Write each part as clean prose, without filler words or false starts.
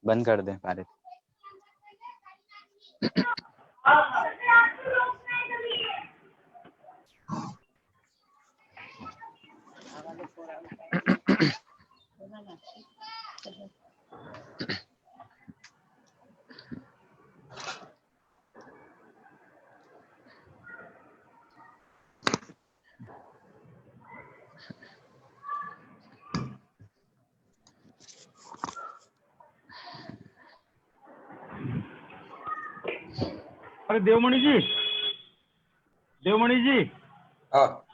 बंद कर दें पारित। अरे देवमणि जी, हाँ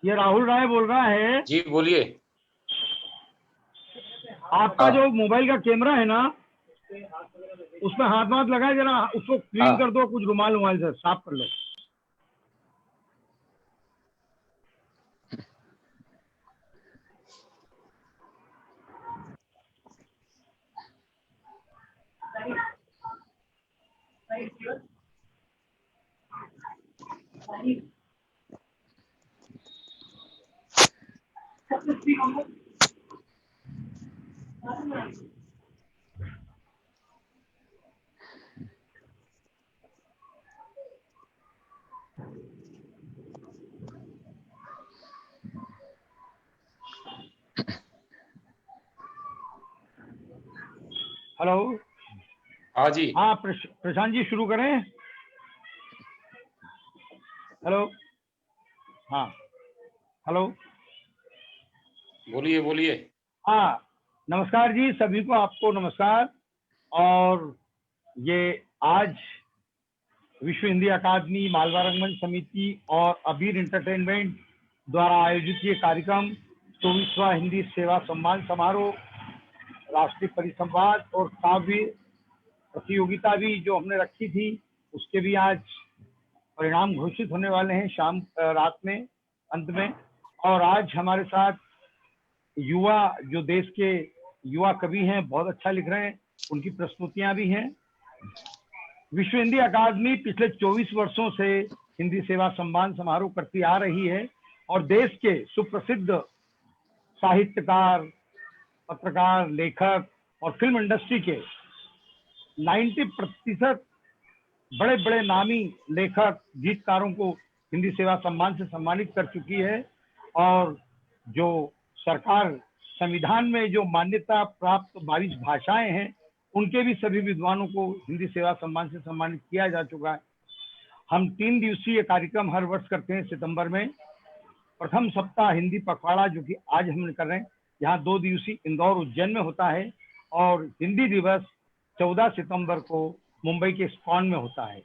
ये राहुल राय बोल रहा है जी, बोलिए। आपका हाँ। जो मोबाइल का कैमरा है ना, उसमें हाथ लगा है, जरा उसको क्लीन हाँ। कर दो, कुछ रुमाल से साफ कर लो। हेलो। हाँ जी। हाँ प्रशांत जी, शुरू करें। हेलो। हाँ हेलो। बोलिए बोलिए। हाँ नमस्कार जी, सभी को आपको नमस्कार। और ये आज विश्व हिंदी अकादमी, मालवा रंगमंच समिति और अबीर एंटरटेनमेंट द्वारा आयोजित ये कार्यक्रम 24वां हिंदी सेवा सम्मान समारोह, राष्ट्रीय परिसंवाद और काव्य प्रतियोगिता भी जो हमने रखी थी, उसके भी आज परिणाम घोषित होने वाले हैं शाम रात में, अंत में। और आज हमारे साथ युवा, जो देश के युवा कवि हैं, बहुत अच्छा लिख रहे हैं, उनकी प्रस्तुतियां भी हैं। विश्व हिंदी अकादमी पिछले 24 वर्षों से हिंदी सेवा सम्मान समारोह करती आ रही है और देश के सुप्रसिद्ध साहित्यकार, पत्रकार, लेखक और फिल्म इंडस्ट्री के 90% बड़े बड़े नामी लेखक, गीतकारों को हिंदी सेवा सम्मान से सम्मानित कर चुकी है। और जो सरकार संविधान में जो मान्यता प्राप्त 22 भाषाएं हैं, उनके भी सभी विद्वानों को हिंदी सेवा सम्मान से सम्मानित किया जा चुका है। हम 3 दिवसीय कार्यक्रम हर वर्ष करते हैं सितंबर में। प्रथम सप्ताह हिंदी पखवाड़ा, जो कि आज हम कर रहे हैं, यहाँ 2 दिवसीय इंदौर, उज्जैन में होता है। और हिंदी दिवस 14 सितंबर को मुंबई के इस्कॉन में होता है।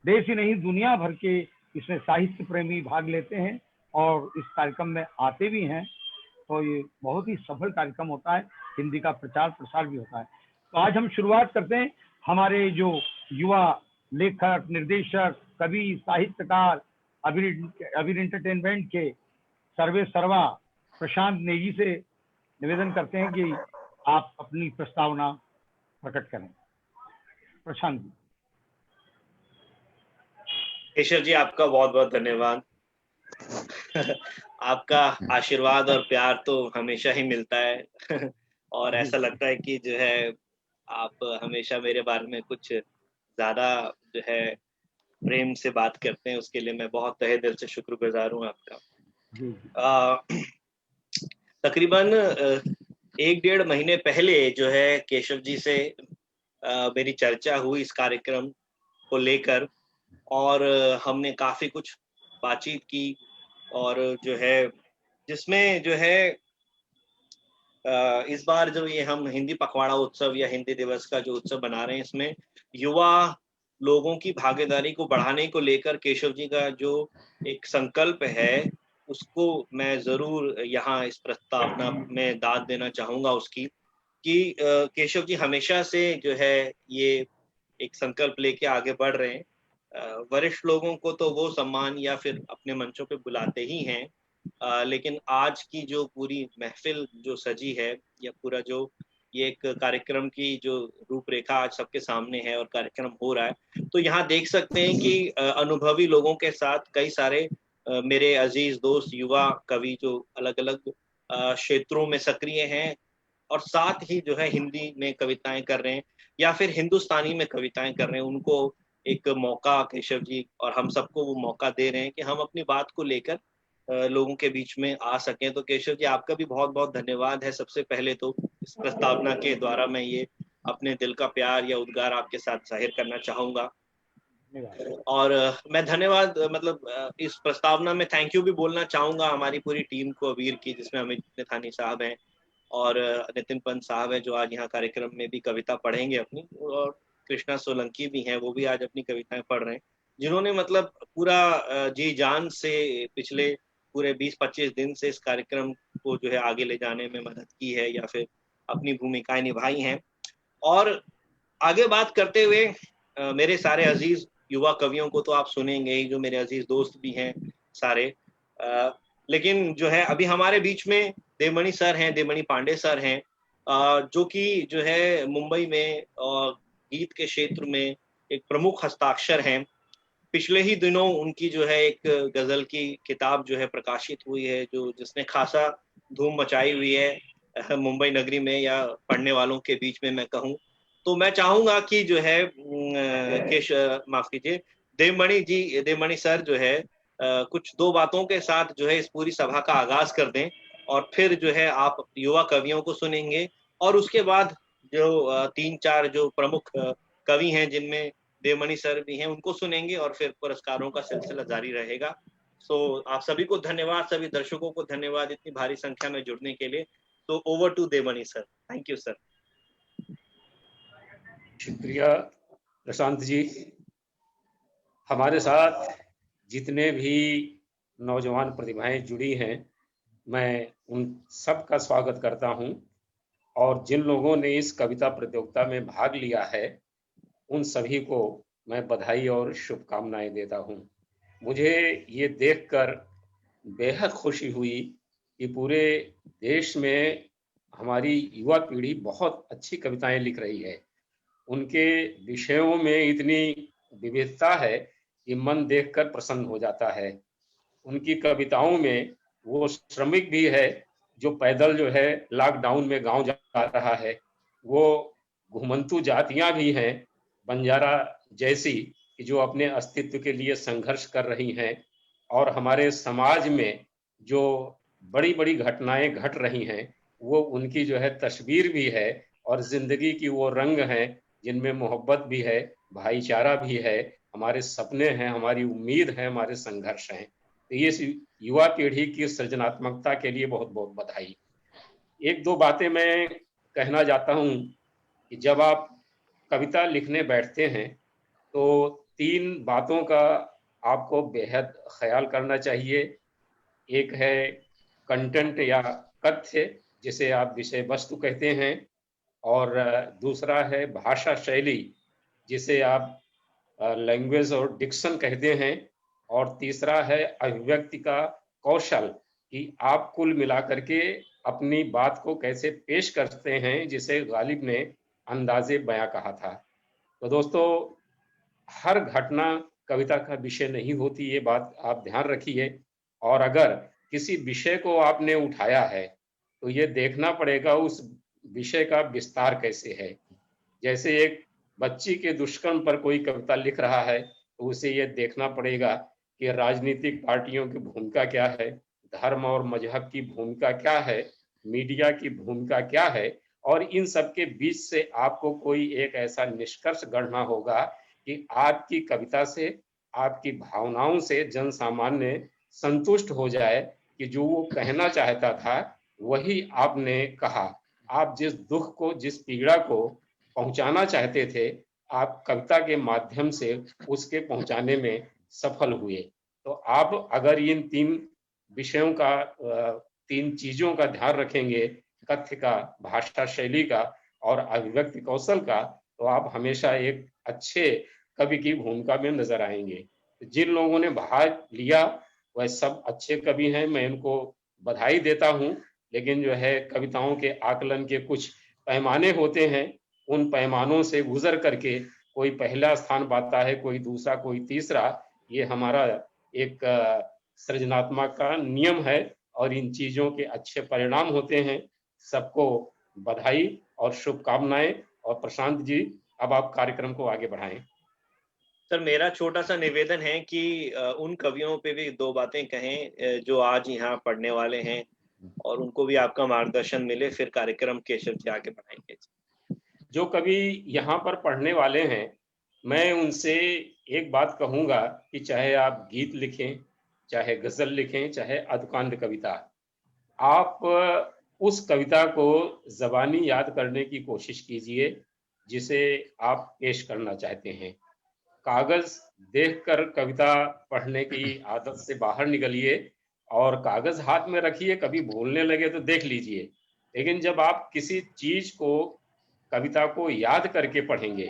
देश ही नहीं, दुनिया भर के इसमें साहित्य प्रेमी भाग लेते हैं और इस कार्यक्रम में आते भी हैं। तो ये बहुत ही सफल कार्यक्रम होता है, हिंदी का प्रचार प्रसार भी होता है। तो आज हम शुरुआत करते हैं। हमारे जो युवा लेखक, निर्देशक, कवि, साहित्यकार, अबीर एंटरटेनमेंट के सर्वे सर्वा प्रशांत नेगी से निवेदन करते हैं कि आप अपनी प्रस्तावना प्रकट करें। प्रशांत जी। केशव जी, आपका बहुत बहुत धन्यवाद। आपका आशीर्वाद और प्यार तो हमेशा ही मिलता है और ऐसा लगता है कि जो है आप हमेशा मेरे बारे में कुछ ज्यादा जो है प्रेम से बात करते हैं, उसके लिए मैं बहुत तहे दिल से शुक्रगुजार हूँ आपका। तकरीबन 1-1.5 महीने पहले जो है केशव जी से मेरी चर्चा हुई इस कार्यक्रम को लेकर और हमने काफी कुछ बातचीत की और जो है जिसमें जो है इस बार जो ये हम हिंदी पखवाड़ा उत्सव या हिंदी दिवस का जो उत्सव बना रहे हैं, इसमें युवा लोगों की भागीदारी को बढ़ाने को लेकर केशव जी का जो एक संकल्प है, उसको मैं जरूर यहाँ इस प्रस्तावना में दाद देना चाहूंगा उसकी, कि केशव जी हमेशा से जो है ये एक संकल्प लेके आगे बढ़ रहे हैं। वरिष्ठ लोगों को तो वो सम्मान या फिर अपने मंचों पे बुलाते ही हैं, लेकिन आज की जो पूरी महफिल जो सजी है या पूरा जो ये एक कार्यक्रम की जो रूपरेखा आज सबके सामने है और कार्यक्रम हो रहा है, तो यहाँ देख सकते हैं कि अनुभवी लोगों के साथ कई सारे मेरे अजीज दोस्त, युवा कवि जो अलग अलग क्षेत्रों में सक्रिय हैं, और साथ ही जो है हिंदी में कविताएं कर रहे हैं या फिर हिंदुस्तानी में कविताएं कर रहे हैं, उनको एक मौका केशव जी और हम सबको वो मौका दे रहे हैं कि हम अपनी बात को लेकर लोगों के बीच में आ सकें। तो केशव जी आपका भी बहुत बहुत धन्यवाद है। सबसे पहले तो इस प्रस्तावना के द्वारा मैं ये अपने दिल का प्यार या उद्गार आपके साथ जाहिर करना चाहूंगा। और मैं धन्यवाद मतलब इस प्रस्तावना में थैंक यू भी बोलना चाहूंगा हमारी पूरी टीम को, अबीर की, जिसमें अमित नेथानी साहब हैं और नितिन पंत साहब हैं जो आज यहाँ कार्यक्रम में भी कविता पढ़ेंगे अपनी, और कृष्णा सोलंकी भी हैं, वो भी आज अपनी कविताएं पढ़ रहे हैं, जिन्होंने मतलब पूरा जी जान से पिछले पूरे 20-25 दिन से इस कार्यक्रम को जो है आगे ले जाने में मदद की है या फिर अपनी भूमिकाएं निभाई हैं। और आगे बात करते हुए मेरे सारे अजीज युवा कवियों को तो आप सुनेंगे ही, जो मेरे अजीज दोस्त भी हैं सारे, लेकिन जो है अभी हमारे बीच में देवमणि सर हैं, देवमणि पांडे सर हैं, जो कि जो है मुंबई में गीत के क्षेत्र में एक प्रमुख हस्ताक्षर हैं। पिछले ही दिनों उनकी जो है एक गजल की किताब जो है प्रकाशित हुई है, जो जिसने खासा धूम मचाई हुई है मुंबई नगरी में या पढ़ने वालों के बीच में मैं कहूँ। तो मैं चाहूंगा कि जो है माफ कीजिए, देवमणि सर जो है कुछ दो बातों के साथ जो है इस पूरी सभा का आगाज कर दें, और फिर जो है आप युवा कवियों को सुनेंगे और उसके बाद जो 3-4 जो प्रमुख कवि हैं जिनमें देवमणि सर भी हैं उनको सुनेंगे और फिर पुरस्कारों का सिलसिला जारी रहेगा। सो आप सभी को धन्यवाद, सभी दर्शकों को धन्यवाद इतनी भारी संख्या में जुड़ने के लिए। तो over to Devmani sir. Thank you sir. शुक्रिया प्रशांत जी। हमारे साथ जितने भी नौजवान प्रतिभाएं जुड़ी हैं, मैं उन सब का स्वागत करता हूं, और जिन लोगों ने इस कविता प्रतियोगिता में भाग लिया है उन सभी को मैं बधाई और शुभकामनाएं देता हूं। मुझे ये देखकर बेहद खुशी हुई कि पूरे देश में हमारी युवा पीढ़ी बहुत अच्छी कविताएं लिख रही है। उनके विषयों में इतनी विविधता है कि मन देखकर प्रसन्न हो जाता है। उनकी कविताओं में वो श्रमिक भी है जो पैदल जो है लॉकडाउन में गांव जा रहा है, वो घुमंतु जातियां भी हैं बंजारा जैसी कि जो अपने अस्तित्व के लिए संघर्ष कर रही हैं, और हमारे समाज में जो बड़ी बड़ी घटनाएं घट रही हैं वो उनकी जो है तस्वीर भी है, और जिंदगी की वो रंग हैं जिनमें मोहब्बत भी है, भाईचारा भी है, हमारे सपने हैं, हमारी उम्मीद है, हमारे संघर्ष हैं। तो ये युवा पीढ़ी की सृजनात्मकता के लिए बहुत बहुत बधाई। एक दो बातें मैं कहना चाहता हूँ कि जब आप कविता लिखने बैठते हैं तो 3 बातों का आपको बेहद ख्याल करना चाहिए। एक है कंटेंट या कथ्य, जिसे आप विषय वस्तु कहते हैं, और दूसरा है भाषा शैली, जिसे आप लैंग्वेज और डिक्शन कहते हैं, और तीसरा है अभिव्यक्ति का कौशल, कि आप कुल मिलाकर के अपनी बात को कैसे पेश करते हैं, जिसे गालिब ने अंदाजे बयां कहा था। तो दोस्तों, हर घटना कविता का विषय नहीं होती, ये बात आप ध्यान रखिए। और अगर किसी विषय को आपने उठाया है तो ये देखना पड़ेगा उस विषय का विस्तार कैसे है। जैसे एक बच्ची के दुष्कर्म पर कोई कविता लिख रहा है तो उसे ये देखना पड़ेगा कि राजनीतिक पार्टियों की भूमिका क्या है, धर्म और मजहब की भूमिका क्या है, मीडिया की भूमिका क्या है, और इन सब के बीच से आपको कोई एक ऐसा निष्कर्ष गढ़ना होगा कि आपकी कविता से, आपकी भावनाओं से जन सामान्य संतुष्ट हो जाए कि जो वो कहना चाहता था वही आपने कहा। आप जिस दुख को, जिस पीड़ा को पहुंचाना चाहते थे, आप कविता के माध्यम से उसके पहुंचाने में सफल हुए। तो आप अगर इन 3 विषयों का, 3 चीजों का ध्यान रखेंगे, कथ्य का, भाषा शैली का और अभिव्यक्ति कौशल का, तो आप हमेशा एक अच्छे कवि की भूमिका में नजर आएंगे। जिन लोगों ने भाग लिया वह सब अच्छे कवि हैं, मैं इनको बधाई देता हूं। लेकिन जो है कविताओं के आकलन के कुछ पैमाने होते हैं, उन पैमानों से गुजर करके कोई पहला स्थान पाता है, कोई दूसरा, कोई तीसरा। ये हमारा एक सृजनात्मक का नियम है और इन चीजों के अच्छे परिणाम होते हैं। सबको बधाई और शुभकामनाएं। और प्रशांत जी, अब आप कार्यक्रम को आगे बढ़ाएं। सर, मेरा छोटा सा निवेदन है कि उन कवियों पे भी 2 बातें कहें जो आज यहाँ पढ़ने वाले हैं, और उनको भी आपका मार्गदर्शन मिले, फिर कार्यक्रम केशव जी आगे बढ़ाएंगे। जो कवि यहाँ पर पढ़ने वाले हैं, मैं उनसे एक बात कहूँगा कि चाहे आप गीत लिखें, चाहे गज़ल लिखें, चाहे अधकांड कविता, आप उस कविता को ज़बानी याद करने की कोशिश कीजिए जिसे आप पेश करना चाहते हैं। कागज़ देखकर कविता पढ़ने की आदत से बाहर निकलिए और कागज़ हाथ में रखिए, कभी भूलने लगे तो देख लीजिए। लेकिन जब आप किसी चीज़ को, कविता को याद करके पढ़ेंगे,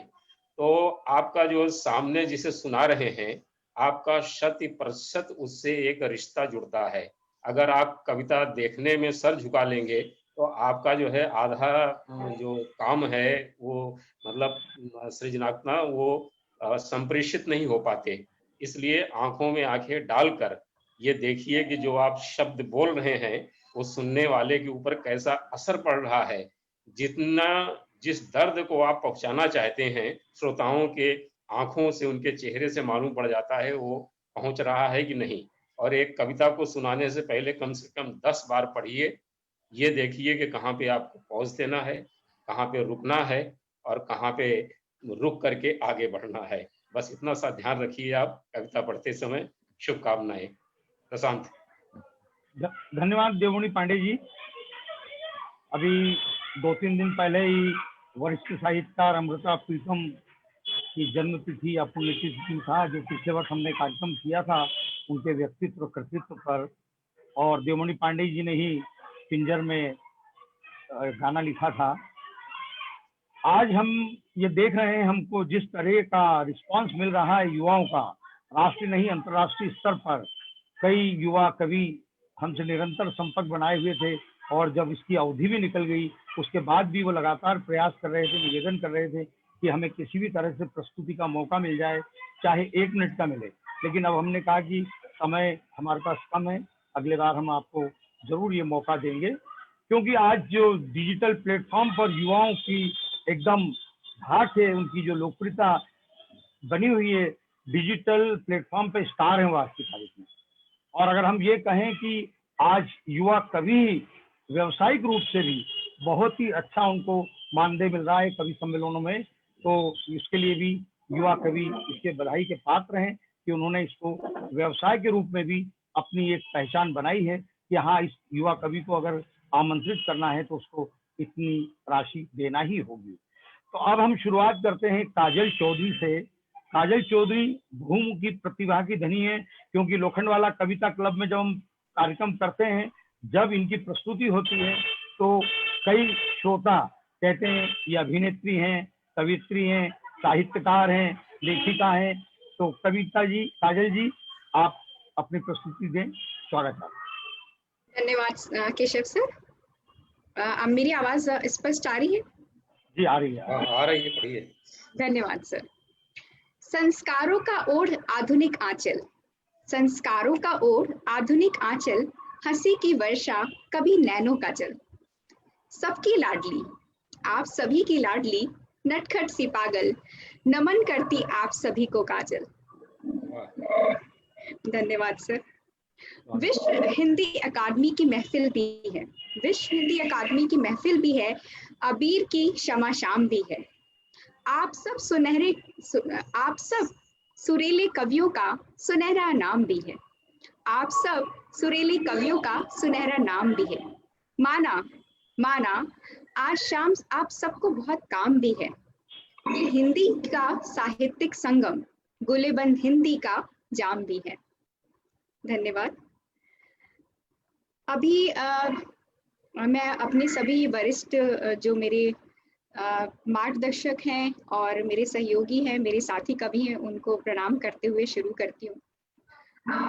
तो आपका जो सामने जिसे सुना रहे हैं, आपका 100% उससे एक रिश्ता जुड़ता है। अगर आप कविता देखने में सर झुका लेंगे, तो आपका जो है आधा जो काम है वो मतलब सृजनात्मक वो संप्रेषित नहीं हो पाते। इसलिए आंखों में आंखें डालकर ये देखिए कि जो आप शब्द बोल रहे हैं, वो सुनने वाले के ऊपर कैसा असर पड़ रहा है। जितना जिस दर्द को आप पहुंचाना चाहते हैं, श्रोताओं के आंखों से, उनके चेहरे से मालूम पड़ जाता है वो पहुंच रहा है कि नहीं। और एक कविता को सुनाने से पहले कम से कम 10 बार पढ़िए। ये देखिए कि कहाँ पे आपको पॉज देना है, कहाँ पे रुकना है और कहाँ पे रुक करके आगे बढ़ना है। बस इतना सा ध्यान रखिए आप कविता पढ़ते समय। शुभकामनाएं। प्रशांत। धन्यवाद देवमणि पांडे जी। अभी 2-3 दिन पहले ही वरिष्ठ साहित्यकार अमृता प्रीतम की जन्मतिथि या पुण्यतिथि था, जो पिछले वर्ष हमने कार्यक्रम किया था उनके व्यक्तित्व कृतित्व पर, और देवमणि पांडे जी ने ही पिंजर में गाना लिखा था। आज हम ये देख रहे हैं, हमको जिस तरह का रिस्पांस मिल रहा है युवाओं का, राष्ट्रीय नहीं अंतर्राष्ट्रीय स्तर पर कई युवा कवि हमसे निरंतर संपर्क बनाए हुए थे, और जब इसकी अवधि भी निकल गई उसके बाद भी वो लगातार प्रयास कर रहे थे, निवेदन कर रहे थे कि हमें किसी भी तरह से प्रस्तुति का मौका मिल जाए, चाहे 1 मिनट का मिले। लेकिन अब हमने कहा कि समय हमारे पास कम है, अगले बार हम आपको जरूर ये मौका देंगे, क्योंकि आज जो डिजिटल प्लेटफॉर्म पर युवाओं की एकदम धाक है, उनकी जो लोकप्रियता बनी हुई है, डिजिटल प्लेटफॉर्म पे स्टार हैं वो आज की तारीख में। और अगर हम ये कहें कि आज युवा कवि व्यावसायिक रूप से भी बहुत ही अच्छा उनको मानदेय मिल रहा है कवि सम्मेलनों में, तो इसके लिए भी युवा कवि इसके बधाई के पात्र हैं कि उन्होंने इसको व्यवसाय के रूप में भी अपनी एक पहचान बनाई है कि हाँ, इस युवा कवि को अगर आमंत्रित करना है तो उसको इतनी राशि देना ही होगी। तो अब हम शुरुआत करते हैं काजल चौधरी से। काजल चौधरी बहुमुखी प्रतिभा की धनी है, क्योंकि लोखंडवाला कविता क्लब में जब हम कार्यक्रम करते हैं, जब इनकी प्रस्तुति होती है तो कई श्रोता कहते हैं ये अभिनेत्री हैं, कवित्री हैं, साहित्यकार हैं, लेखिका हैं। तो कविता जी, काजल जी, आप अपनी प्रस्तुति दें। स्वागत है। धन्यवाद केशव सर। अब मेरी आवाज स्पष्ट आ रही है? जी आ रही है। आ रही है, पढ़िए। धन्यवाद सर। संस्कारों का ओढ़ आधुनिक आंचल, संस्कारों का ओढ़ आधुनिक आंचल, हंसी की वर्षा कभी नैनों का जल। सबकी लाडली, आप सभी की लाडली, नटखट सी पागल, नमन करती आप सभी को काजल। धन्यवाद सर। विश्व हिंदी अकादमी की महफिल भी है, विश्व हिंदी अकादमी की महफिल भी है, अबीर की क्षमा शाम भी है। आप सब सुरीले कवियों का सुनहरा नाम भी है, आप सब सुरीले कवियों का सुनहरा नाम भी है। माना आज शाम आप सबको बहुत काम भी है। ये हिंदी का साहित्यिक संगम, गुलेबंद हिंदी का जाम भी है। धन्यवाद। अभी मैं अपने सभी वरिष्ठ जो मेरे मार्गदर्शक हैं और मेरे सहयोगी हैं, मेरे साथी कवि हैं, उनको प्रणाम करते हुए शुरू करती हूँ।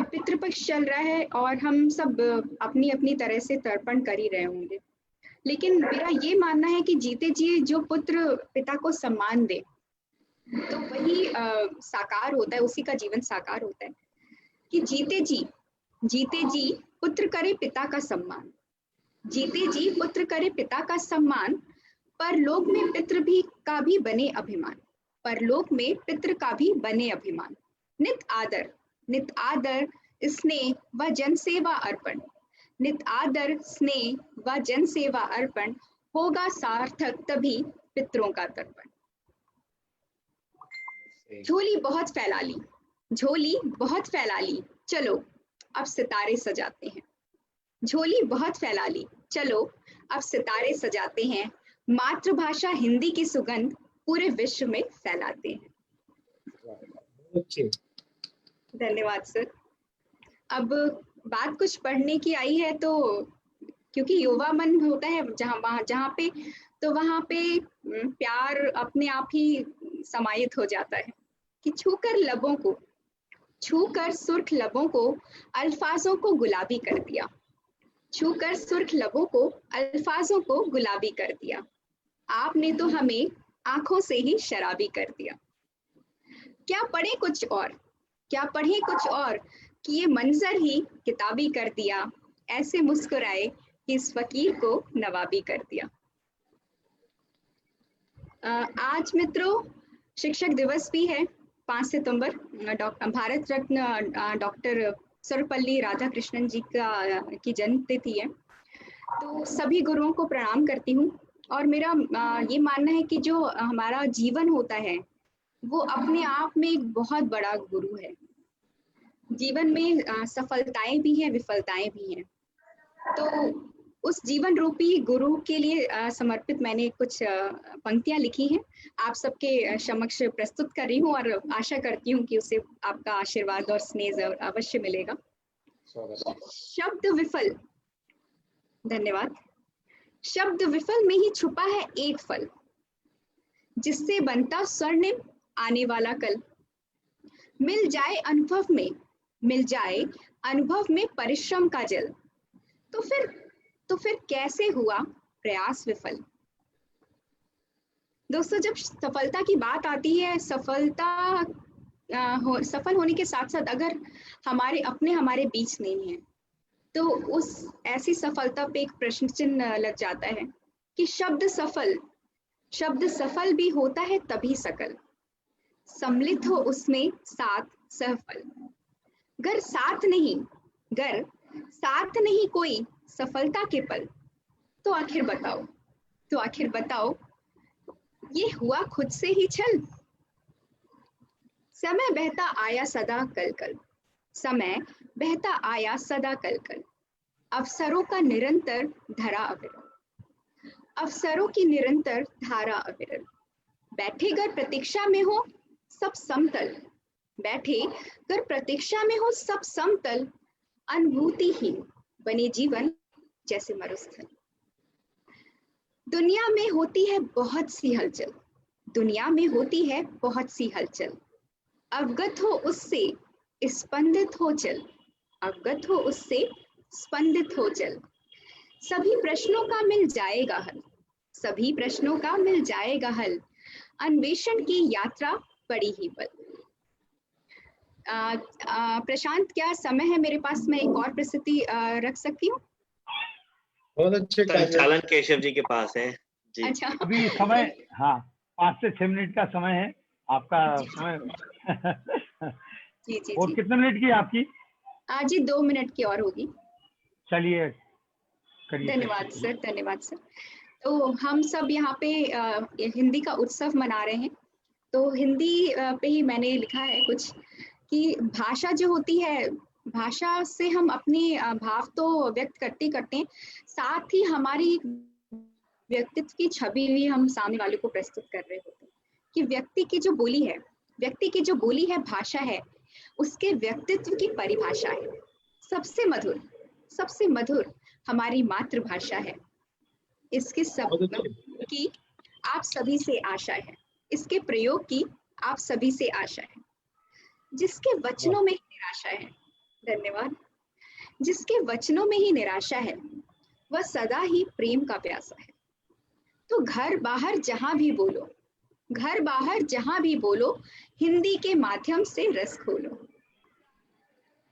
पितृपक्ष चल रहा है और हम सब अपनी अपनी तरह से तर्पण कर ही रहे होंगे, लेकिन मेरा ये मानना है कि जीते जी जो पुत्र पिता को सम्मान दे तो वही साकार होता है, उसी का जीवन साकार होता है। कि जीते जी पुत्र करे पिता का सम्मान, जीते जी पुत्र करे पिता का सम्मान, परलोक में पितृ भी का भी बने अभिमान, परलोक में पितृ का भी बने अभिमान। नित आदर स्नेह व जनसेवा अर्पण, नित आदर स्नेह व जनसेवा अर्पण, होगा सार्थक तभी पितरों का तर्पण। झोली बहुत फैला ली, झोली बहुत फैला ली, चलो अब सितारे सजाते हैं। झोली बहुत फैला ली, चलो अब सितारे सजाते हैं। मातृभाषा हिंदी की सुगंध पूरे विश्व में फैलाते हैं। धन्यवाद सर। अब बात कुछ पढ़ने की आई है, तो क्योंकि युवा मन होता है जहाँ पे, तो वहाँ पे प्यार अपने आप ही समाहित हो जाता है कि छूकर लबों को, छूकर सुर्ख लबों को अल्फाजों को गुलाबी कर दिया, छूकर सुर्ख लबों को अल्फाजों को गुलाबी कर दिया। आपने तो हमें आंखों से ही शराबी कर दिया। क्या पढ़े कुछ और, क्या पढ़े कुछ और कि ये मंजर ही किताबी कर दिया। ऐसे मुस्कुराए कि इस फकीर को नवाबी कर दिया। आज मित्रों शिक्षक दिवस भी है, 5 सितंबर, भारत रत्न डॉक्टर सर्वपल्ली राधाकृष्णन जी की जन्म तिथि है। तो सभी गुरुओं को प्रणाम करती हूँ, और मेरा ये मानना है कि जो हमारा जीवन होता है वो अपने आप में एक बहुत बड़ा गुरु है। जीवन में सफलताएं भी हैं, विफलताएं भी हैं। तो उस जीवन रूपी गुरु के लिए समर्पित मैंने कुछ पंक्तियां लिखी हैं, आप सबके समक्ष प्रस्तुत कर रही हूँ, और आशा करती हूँ कि उसे आपका आशीर्वाद और स्नेह अवश्य मिलेगा। शब्द विफल, धन्यवाद। शब्द विफल में ही छुपा है एक फल, जिससे बनता स्वर्णिम आने वाला कल। मिल जाए अनुभव में, मिल जाए अनुभव में परिश्रम का जल, तो फिर कैसे हुआ प्रयास विफल। दोस्तों, जब सफलता की बात आती है, सफल होने के साथ साथ अगर हमारे बीच नहीं है, तो उस ऐसी सफलता पे एक प्रश्न चिन्ह लग जाता है कि शब्द सफल भी होता है तभी सकल, सम्मिलित हो उसमें साथ सहफल। गर साथ नहीं कोई सफलता के पल, तो आखिर बताओ ये हुआ खुद से ही छल। समय बहता आया सदा कल कल, समय बहता आया सदा कल कल। अवसरों का निरंतर धारा अविरल, अवसरों की निरंतर धारा अविरल। बैठे घर प्रतीक्षा में हो सब समतल, बैठे घर प्रतीक्षा में हो सब समतल। अनुभूतिहीन बने जीवन जैसे मरुस्थल। दुनिया में होती है बहुत सी हलचल, दुनिया में होती है बहुत सी हलचल। अवगत हो उससे स्पंदित हो चल, अवगत हो उससे स्पंदित हो चल। सभी प्रश्नों का मिल जाएगा हल, सभी प्रश्नों का मिल जाएगा हल। अन्वेषण की यात्रा बड़ी ही बल। प्रशांत, क्या समय है मेरे पास? मैं एक और प्रस्तुति रख सकती हूँ? बहुत अच्छे संचालन केशव जी के पास है जी। अच्छा, अभी समय, हाँ, 5 से 6 मिनट का समय है आपका समय। जी। और कितने मिनट की आपकी? जी 2 मिनट की और होगी। चलिए करिए। धन्यवाद सर, धन्यवाद सर। तो हम सब यहाँ पे हिंदी का उत्सव मना रहे हैं, तो हिंदी पे ही मैंने लिखा है कुछ कि भाषा जो होती है, भाषा से हम अपने भाव तो व्यक्त करते हैं, साथ ही हमारी व्यक्तित्व की छवि भी हम सामने वाले को प्रस्तुत कर रहे होते हैं कि व्यक्ति की जो बोली है, भाषा है, उसके व्यक्तित्व की परिभाषा है। सबसे मधुर हमारी मातृभाषा है। इसके शब्द की आप सभी से आशा है, इसके प्रयोग की आप सभी से आशा है। जिसके वचनों में ही निराशा है, धन्यवाद, जिसके वचनों में ही निराशा है, वह सदा ही प्रेम का प्यासा है। तो घर बाहर जहां भी बोलो, हिंदी के माध्यम से रस खोलो।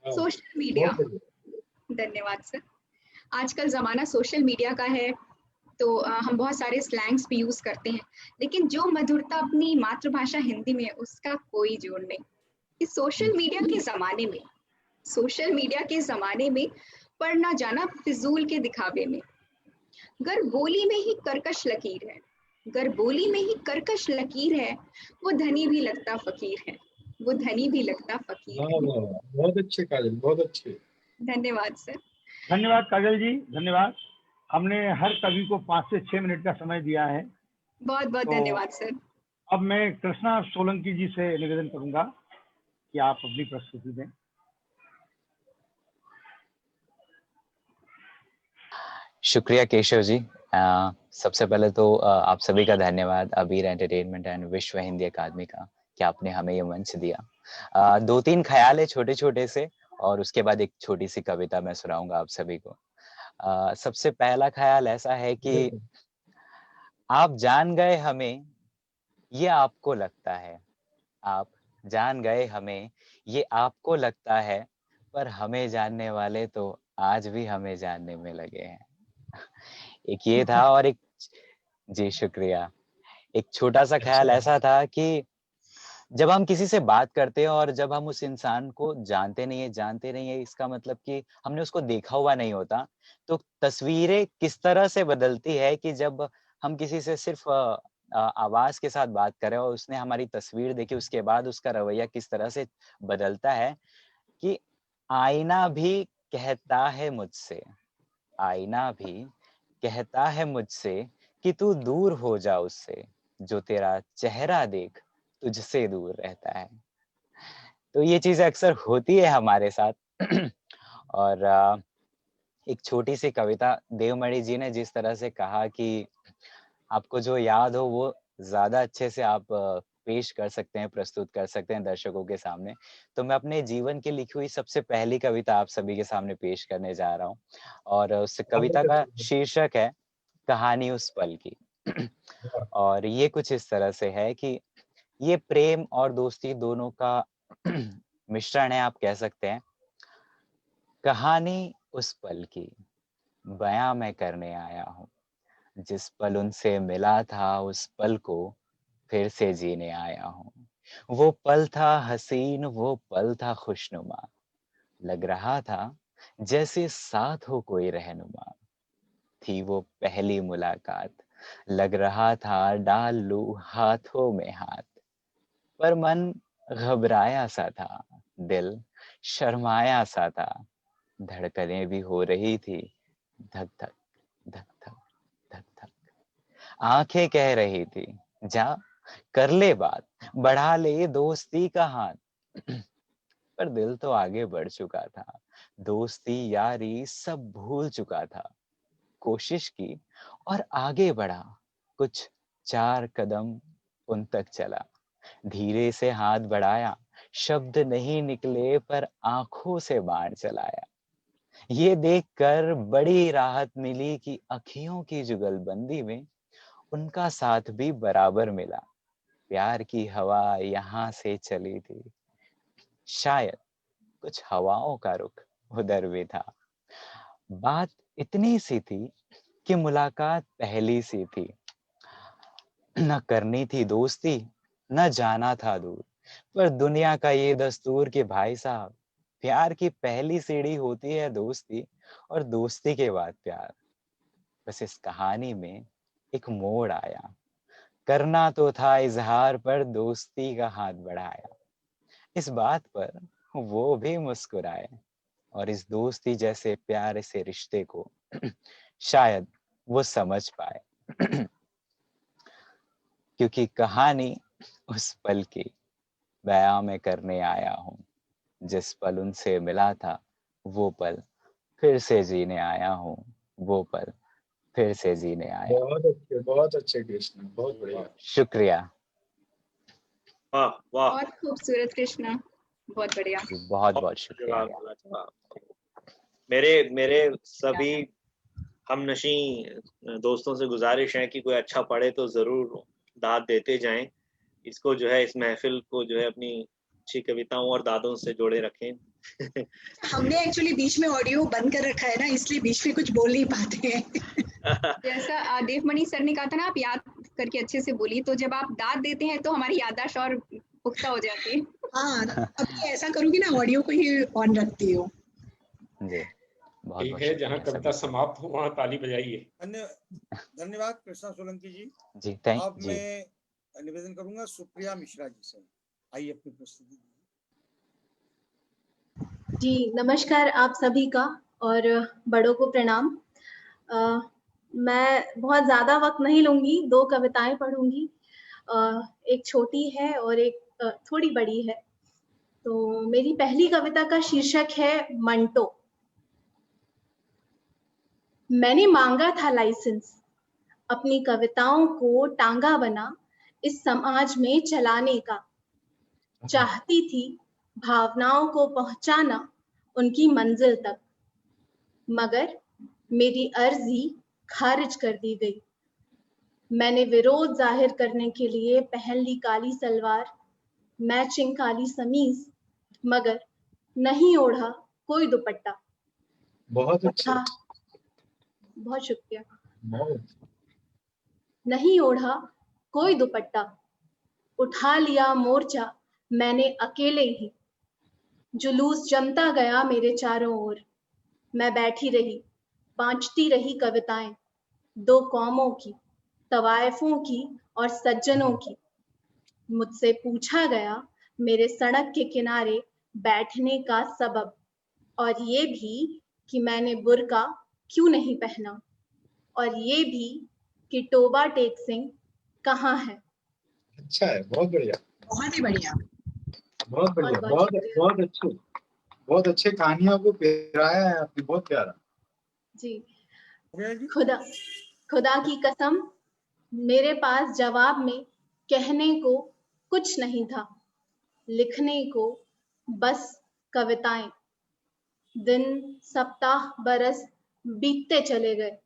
सोशल मीडिया, धन्यवाद सर। आजकल जमाना सोशल मीडिया का है, तो हम बहुत सारे स्लैंग्स भी यूज करते हैं, लेकिन जो मधुरता अपनी मातृभाषा हिंदी में है, उसका कोई जोड़ नहीं। इस सोशल मीडिया के जमाने में पढ़ना जाना फिजूल के दिखावे में, गर बोली में ही कर्कश लकीर है, गर बोली में ही कर्कश लकीर है, वो धनी भी लगता फकीर है, वो धनी भी लगता फकीर वाह है। वाह वाह, बहुत अच्छे काजल, बहुत अच्छे। धन्यवाद सर। धन्यवाद काजल जी, धन्यवाद। हमने हर कवि को 5 से 6 मिनट का समय दिया है। बहुत बहुत तो धन्यवाद सर। अब मैं कृष्णा सोलंकी जी से निवेदन करूंगा कि आप अपनी प्रस्तुति दें। शुक्रिया केशव जी। सबसे पहले तो आप सभी का धन्यवाद, अबीर एंटरटेनमेंट एंड विश्व हिंदी अकादमी का, कि आपने हमें ये मंच दिया। 2-3 ख्याल है छोटे छोटे से, और उसके बाद एक छोटी सी कविता मैं सुनाऊंगा आप सभी को। सबसे पहला ख्याल ऐसा है कि आप जान गए हमें, ये आपको लगता है, आप जान गए हमें, ये आपको लगता है, पर हमें जानने वाले तो आज भी हमें जानने में लगे हैं। एक ये था, और एक, जी शुक्रिया, एक छोटा सा ख्याल ऐसा था कि जब हम किसी से बात करते हैं और जब हम उस इंसान को जानते नहीं है, इसका मतलब कि हमने उसको देखा हुआ नहीं होता, तो तस्वीरें किस तरह से बदलती है कि जब हम किसी से सिर्फ आवाज के साथ बात करें और उसने हमारी तस्वीर देखी, उसके बाद उसका रवैया किस तरह से बदलता है, कि आईना भी कहता है मुझसे, आईना भी कहता है मुझसे कि तू दूर हो जा उससे, जो तेरा चेहरा देख तुझसे दूर रहता है। तो ये चीजें अक्सर होती है हमारे साथ। और एक छोटी सी कविता, देवमणि जी ने जिस तरह से कहा कि आपको जो याद हो वो ज्यादा अच्छे से आप पेश कर सकते हैं, प्रस्तुत कर सकते हैं दर्शकों के सामने, तो मैं अपने जीवन की लिखी हुई सबसे पहली कविता आप सभी के सामने पेश करने जा रहा हूँ। और उस कविता का शीर्षक है कहानी उस पल की। और ये कुछ इस तरह से है कि ये प्रेम और दोस्ती दोनों का मिश्रण है, आप कह सकते हैं। कहानी उस पल की बयां मैं करने आया हूँ, जिस पल उनसे मिला था उस पल को फिर से जीने आया हूँ। वो पल था हसीन, वो पल था खुशनुमा, लग रहा था जैसे साथ हो कोई रहनुमा। थी वो पहली मुलाकात, लग रहा था डाल लूं हाथों में हाथ, पर मन घबराया सा था, दिल शर्माया सा था, धड़कनें भी हो रही थी धक धक धक धक धक धक। आंखें कह रही थी जा कर ले बात, बढ़ा ले दोस्ती का हाथ, पर दिल तो आगे बढ़ चुका था, दोस्ती यारी सब भूल चुका था। कोशिश की और आगे बढ़ा, कुछ 4 कदम उन तक चला, धीरे से हाथ बढ़ाया, शब्द नहीं निकले पर आंखों से बाण चलाया। ये देखकर बड़ी राहत मिली कि अखियों की जुगलबंदी में उनका साथ भी बराबर मिला। प्यार की हवा यहाँ से चली थी, शायद कुछ हवाओं का रुख उधर भी था। बात इतनी सी थी कि मुलाकात पहली सी थी, न करनी थी दोस्ती, न जाना था दूर, पर दुनिया का ये दस्तूर कि भाई साहब, प्यार की पहली सीढ़ी होती है दोस्ती, और दोस्ती के बाद प्यार। बस इस कहानी में एक मोड़ आया, करना तो था इजहार पर दोस्ती का हाथ बढ़ाया। इस बात पर वो भी मुस्कुराए, और इस दोस्ती जैसे प्यारे से रिश्ते को शायद वो समझ पाए। क्योंकि कहानी उस पल की बयां में करने आया हूँ, जिस पल उनसे मिला था वो पल फिर से जीने आया हूँ, वो पल फिर से जीने आया। बहुत अच्छे कृष्ण, बहुत बढ़िया। शुक्रिया। वाह वाह, बहुत खूबसूरत कृष्णा, बहुत बढ़िया। बहुत बहुत शुक्रिया। मेरे सभी हमनशी दोस्तों से गुजारिश है कि कोई अच्छा पढ़े तो जरूर दाद देते जाएं। इसको जो है, इस महफिल को जो है अपनी अच्छी कविताओं और दादों से जोड़े रखें। हमने एक्चुअली बीच में ऑडियो बंद कर रखा है ना, इसलिए बीच में कुछ बोल नहीं पाते हैं। जैसा देवमणि सर ने कहा था ना, आप याद करके अच्छे से बोलिए, तो जब आप दाद देते हैं तो हमारी याददाश्त और पुख्ता हो जाती है। हाँ, अब मैं ऐसा करूंगी ना, ऑडियो को ही ऑन रखती हूँ। जी बहुत ठीक बहुत है, जहाँ शुक्रिया कविता सभी समाप्त हो वहाँ ताली बजाइए। धन्यवाद कृष्णा सोलंकी जी। जी अब जी मैं निवेदन करूंगा सुप्रिया मिश्रा जी से, आइए अपनी प्रस्तुति दीजिए। जी नमस्कार आप सभी का, और बड़ों को प्रणाम। मैं बहुत ज़्यादा वक्त नहीं लूंगी, 2 कविताएं पढ़ूंगी। एक छोटी है और एक थोड़ी बड़ी है। तो मेरी पहली कविता का शीर्षक है मंटो। मैंने मांगा था लाइसेंस, अपनी कविताओं को टांगा बना इस समाज में चलाने का। चाहती थी भावनाओं को पहुंचाना उनकी मंजिल तक, मगर मेरी अर्जी खारिज कर दी गई। मैंने विरोध जाहिर करने के लिए पहन ली काली सलवार, मैचिंग काली समीज, मगर नहीं ओढ़ा कोई दुपट्टा। बहुत अच्छा। बहुत शुक्रिया। बहुत नहीं ओढ़ा कोई दुपट्टा, उठा लिया मोर्चा मैंने अकेले ही। जुलूस जमता गया मेरे चारों ओर, मैं बैठी रही, बांचती रही कविताएं, 2 कौमों की, तवायफों की और सज्जनों की। मुझसे पूछा गया मेरे सड़क के किनारे बैठने का सबब, और ये भी कि मैंने बुर्का क्यों नहीं पहना, और ये भी कि टोबा टेक सिंह कहाँ है। अच्छा है, बहुत बढ़िया, बहुत ही बढ़िया। बहुत बढ़िया, बहुत बहुत शुक्रिया। बहुत अच्छे कहानियों को पिराया है आपने, बहुत प्यारा। जी खुदा की कसम, मेरे पास जवाब में कहने को कुछ नहीं था, लिखने को बस कविताएं। दिन सप्ताह बरस बीतते चले गए,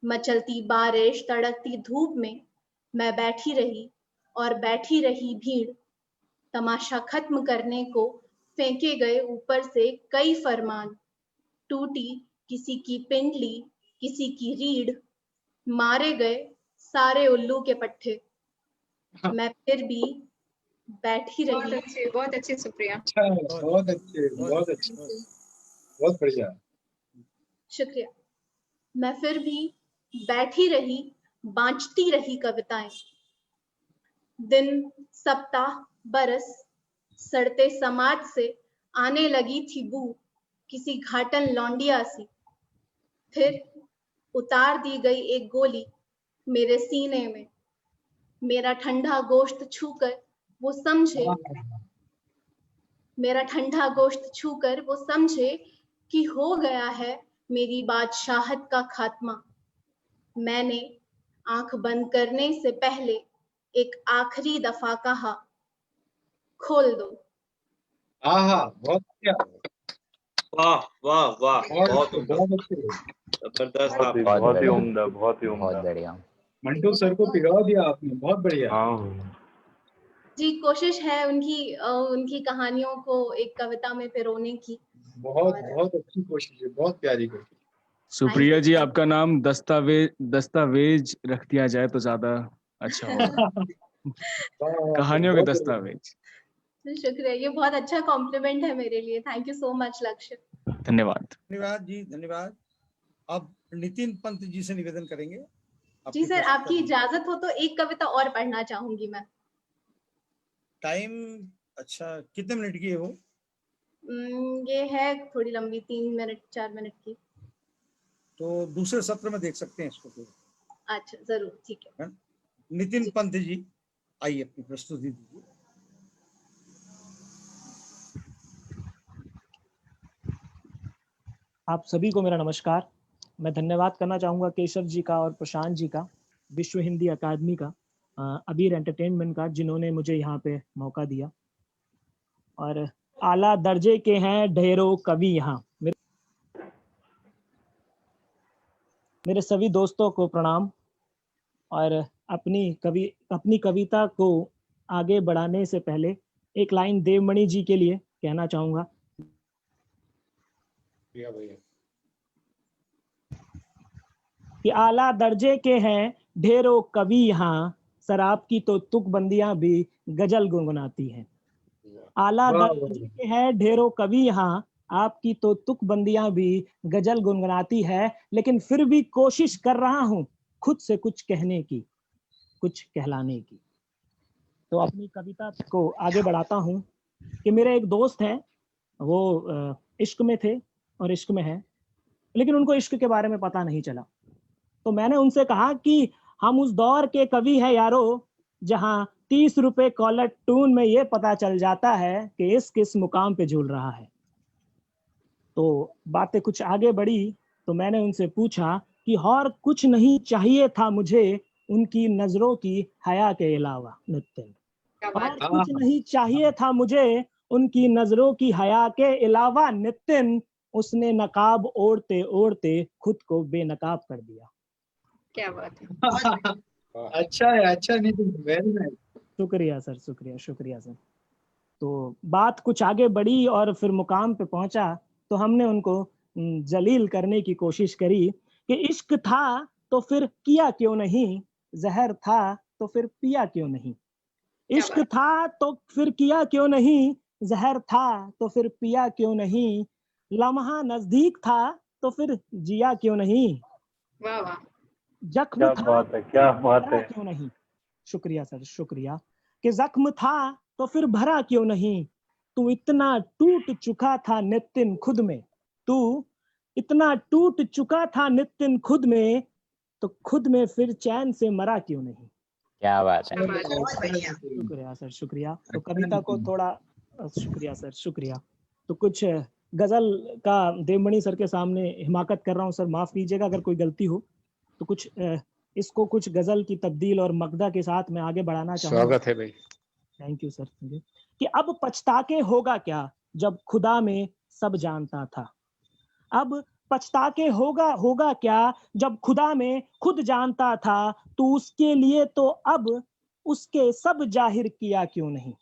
मचलती बारिश तड़कती धूप में मैं बैठी रही, और बैठी रही भीड़। तमाशा खत्म करने को फेंके गए ऊपर से कई फरमान, टूटी किसी की पिंडली किसी की रीढ़, मारे गए सारे उल्लू के पट्टे। मैं फिर भी बैठी रही। बहुत अच्छे सुप्रिया। अच्छा है, बहुत अच्छे, बहुत अच्छे, बहुत बढ़िया। शुक्रिया। मैं फिर भी बैठी रही, बांचती रही कविताएं। दिन सप्ताह बरस सड़ते समाज से आने लगी थी बू किसी घाटन लौंडिया सी। फिर उतार दी गई एक गोली मेरे सीने में, मेरा ठंडा गोश्त छूकर वो समझे, मेरा ठंडा गोश्त छूकर वो समझे कि हो गया है मेरी बादशाहत का खात्मा। मैंने आंख बंद करने से पहले एक आखिरी दफा कहा, खोल दो। आहा, बहुत बढ़िया, वाह वाह वाह, बहुत बहुत अच्छे। जबरदस्त। आप बहुत ही उम्दा, बहुत बढ़िया। मंटू सर को पिघला दिया आपने, बहुत बढ़िया। जी कोशिश है उनकी कहानियों को एक कविता में पिरोने की। बहुत अच्छी कोशिश है, बहुत प्यारी कोशिश। सुप्रिया जी, आपका नाम दस्तावेज रख दिया जाए तो ज्यादा अच्छा होगा। कहानियों के दस्तावेज। शुक्रिया, ये बहुत अच्छा कॉम्प्लीमेंट है मेरे लिए। थैंक यू सो मच लक्ष्य। धन्यवाद। धन्यवाद जी, धन्यवाद। अब नितिन पंत जी से निवेदन करेंगे। जी सर, आपकी इजाजत हो तो एक कविता और पढ़ना चाहूंगी मैं। टाइम अच्छा कितने मिनट की है वो? ये है थोड़ी लंबी, 3 मिनट 4 मिनट की। तो दूसरे सत्र में देख सकते हैं इसको। अच्छा जरूर, ठीक है। नितिन पंत जी, आइए अपनी प्रस्तुति दीजिए। आप सभी को मेरा नमस्कार। मैं धन्यवाद करना चाहूँगा केशव जी का और प्रशांत जी का, विश्व हिंदी अकादमी का, अबीर एंटरटेनमेंट का, जिन्होंने मुझे यहाँ पे मौका दिया। और आला दर्जे के हैं ढेरों कवि यहाँ। मेरे सभी दोस्तों को प्रणाम। और अपनी कविता को आगे बढ़ाने से पहले एक लाइन देवमणि जी के लिए कहना चाहूँगा। कि आला दर्जे के हैं ढेरों कवि यहाँ, शराब की तो तुकबंदियां भी गजल गुनगुनाती हैं। आला वाह दर्जे के हैं ढेरों कवि यहाँ, आपकी तो तुकबंदियां भी गजल गुनगुनाती है, लेकिन फिर भी कोशिश कर रहा हूँ खुद से कुछ कहने की, कुछ कहलाने की। तो अपनी कविता को आगे बढ़ाता हूँ कि मेरे एक दोस्त हैं, वो इश्क में थे और इश्क में हैं, लेकिन उनको इश्क के बारे में पता नहीं चला। तो मैंने उनसे कहा कि हम उस दौर के कवि हैं यारो, जहां 30 रुपए कॉलर ट्यून में ये पता चल जाता है कि इश्क किस मुकाम पे झूल रहा है। तो बातें कुछ आगे बढ़ी तो मैंने उनसे पूछा कि और कुछ नहीं चाहिए था मुझे उनकी नजरों की हया के अलावा, नितिन, और कुछ नहीं चाहिए था मुझे उनकी नजरों की हया के अलावा, नितिन, उसने नकाब ओढ़ते ओढ़ते खुद को बेनकाब कर दिया। क्या बात है। अच्छा है, अच्छा नितिन, वेरी नाइस। शुक्रिया सर, शुक्रिया शुक्रिया सर। तो बात कुछ आगे बढ़ी और फिर मुकाम पे पहुंचा तो हमने उनको जलील करने की कोशिश करी कि इश्क था तो फिर किया क्यों नहीं, जहर था तो फिर पिया क्यों नहीं। इश्क था तो फिर किया क्यों नहीं, जहर था तो फिर पिया क्यों नहीं, लम्हा नजदीक था तो फिर जिया क्यों नहीं, वाह वाह, जख्म क्या था बात है, क्या बात भरा है। क्यों नहीं। शुक्रिया सर, शुक्रिया। कि जख्म था तो फिर भरा क्यों नहीं, तू इतना टूट चुका था नितिन खुद में, तू इतना टूट चुका था नितिन खुद में, तो खुद में फिर चैन से मरा क्यों नहीं। क्या बात है। बहुत बढ़िया। शुक्रिया सर, शुक्रिया। तो कविता को थोड़ा शुक्रिया सर, शुक्रिया। तो कुछ गजल का देवमणि सर के सामने हिमाकत कर रहा हूँ सर, माफ कीजिएगा अगर कोई गलती हो। तो कुछ इसको कुछ गजल की तब्दील और मगदा के साथ मैं आगे बढ़ाना चाहूंगा। स्वागत है भाई। Thank you sir. कि अब पछता के होगा क्या जब खुदा में सब जानता था, अब पछता के होगा क्या जब खुदा में खुद जानता था, तो उसके लिए तो अब उसके सब जाहिर किया क्यों नहीं,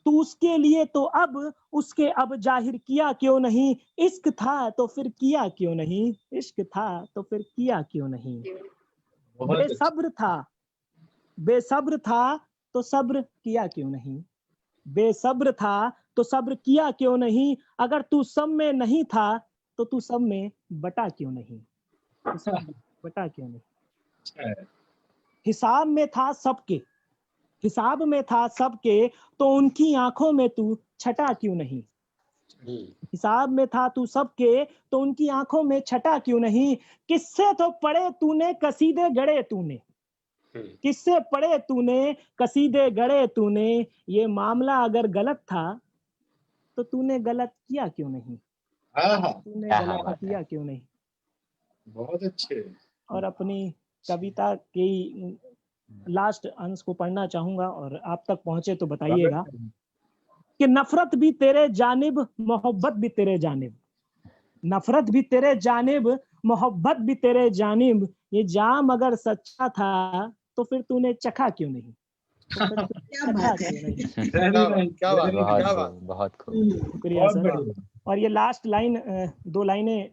तू उसके लिए तो अब उसके अब जाहिर किया क्यों नहीं, इश्क था तो फिर किया क्यों नहीं, इश्क था तो फिर किया क्यों नहीं। बेसब्र था, बेसब्र था तो सब्र किया क्यों नहीं, बेसब्र था तो सब्र किया क्यों नहीं, अगर तू सब में नहीं था तो तू सब में बटा क्यों नहीं, तू सब में बटा क्यों नहीं। हिसाब में था सबके, हिसाब में था सबके, तो उनकी आंखों में तू छटा क्यों नहीं, हिसाब में था तू सबके तो उनकी आंखों में छटा क्यों नहीं। किससे तो पढ़े तूने कसीदे गढ़े तूने, किससे पढ़े तूने कसीदे गढ़े तूने, ये मामला अगर गलत था तो तूने गलत किया क्यों नहीं, तूने गलत किया क्यों नहीं। बहुत अच्छे। और अपनी कविता की लास्ट अंश को पढ़ना चाहूंगा और आप तक पहुंचे तो बताइएगा कि नफरत भी तेरे जानिब मोहब्बत भी तेरे जानिब, नफरत भी तेरे जानिब मोहब्बत भी तेरे जानिब, ये जाम अगर सच्चा था तो फिर तूने चखा क्यों नहीं, तो फिर क्या बात है। क्या बात, क्या बात। बहुत खूब। शुक्रिया सर। और ये लास्ट लाइन, दो लाइनें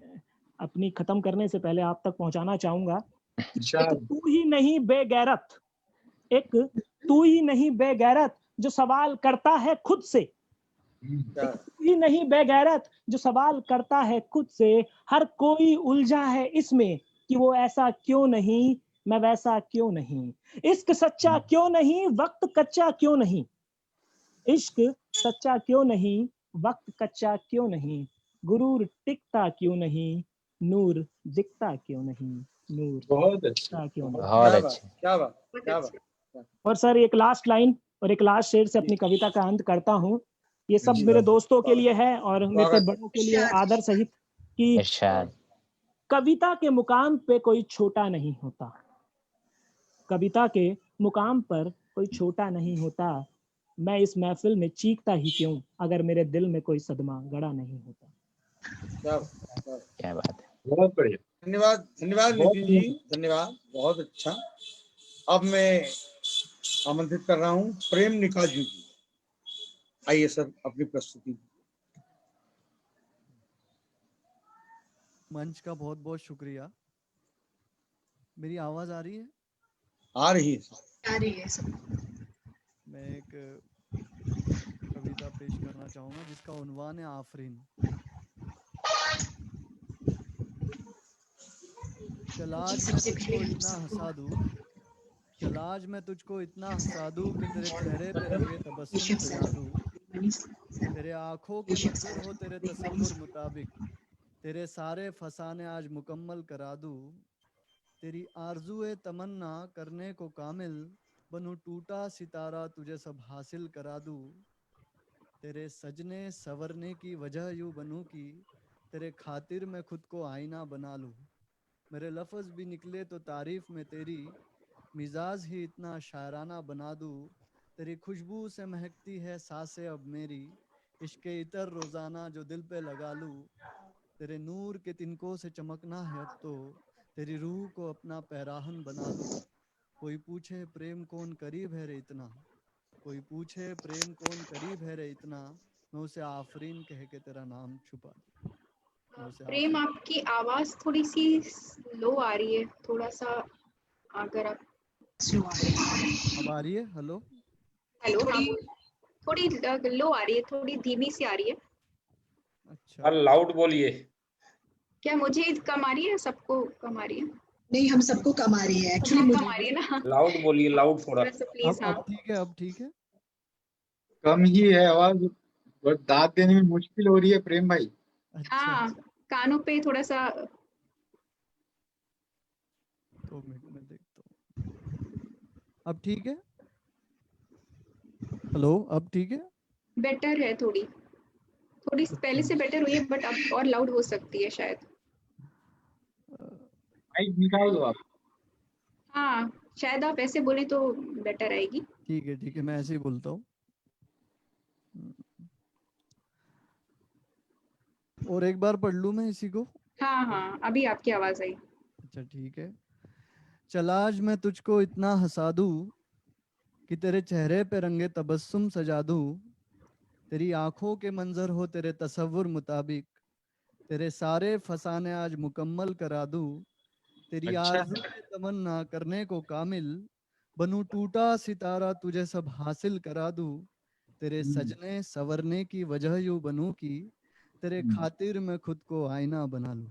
अपनी खत्म करने से पहले आप तक पहुंचाना चाहूंगा। एक तू ही नहीं बेगैरत, एक तू ही नहीं बेगैरत जो सवाल करता है खुद से, एक तू ही नहीं बेगैरत जो सवाल करता है खुद से, हर कोई उलझा है इसमें कि वो ऐसा क्यों नहीं, मैं वैसा क्यों नहीं, इश्क सच्चा क्यों नहीं, वक्त कच्चा क्यों नहीं, इश्क सच्चा क्यों नहीं, वक्त कच्चा क्यों नहीं, गुरूर टिकता क्यों नहीं, नूर दिखता क्यों नहीं, नूर बहुत दिखता क्यों नहीं। बहुत अच्छे। क्या बात, क्या बात। और सर एक लास्ट लाइन और एक लास्ट शेर से अपनी कविता का अंत करता हूँ। ये सब मेरे दोस्तों के लिए है और मेरे से बड़ों के लिए आदर सहित कि इरशाद। कविता के मुकाम पे कोई छोटा नहीं होता, कविता के मुकाम पर कोई छोटा नहीं होता, मैं इस महफिल में चीखता ही क्यों अगर मेरे दिल में कोई सदमा गड़ा नहीं होता। क्या बात है। बहुत बढ़िया। धन्यवाद, धन्यवाद नितिन जी, धन्यवाद, बहुत अच्छा। अब मैं आमंत्रित कर रहा हूँ प्रेम निकाजू जी, आइए सर अपनी प्रस्तुति। मंच का बहुत बहुत शुक्रिया। मेरी आवाज आ रही है? आ रही है। आ रही है सब। मैं एक कविता पेश करना चाहूंगा जिसका उन्वान है आफरीन। चल आज मैं तुझको इतना हंसा दूं, चल आज मैं तुझको इतना हंसा दूं कि तेरे चेहरे पे रंगे तबस्सुम सजा दूं, तेरे आंखों के मंजर हो तेरे तसव्वुर मुताबिक, तेरे सारे फसाने आज मुकम्मल करा दूं, तेरी आरज़ुए तमन्ना करने को कामिल, बनूं टूटा सितारा तुझे सब हासिल करा दूं, तेरे सजने सवरने की वजह यूं बनूं कि तेरे खातिर मैं खुद को आईना बना लूं, मेरे लफ्ज़ भी निकले तो तारीफ में तेरी, मिजाज ही इतना शायराना बना दूं, तेरी खुशबू से महकती है सांसें अब मेरी, इश्क़े इतर रोज़ाना जो दिल पे लगा लूं, तेरे नूर के तिनकों से चमकना है अब तो, तेरी रूह को अपना पैराहन बना लूं, कोई पूछे प्रेम कौन करीब है रे इतना, कोई पूछे प्रेम कौन करीब है रे इतना, मैं उसे आफरीन कह के तेरा नाम छुपा दूं, मैं उसे प्रेम आफरीन। आपकी आवाज थोड़ी सी लो आ रही है, थोड़ा सा अगर आप स्लो आ रही है। अब आ रही है? हेलो हेलो, हाँ थोड़ी लो आ रही है, थोड़ी धीमी सी आ रही है। अच्छा, लाउड बोलिए। क्या मुझे कम आ रही है, सबको कम आ रही है? नहीं, हम सबको कम आ रही है एक्चुअली। सबको मुझे कम आ रही है ना? लाउड बोलिए, लाउड थोड़ा। थोड़ा सा प्लीज। हाँ अब ठीक है, अब ठीक है। कम ही है आवाज, बट दाद देने में मुश्किल हो रही है प्रेम भाई। हाँ, कानों पे थोड़ा सा। 2 मिनट में देखता हूँ, अब ठीक है? हेलो, अब ठीक है? बेटर है, थोड़ी थोड़ी पहले से बेटर हुई है, बट अब और लाउड हो सकती है शायद। माइक निकाल दो आप। हाँ, शायद आप ऐसे बोले तो बेटर आएगी। ठीक है, ठीक है, मैं ऐसे ही बोलता हूँ। और एक बार पढ़ लूँ मैं इसी को? हाँ हाँ, अभी आपकी आवाज आई। अच्छा ठीक है। चल आज मैं तुझको इतना हंसा दूं कि तेरे चेहरे पे रंगे तबस्सुम सजा दूं, तेरी आंखों के मंजर हो तेरे तसव्वुर मुताबिक, तेरे सारे फसाने आज मुकम्मल करा दूं, तेरी अच्छा। आरज़ू में तमन्ना करने को कामिल, बनूं टूटा सितारा तुझे सब हासिल करा दूं, तेरे सजने सवरने की वजह यूं बनूं कि तेरे खातिर मैं खुद को आईना बना लूं।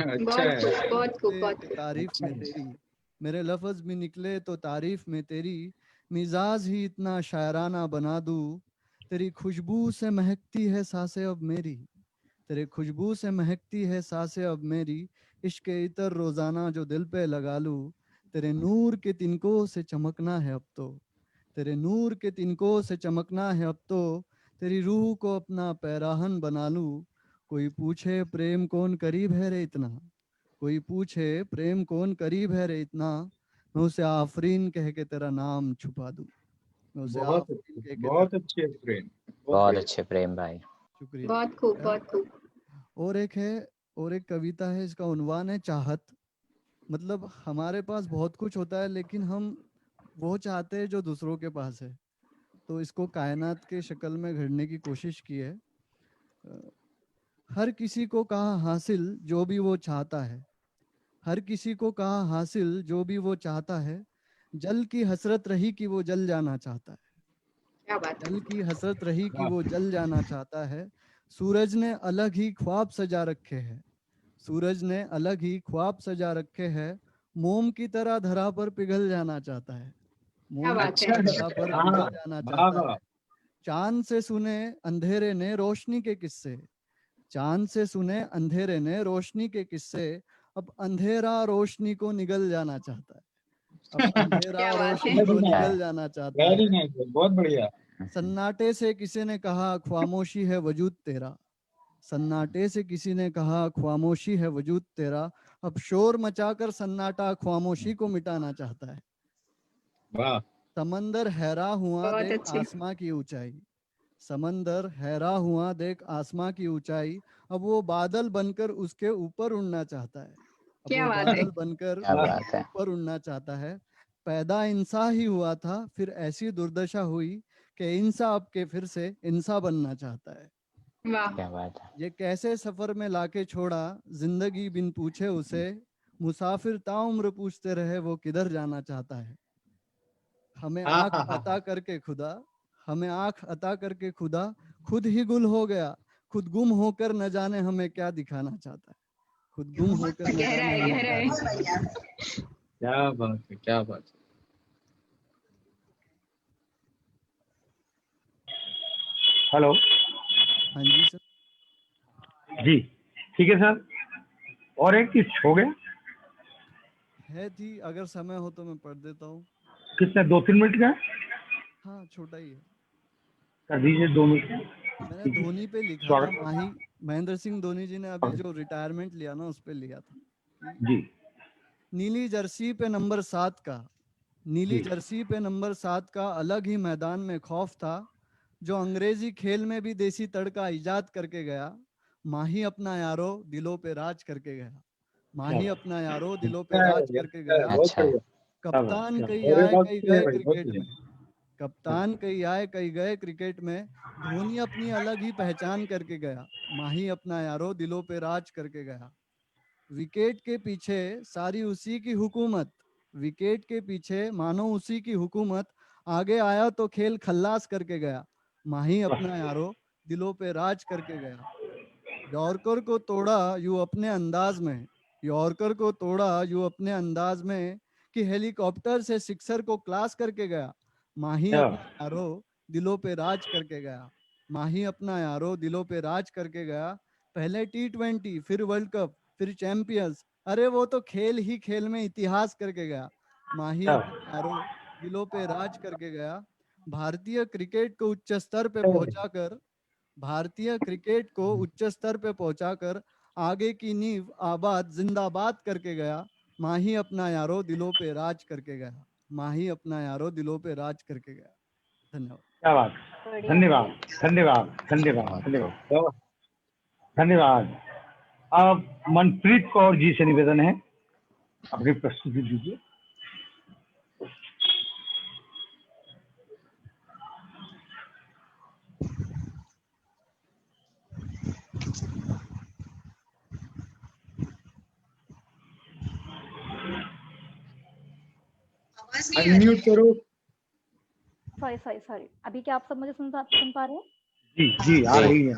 अच्छा है। बहुत खूब, बहुत तो खूब। तारीफ में तेरी, मेरे लफ्ज भी निकले तो तारीफ में तेरी, मिजाज ही इतना शायराना बना दूं, तेरी खुशबू से महकती है सांसें अब मेरी, तेरे खुशबू से महकती है सांसें अब मेरी, इश्क इतर रोजाना जो दिल पे लगा लूं, तेरे नूर के तिनकों से चमकना है अब तो, तेरे नूर के तिनकों से चमकना है अब तो, तेरी रूह को अपना पैराहन बना लूं, कोई पूछे प्रेम कौन करीब है रे इतना, कोई पूछे प्रेम कौन करीब है रे इतना, मैं उसे आफरीन कह के तेरा नाम छुपा दूं, मैं उसे बहुत आफरीन कह के बहुत तेरा। अच्छे प्रेम, बहुत अच्छे प्रेम भाई। शुक्रिया। बहुत खूब, बहुत खूब। और एक है, और एक कविता है, इसका उन्वान है चाहत। मतलब हमारे पास बहुत कुछ होता है लेकिन हम वो चाहते हैं जो दूसरों के पास है, तो इसको कायनात के शक्ल में घड़ने की कोशिश की है। हर किसी को कहा हासिल जो भी वो चाहता है, हर किसी को कहा हासिल जो भी वो चाहता है, जल की हसरत रही कि वो जल जाना चाहता है, क्या बात है। जल की हसरत रही कि वो जल जाना चाहता है, सूरज ने अलग ही ख्वाब सजा रखे हैं, सूरज ने अलग ही ख्वाब सजा रखे हैं, मोम की तरह धरा पर पिघल जाना चाहता है, क्या मोम बात की है। तरह धरा पर हाँ, पिघल जाना वाह चाहता वाह। है, चांद से सुने अंधेरे ने रोशनी के किस्से, चांद से सुने अंधेरे ने रोशनी के किस्से, अब अंधेरा रोशनी को निगल जाना चाहता है, अब अंधेरा क्या बात है। रोशनी को अच्छा निगल है। जाना चाहता वेरी है, नाइस, बहुत बढ़िया। सन्नाटे से किसी ने कहा ख्वामोशी है वजूद तेरा, सन्नाटे से किसी ने कहा ख्वामोशी है वजूद तेरा, अब शोर मचाकर सन्नाटा ख्वामोशी को मिटाना चाहता है, वाह। समंदर हैरा हुआ बहुत देख अच्छे। आसमां की ऊंचाई, समंदर हैरा हुआ देख आसमां की ऊंचाई, अब वो बादल बनकर उसके ऊपर उड़ना चाहता है, अब क्या वो बात है। बादल बनकर क्या उसके बात है। ऊपर उड़ना चाहता है, पैदा इंसान ही हुआ था फिर ऐसी दुर्दशा हुई कि इंसान अब के फिर से इंसान बनना चाहता है, वाह। क्या बात है। ये कैसे सफर में लाके छोड़ा जिंदगी बिन पूछे उसे, मुसाफिर ताउम्र पूछते रहे वो किधर जाना चाहता है। हमें आंख अता करके खुदा, हमें आंख अता करके खुदा खुद ही गुल हो गया, खुद गुम होकर न जाने हमें क्या दिखाना चाहता है, खुद गुम होकर न गहरा जाने है, हमें गहरा क्या है। क्या बात है, क्या बात है। हेलो। हाँ जी सर। जी ठीक है सर, और एक चीज हो गया है थी, अगर समय हो तो मैं पढ़ देता हूँ। कितना, 2-3 मिनट का? हाँ छोटा ही है। कर दीजिए 2 मिनट का। मैंने धोनी पे लिखा था, स्वागत। माही महेंद्र सिंह धोनी जी ने अभी जो रिटायरमेंट लिया ना उस पे लिया था कि जी नीली जर्सी पे नंबर 7 का, नीली जी जर्सी पे नंबर 7 का अलग ही मैदान में खौफ था, जो अंग्रेजी खेल में भी देसी तड़का इजाद करके गया, माही अपना यारो दिलों पे राज करके गया, माही अपना यारो दिलों पे राज करके गया। बहुत अच्छा। बढ़िया। कप्तान कई बहुत आए कई बढ़िया गए भाई, बहुत क्रिकेट बढ़िया। में, कप्तान कई आए कई गए क्रिकेट में, धोनी अपनी अलग ही पहचान करके गया, माही अपना यारो दिलों पे राज करके गया। विकेट के पीछे सारी उसी की हुकूमत, विकेट के पीछे मानो उसी की हुकूमत, आगे आया तो खेल खल्लास करके गया, माही अपना यारो दिलों पे राज करके गया। यॉर्कर को तोड़ा यूं अपने अंदाज में, यॉर्कर को तोड़ा यूं अपने अंदाज में, कि हेलीकॉप्टर से सिक्सर को क्लास करके गया, माही अपना यारो दिलों पे राज करके गया, माही अपना यारो दिलों पे राज करके गया। पहले T20 फिर वर्ल्ड कप फिर चैंपियंस, अरे वो तो खेल ही खेल में इतिहास करके गया, माही अपना यारो दिलों पे राज करके गया। भारतीय क्रिकेट को उच्च स्तर पे पहुंचाकर, भारतीय क्रिकेट को उच्च स्तर पे पहुंचाकर आगे की नींव आबाद जिंदाबाद करके गया, माही अपना यारो दिलों पे राज करके गया, माही अपना यारो दिलों पे राज करके गया। धन्यवाद। क्या बात, धन्यवाद धन्यवाद धन्यवाद धन्यवाद धन्यवाद। अब मनप्रीत कौर जी से निवेदन है, अपनी प्रस्तुति दीजिए। अनम्यूट करो। सॉरी, अभी क्या आप सब मुझे सुन पा रहे हैं? जी जी आ रही है।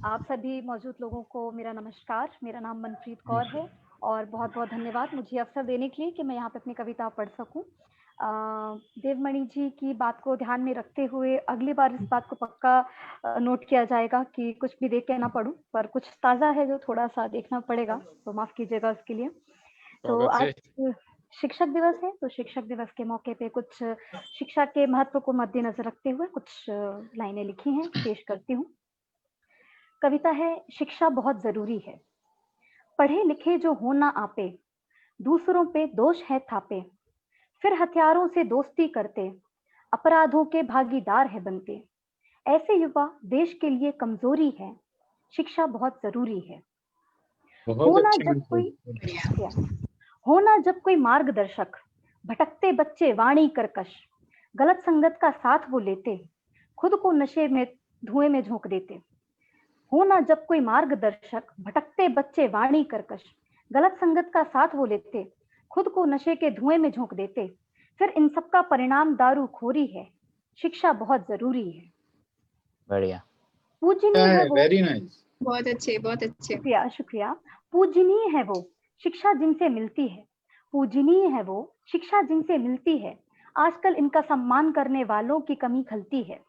आप सभी मौजूद लोगों को मेरा नमस्कार। मेरा नाम मनप्रीत कौर है और बहुत बहुत धन्यवाद मुझे अवसर देने के लिए कि मैं यहाँ पे अपनी कविता पढ़ सकूं। देवमणि जी की बात को ध्यान में रखते हुए अगली बार इस बात को पक्का नोट किया जाएगा कि कुछ भी देख के ना पढूं, पर कुछ ताज़ा है जो थोड़ा सा देखना पड़ेगा, तो माफ कीजिएगा उसके लिए। तो आज शिक्षक दिवस है, तो शिक्षक दिवस के मौके पे कुछ शिक्षा के महत्व को मद्देनजर रखते हुए कुछ लाइनें लिखी हैं, पेश करती हूँ। कविता है, शिक्षा बहुत जरूरी है, पढ़े लिखे जो हो ना आपे, दूसरों पे दोष है थापे, फिर हथियारों से दोस्ती करते, अपराधों के भागीदार है बनते, ऐसे युवा देश के लिए कमजोरी है, शिक्षा बहुत जरूरी है। होना जब कोई मार्गदर्शक, भटकते बच्चे वाणी कर्कश, गलत संगत का साथ वो लेते, खुद को नशे में धुएं में झोंक देते। होना जब कोई मार्गदर्शक, भटकते बच्चे वाणी कर्कश, गलत संगत का साथ वो लेते, खुद को नशे के धुएं में झोंक देते, फिर इन सब का परिणाम दारू खोरी है, शिक्षा बहुत जरूरी है। बढ़िया, पूजनीय है वो, वेरी नाइस, बहुत अच्छे बहुत अच्छे। शुक्रिया शुक्रिया। पूजनीय है वो शिक्षा जिनसे मिलती है, पूजनीय है वो शिक्षा जिनसे मिलती है, आजकल इनका सम्मान करने वालों की कमी खलती है।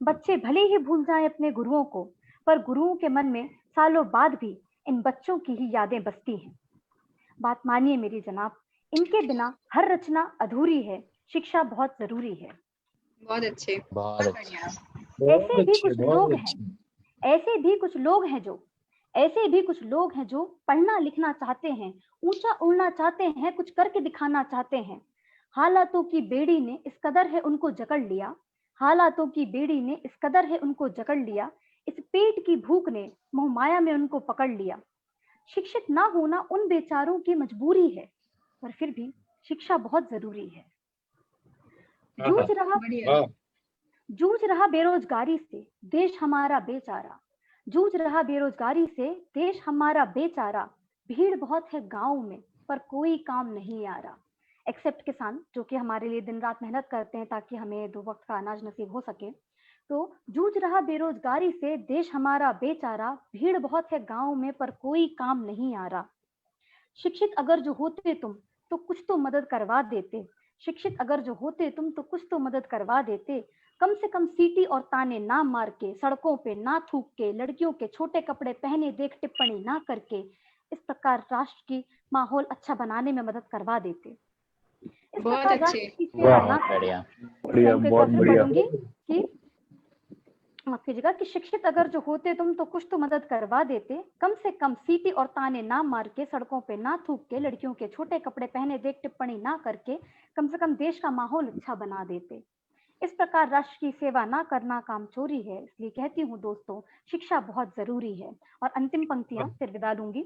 बच्चे भले ही भूल जाएं अपने गुरुओं को, पर गुरुओं के मन में सालों बाद भी इन बच्चों की ही यादें बसती हैं। बात मानिए मेरी जनाब, इनके बिना हर रचना अधूरी है, शिक्षा बहुत जरूरी है। बहुत अच्छे, बहुत बढ़िया। ऐसे भी कुछ लोग हैं, ऐसे भी कुछ लोग हैं जो, ऐसे भी कुछ लोग हैं जो पढ़ना लिखना चाहते हैं, ऊंचा उड़ना चाहते हैं, कुछ करके दिखाना चाहते हैं। हालातों की बेड़ी ने इस कदर है उनको जकड़ लिया, हालातों की बेड़ी ने इस कदर है उनको जकड़ लिया, इस पेट की भूख ने मोह माया में उनको पकड़ लिया। शिक्षित ना होना उन बेचारों की मजबूरी है, पर फिर भी शिक्षा बहुत जरूरी है। जूझ रहा बेरोजगारी से देश हमारा बेचारा, जूझ रहा बेरोजगारी से देश हमारा बेचारा, भीड़ बहुत है गाँव में पर कोई काम नहीं आ रहा, एक्सेप्ट किसान जो कि हमारे लिए दिन रात मेहनत करते हैं ताकि हमें 2 वक्त का अनाज नसीब हो सके। तो जूझ रहा बेरोजगारी से देश हमारा बेचारा, भीड़ बहुत है गाँव में पर कोई काम नहीं आ रहा। शिक्षित अगर जो होते तुम तो कुछ तो मदद करवा देते, शिक्षित अगर जो होते तुम तो कुछ तो मदद करवा देते, कम से कम सीटी और ताने ना मार के, सड़कों पे ना थूक के, लड़कियों के छोटे कपड़े पहने देख टिप्पणी ना करके, इस प्रकार राष्ट्र की माहौल अच्छा बनाने में मदद करवा देते। इस बहुत प्रकार अच्छे। राष्ट्र की सेवा ना बढ़िया मैं उनको एक बहुत बार फिर बढ़िया। पढ़ूंगी कि माफ कीजिएगा कि शिक्षित अगर जो होते तुम तो कुछ तो मदद करवा देते, कम से कम सीटी और ताने ना मार के, सड़कों पे ना थूक के, लड़कियों के छोटे कपड़े पहने देख टिप्पणी ना करके, कम से कम देश का माहौल अच्छा बना देते। इस प्रकार राष्ट्र की सेवा ना करना काम चोरी है, इसलिए कहती हूँ दोस्तों शिक्षा बहुत जरूरी है। और अंतिम पंक्तियां फिर विदा लूंगी।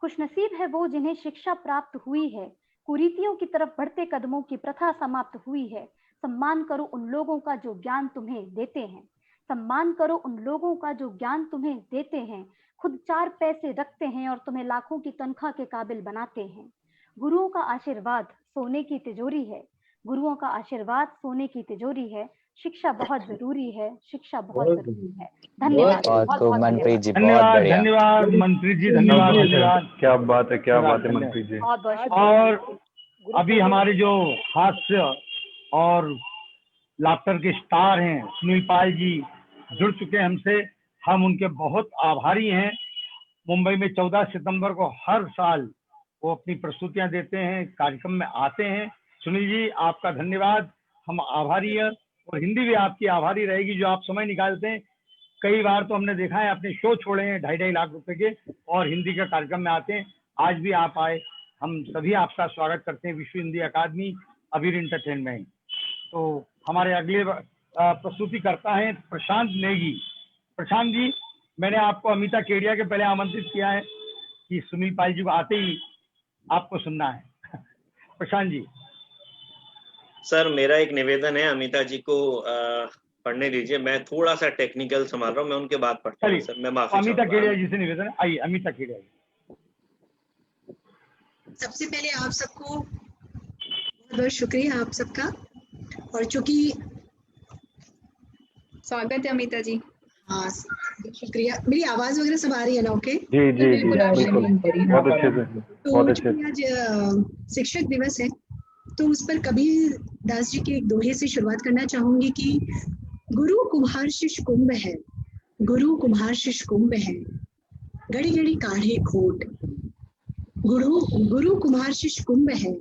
खुशनसीब है वो जिन्हें शिक्षा प्राप्त हुई है, कुरीतियों की तरफ बढ़ते कदमों की प्रथा समाप्त हुई है। सम्मान करो उन लोगों का जो ज्ञान तुम्हें देते हैं, सम्मान करो उन लोगों का जो ज्ञान तुम्हें देते हैं, खुद 4 पैसे रखते हैं और तुम्हें लाखों की तनख्वाह के काबिल बनाते हैं। गुरुओं का आशीर्वाद सोने की तिजोरी है, गुरुओं का आशीर्वाद सोने की तिजोरी है। शिक्षा बहुत जरूरी है, शिक्षा बहुत जरूरी है। धन्यवाद। बहुत खूब मनप्रीत जी, बहुत धन्यवाद बढ़िया। धन्यवाद मनप्रीत जी, धन्यवाद धन्यवाद। क्या बात है, क्या बात है मनप्रीत जी। बहुत बहुत शुक्रिया। और अभी हमारे जो हास्य और लाफ्टर के स्टार हैं सुनील पाल जी जुड़ चुके हैं हमसे, हम उनके बहुत आभारी हैं। मुंबई में 14 सितंबर को हर साल वो अपनी प्रस्तुतियां देते हैं, कार्यक्रम में आते हैं। सुनील जी आपका धन्यवाद, हम आभारी हैं और हिंदी भी आपकी आभारी रहेगी जो आप समय निकालते हैं। कई बार तो हमने देखा है अपने शो छोड़े हैं 2.5 लाख रुपए के और हिंदी के कार्यक्रम में आते हैं। आज भी आप आए, हम सभी आपका स्वागत करते हैं विश्व हिंदी अकादमी अबीर एंटरटेनमेंट। तो हमारे अगले प्रस्तुति करता है प्रशांत नेगी। प्रशांत जी, मैंने आपको अमिता केडिया के पहले आमंत्रित किया है कि सुनील पाल जी को आते ही आपको सुनना है। प्रशांत जी। सर मेरा एक निवेदन है, अमिता जी को पढ़ने दीजिए, मैं थोड़ा सा टेक्निकल संभाल रहा हूँ, मैं उनके बाद पढ़ता हूँ सर, मैं माफी अमिता केडिया जी से निवेदन। आइए अमिता केडिया जी। सबसे पहले आप सबको बहुत बहुत शुक्रिया आप सबका। और चूंकि स्वागत है अमिता जी। हाँ शुक्रिया। मेरी आवाज वगैरह सब आ रही है ना? ओके जी जी जी बिल्कुल, बहुत अच्छे से, तो बहुत अच्छे चूंकि आज शिक्षक दिवस है तो उस पर कबीर दास जी के एक दोहे से शुरुआत करना चाहूंगी कि गुरु कुम्हार शिष्य कुंभ है, गुरु कुम्हार शिष्य कुंभ है, घड़ी घड़ी काढ़े खोट। गुरु कुम्हार शिष्य कुंभ है,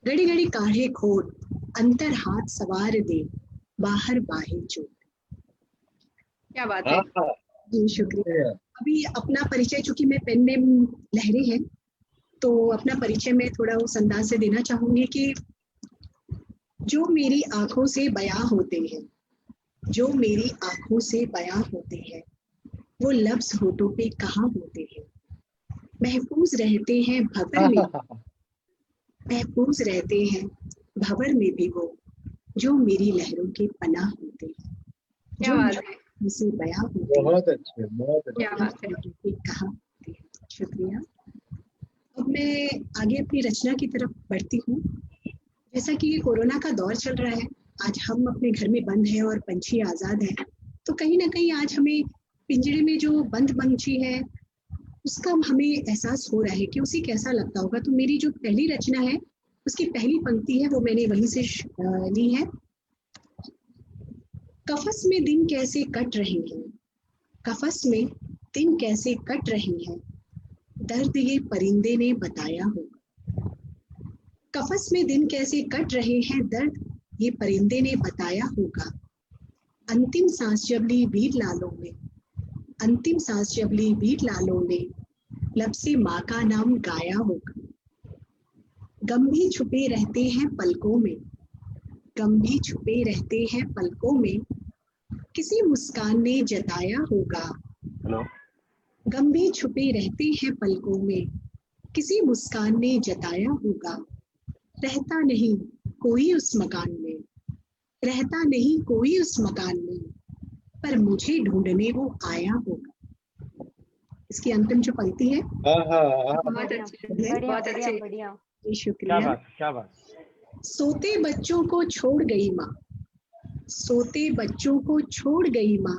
घड़ी घड़ी काढ़े खोट, अंतर हाथ सवार दे, बाहर बाहे चोट। क्या बात है। जी शुक्रिया। अभी अपना परिचय, चूंकि मैं पेन नेम लहरी है तो अपना परिचय मैं थोड़ा उस अंदाज से देना चाहूंगी कि जो मेरी आंखों से बयां होते हैं, जो मेरी आंखों से बयां होते हैं, वो लफ्ज होठों पे कहाँ होते हैं। महफूज रहते हैं भंवर में, महफूज रहते हैं भंवर में भी वो, जो मेरी लहरों के पनाह होते हैं। क्या बात है। से बयां होते हैं, बहुत अच्छे, बहुत अच्छे। क्या बात है। कहाँ होते हैं। शुक्रिया। अब मैं आगे अपनी रचना की तरफ बढ़ती हूँ। जैसा कि ये कोरोना का दौर चल रहा है, आज हम अपने घर में बंद हैं और पंछी आजाद हैं, तो कहीं ना कहीं आज हमें पिंजरे में जो बंद पंछी है उसका हमें एहसास हो रहा है कि उसे कैसा लगता होगा। तो मेरी जो पहली रचना है उसकी पहली पंक्ति है वो मैंने वहीं से ली है। कफस में दिन कैसे कट रहे हैं, कफस में दिन कैसे कट रहे हैं, दर्द ये परिंदे ने बताया होगा। कफस में दिन कैसे कट रहे हैं, दर्द ये परिंदे ने बताया होगा। अंतिम सांस जब ली वीर लालों ने, अंतिम सांस जब ली वीर लालों ने, लब से माँ का नाम गाया होगा। गम भी छुपे रहते हैं पलकों में, गम भी छुपे रहते हैं पलकों में, किसी मुस्कान ने जताया होगा। गम भी छुपे रहते हैं पलकों में, किसी मुस्कान ने जताया होगा। रहता नहीं कोई उस मकान में, रहता नहीं कोई उस मकान में, पर मुझे ढूंढने वो आया होगा। इसकी अंतिम जो पंक्ति है। बहुत अच्छे, बढ़िया बहुत बढ़िया अच्छे। बढ़िया। जी क्या शुक्रिया। बात, क्या बात। सोते बच्चों को छोड़ गई माँ, सोते बच्चों को छोड़ गई माँ,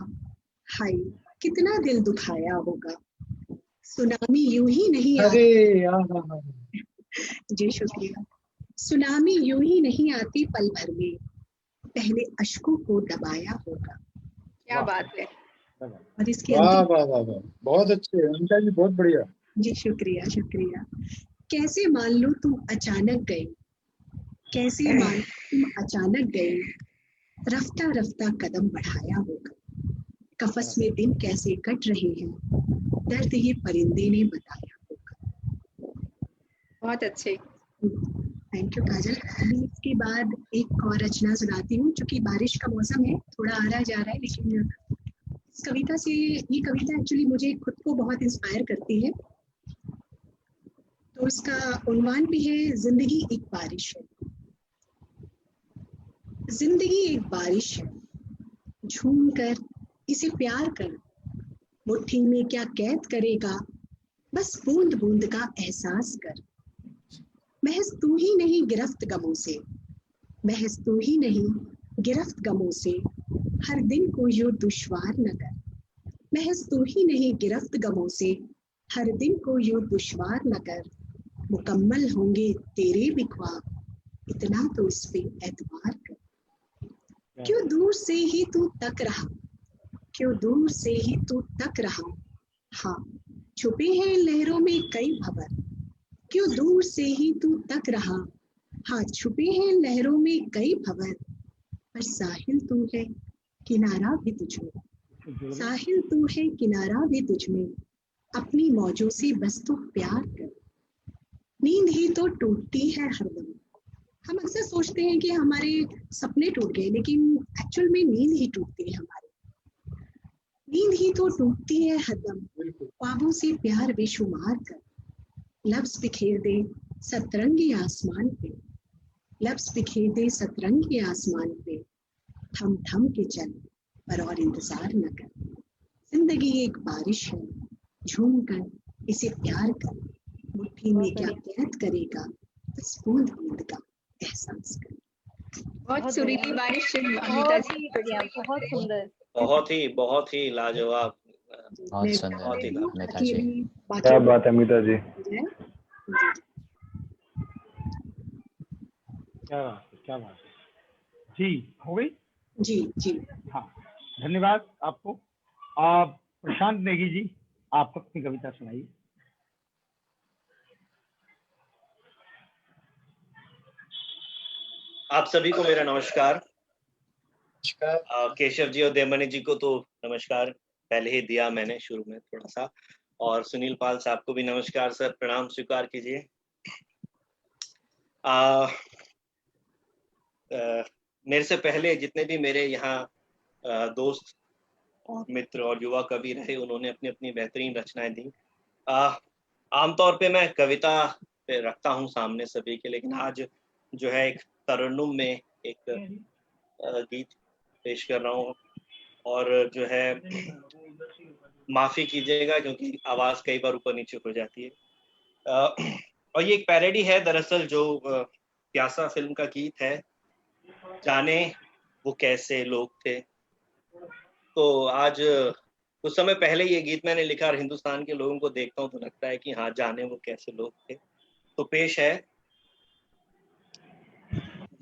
हाय कितना दिल दुखाया होगा। सुनामी यूं ही नहीं आती। जी शुक्रिया। सुनामी यूं ही नहीं आती पल भर में, पहले अश्कों को दबाया होगा। क्या बात है। और इसकी वाह अंतिम। वाह वाह वाह, बहुत अच्छे अनिता जी, बहुत बढ़िया। जी शुक्रिया शुक्रिया। कैसे मान लो तुम अचानक गए, कैसे मान लो तुम अचानक गए, रफ्ता रफ्ता कदम बढ़ाया होगा। कफस में दिन कैसे कट रहे हैं, दर्द ये परिंदे ने बताया होगा। बहुत अच्छे। थैंक यू काजल। अभी इसके बाद एक और रचना सुनाती हूँ, क्योंकि बारिश का मौसम है, थोड़ा आ रहा जा रहा है, लेकिन इस कविता से, ये कविता एक्चुअली मुझे खुद को बहुत इंस्पायर करती है। तो इसका उन्वान भी है, जिंदगी एक बारिश है। जिंदगी एक बारिश है, झूम कर इसे प्यार कर, मुट्ठी में क्या कैद करेगा, बस बूंद बूंद का एहसास कर। महज तू ही नहीं गिरफ्त गमों से, महज तू ही नहीं गिरफ्त गमों से, हर दिन को यूं दुश्वार न कर। महज तू ही नहीं गिरफ्त गमों से, हर दिन को यूं दुश्वार न कर। मुकम्मल होंगे तेरे भी ख्वाब, इतना तो इस पे एतबार कर। क्यों दूर से ही तू तक रहा, क्यों दूर से ही तू तक रहा, हाँ छुपे हैं लहरों में कई भंवर। क्यों दूर से ही तू तक रहा, हाँ छुपे हैं लहरों में कई भंवर। पर साहिल तू है किनारा भी तुझ में, साहिल तू है किनारा भी तुझ में, अपनी मौजों से बस तू प्यार कर। नींद ही तो टूटती है हरदम, हम अक्सर सोचते हैं कि हमारे सपने टूट गए, लेकिन एक्चुअल में नींद ही टूटती है हमारी। नींद ही तो टूटती है हरदम, ख्वाबों से प्यार बेशुमार कर। लफ्ज बिखेर दे सतरंगी आसमान पे, लफ्ज बिखेर दे सतरंगी आसमान पे, थम थम के चल पर और इंतजार न कर। जिंदगी एक बारिश है, झूम कर इसे प्यार कर, मुट्ठी में क्या कैद करेगा, बस बूंद बूंद का एहसास कर। बहुत सुरीली बारिश अनीता बहुत जी। ही बढ़िया, बहुत सुंदर। बहुत ही लाजवाब। बहुत सुंदर बहुत ही अमिता जी। क्या बात है अमिता जी। क्या बात है, क्या बात है। जी हो गई। जी जी हाँ, धन्यवाद आपको। आप प्रशांत नेगी जी, आप अपनी कविता सुनाइए। आप सभी को मेरा नमस्कार। केशव जी और देवमणि जी को तो नमस्कार पहले ही दिया मैंने शुरू में थोड़ा सा, और सुनील पाल साहब को भी नमस्कार सर, प्रणाम स्वीकार कीजिए। मेरे से पहले जितने भी मेरे यहाँ दोस्त और मित्र और युवा कवि रहे, उन्होंने अपनी अपनी बेहतरीन रचनाएं दी। आमतौर पे मैं कविता पे रखता हूँ सामने सभी के, लेकिन आज जो है एक तरन्नुम में एक गीत पेश कर रहा हूँ, और जो है माफी कीजिएगा क्योंकि आवाज कई बार ऊपर नीचे हो जाती है। और ये एक पैरोडी है दरअसल, जो प्यासा फिल्म का गीत है, जाने वो कैसे लोग थे। तो आज कुछ समय पहले ये गीत मैंने लिखा, और हिंदुस्तान के लोगों को देखता हूँ तो लगता है कि हाँ, जाने वो कैसे लोग थे। तो पेश है,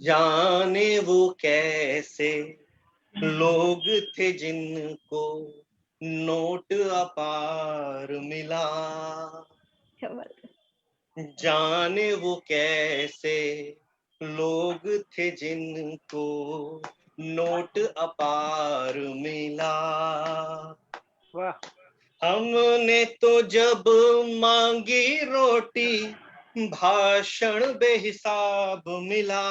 जाने वो कैसे लोग थे जिनको नोट अपार मिला, जाने वो कैसे लोग थे जिनको नोट अपार मिला। हमने तो जब मांगी रोटी भाषण बेहिसाब मिला,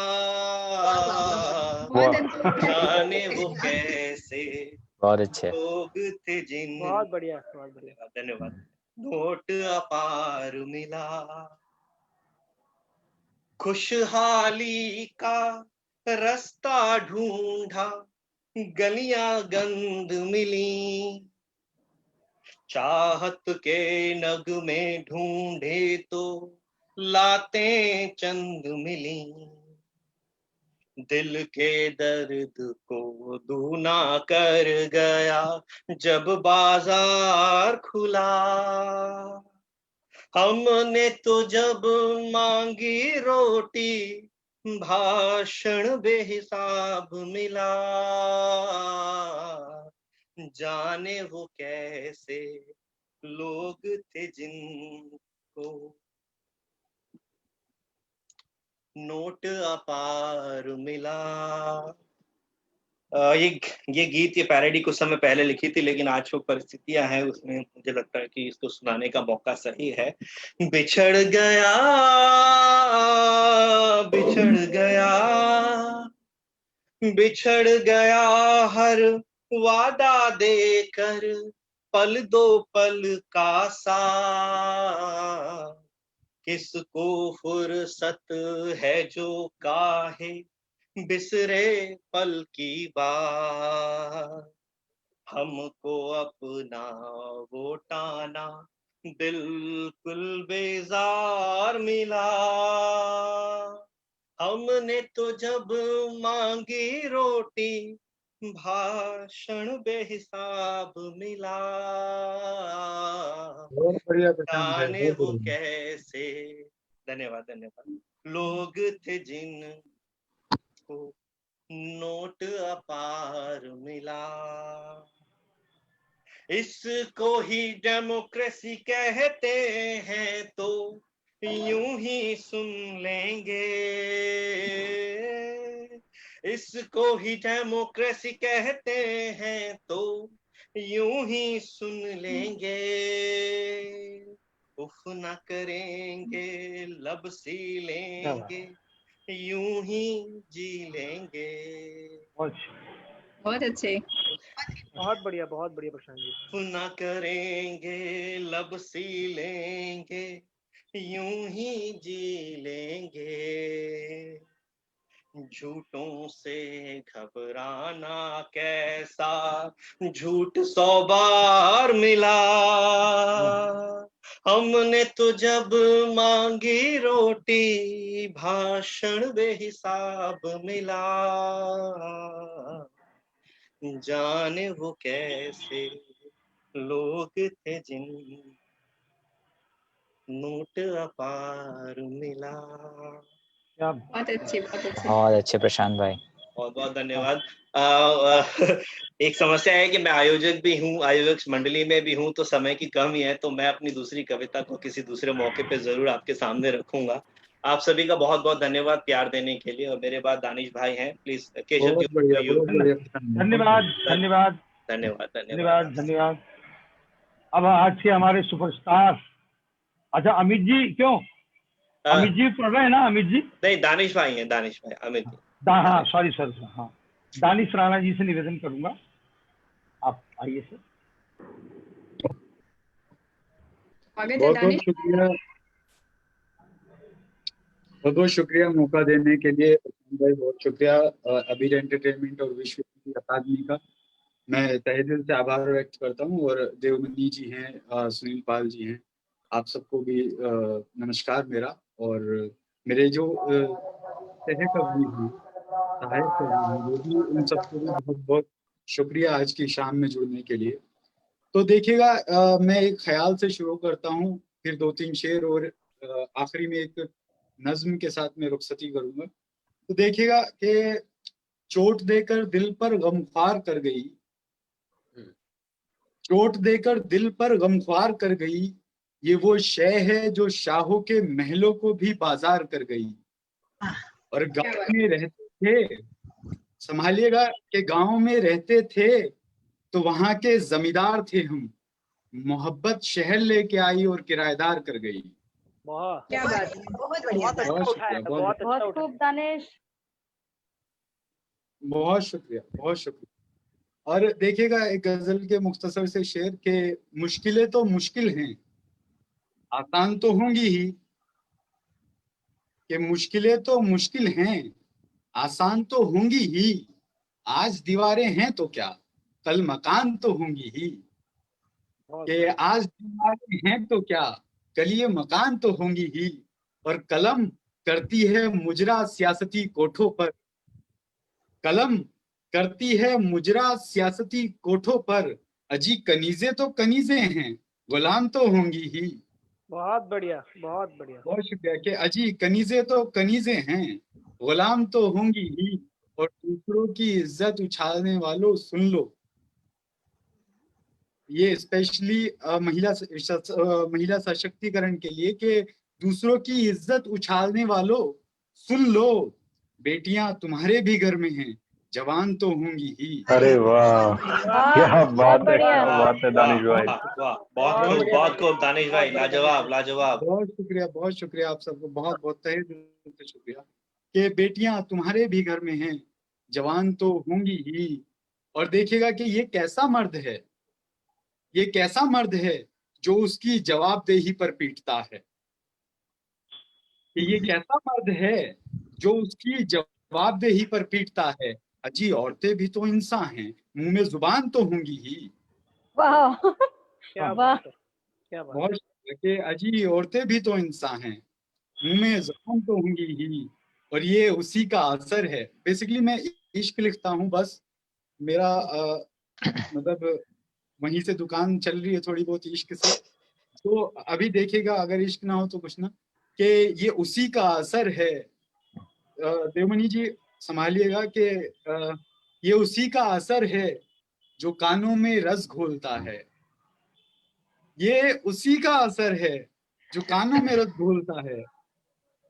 जाने वो कैसे बहुत अच्छे। लोग थे जिन, बहुत बढ़िया, बहुत बढ़िया, धन्यवाद, नोट अपार मिला। खुशहाली का रास्ता ढूंढा, गलियां गंद मिली, चाहत के नग में ढूंढे तो लाते चंद मिली, दिल के दर्द को दूना कर गया जब बाजार खुला। हमने तो जब मांगी रोटी भाषण बेहिसाब मिला, जाने वो कैसे लोग थे जिनको नोट अपार मिला। ये गीत, ये पैरोडी कुछ समय पहले लिखी थी, लेकिन आज जो परिस्थितियां हैं उसमें मुझे लगता है कि इसको सुनाने का मौका सही है। बिछड़ गया, बिछड़ गया, बिछड़ गया हर वादा देकर, पल दो पल का सा, किसको फुर्सत है जो काहे बिसरे पल की बात। हमको अपना वो टाना बिल्कुल बेजार मिला, हमने तो जब मांगी रोटी भाषण बेहिसाब मिला, बहुत बढ़िया प्रशांत भाई, जाने बहुत वो बढ़िया। कैसे, धन्यवाद धन्यवाद, लोग थे जिन को नोट अपार मिला। इसको ही डेमोक्रेसी कहते हैं तो यूं ही सुन लेंगे, इसको ही डेमोक्रेसी कहते हैं तो यूं ही सुन लेंगे, उफ ना करेंगे लब सी लेंगे, यूं ही जी लेंगे। बहुत अच्छे। बहुत बढ़िया प्रशांत जी। ना करेंगे लब सी लेंगे, यूं ही जी लेंगे, झूठों से घबराना कैसा, झूठ 100 बार मिला, हमने तो जब मांगी रोटी भाषण बेहिसाब मिला, जाने वो कैसे लोग थे जिन नोट अपार मिला। बहुत अच्छे, बहुत अच्छे। बहुत अच्छे प्रशांत भाई, बहुत बहुत धन्यवाद। एक समस्या है कि मैं आयोजक भी हूँ, आयोजक मंडली में भी हूँ, तो समय की कमी है, तो मैं अपनी दूसरी कविता को किसी दूसरे मौके पे जरूर आपके सामने रखूंगा। आप सभी का बहुत बहुत धन्यवाद प्यार देने के लिए। और मेरे बाद दानिश भाई हैं, प्लीज केशव जी। बहुत बढ़िया, बहुत बढ़िया प्रशांत। धन्यवाद धन्यवाद धन्यवाद धन्यवाद धन्यवाद। अब आज के हमारे सुपरस्टार, अच्छा अमित जी, क्यों अमित जी पढ़ रहे हैं ना? अमित जी नहीं, दानिश भाई हैं, दानिश भाई, अमित जी। हाँ सॉरी सर, हाँ दानिश राणा जी से निवेदन करूंगा, आप आइए सर। बहुत बहुत शुक्रिया, बहुत बहुत शुक्रिया मौका देने के लिए भाई, बहुत शुक्रिया अबीर एंटरटेनमेंट और विश्व हिंदी अकादमी का मैं तहे दिल से आभार व्यक्त करता हूँ। और देवमणि जी हैं, सुनील पाल जी हैं, आप सबको भी नमस्कार मेरा। और मेरे जो सहकर्मी हैं, सहायक कर्मी हैं, वो भी, उन सबको भी बहुत बहुत शुक्रिया आज की शाम में जुड़ने के लिए। तो देखिएगा, मैं एक ख्याल से शुरू करता हूँ, फिर 2-3 शेर और आखिरी में एक नज्म के साथ मैं रुखसती करूंगा। तो देखिएगा कि चोट देकर दिल पर गमख्वार कर गई, चोट देकर दिल पर गमख्वार कर गई, ये वो शय है जो शाहों के महलों को भी बाजार कर गई। और गांव में रहते थे, संभालिएगा, कि गांव में रहते थे तो वहां के जमींदार थे हम, मोहब्बत शहर लेके आई और किराएदार कर गई। क्या बात है, बहुत बढ़िया, बहुत शुक्रिया, बहुत खूब दानिश, बहुत शुक्रिया, बहुत शुक्रिया। और देखिएगा एक गजल के मुख्तसर से शेर के, मुश्किलें तो मुश्किल हैं, आसान तो होंगी ही, कि मुश्किलें तो मुश्किल हैं, आसान तो होंगी ही, आज दीवारें हैं तो क्या, कल मकान तो होंगी ही। कि आज दीवारें हैं तो क्या, कलिए मकान तो होंगी ही, और कलम करती है मुजरा सियासती कोठों पर, कलम करती है मुजरा सियासती कोठों पर, अजी कनीजे तो कनीजे हैं, गुलाम तो होंगी ही। बहुत बढ़िया, बहुत बढ़िया। बहुत शुक्रिया। कि अजी कनीजे तो कनीजे हैं, गुलाम तो होंगी ही, और दूसरों की इज्जत उछालने वालों सुन लो। ये स्पेशली महिला सशक्तिकरण के लिए, कि दूसरों की इज्जत उछालने वालों सुन लो, बेटियां तुम्हारे भी घर में हैं, जवान तो होंगी ही। अरे वाह, क्या बात है, क्या बात है दानिश भाई। बहुत खूब दानिश भाई, लाजवाब लाजवाब। बहुत शुक्रिया, बहुत शुक्रिया आप सबको, बहुत बहुत तहे दिल से शुक्रिया। कि बेटियां तुम्हारे भी घर में हैं, जवान तो होंगी ही। और देखिएगा कि ये कैसा मर्द है, ये कैसा मर्द है जो उसकी जवाबदेही पर पीटता है, कि ये कैसा मर्द है जो उसकी जवाबदेही पर पीटता है। अजी औरतें भी तो इंसान हैं, मुंह में जुबान तो होंगी ही। वाह, क्या बात है, क्या बात। बहुत कि अजी औरतें भी तो इंसान हैं, मुंह में जुबान तो होंगी ही। और ये उसी का असर है। बेसिकली मैं इश्क लिखता हूँ, बस मेरा मतलब वहीं से दुकान चल रही है थोड़ी बहुत इश्क से। तो अभी देखिएगा, अगर इश्क ना हो तो कुछ ना, कि ये उसी का असर है। देवमणि जी संभालिएगा कि ये उसी का असर है जो कानों में रस घोलता है, ये उसी का असर है जो कानों में रस घोलता है।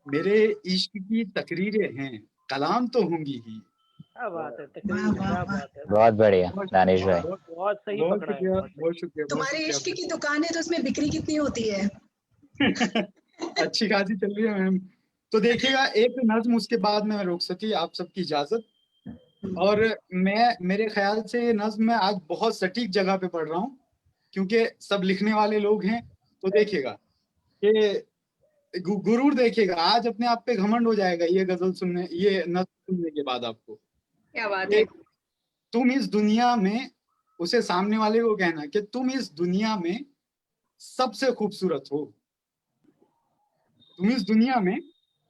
मेरे इश्क की तकरीरें हैं, कलाम तो होंगी ही। क्या बात है, तकरीर, क्या बात है। बहुत बढ़िया दानिश भाई। बहुत सही बहुत पकड़ा है। शुक्रिया, बहुत शुक्रिया। तुम्हारे इश्क की दुकान है तो उसमें बिक्री कितनी होती है? अच्छी खासी चल रही है मैम। तो देखिएगा, एक नज्म उसके बाद में रोक सकी, आप सबकी इजाजत। और मेरे ख्याल से ये नज्म मैं आज बहुत सटीक जगह पे पढ़ रहा हूँ, क्योंकि सब लिखने वाले लोग हैं। तो देखिएगा कि गुरूर देखिएगा, आज अपने आप पे घमंड हो जाएगा ये गजल सुनने, ये नज्म सुनने के बाद आपको। क्या बात है। तुम इस दुनिया में, उसे सामने वाले को कहना कि तुम इस दुनिया में सबसे खूबसूरत हो, तुम इस दुनिया में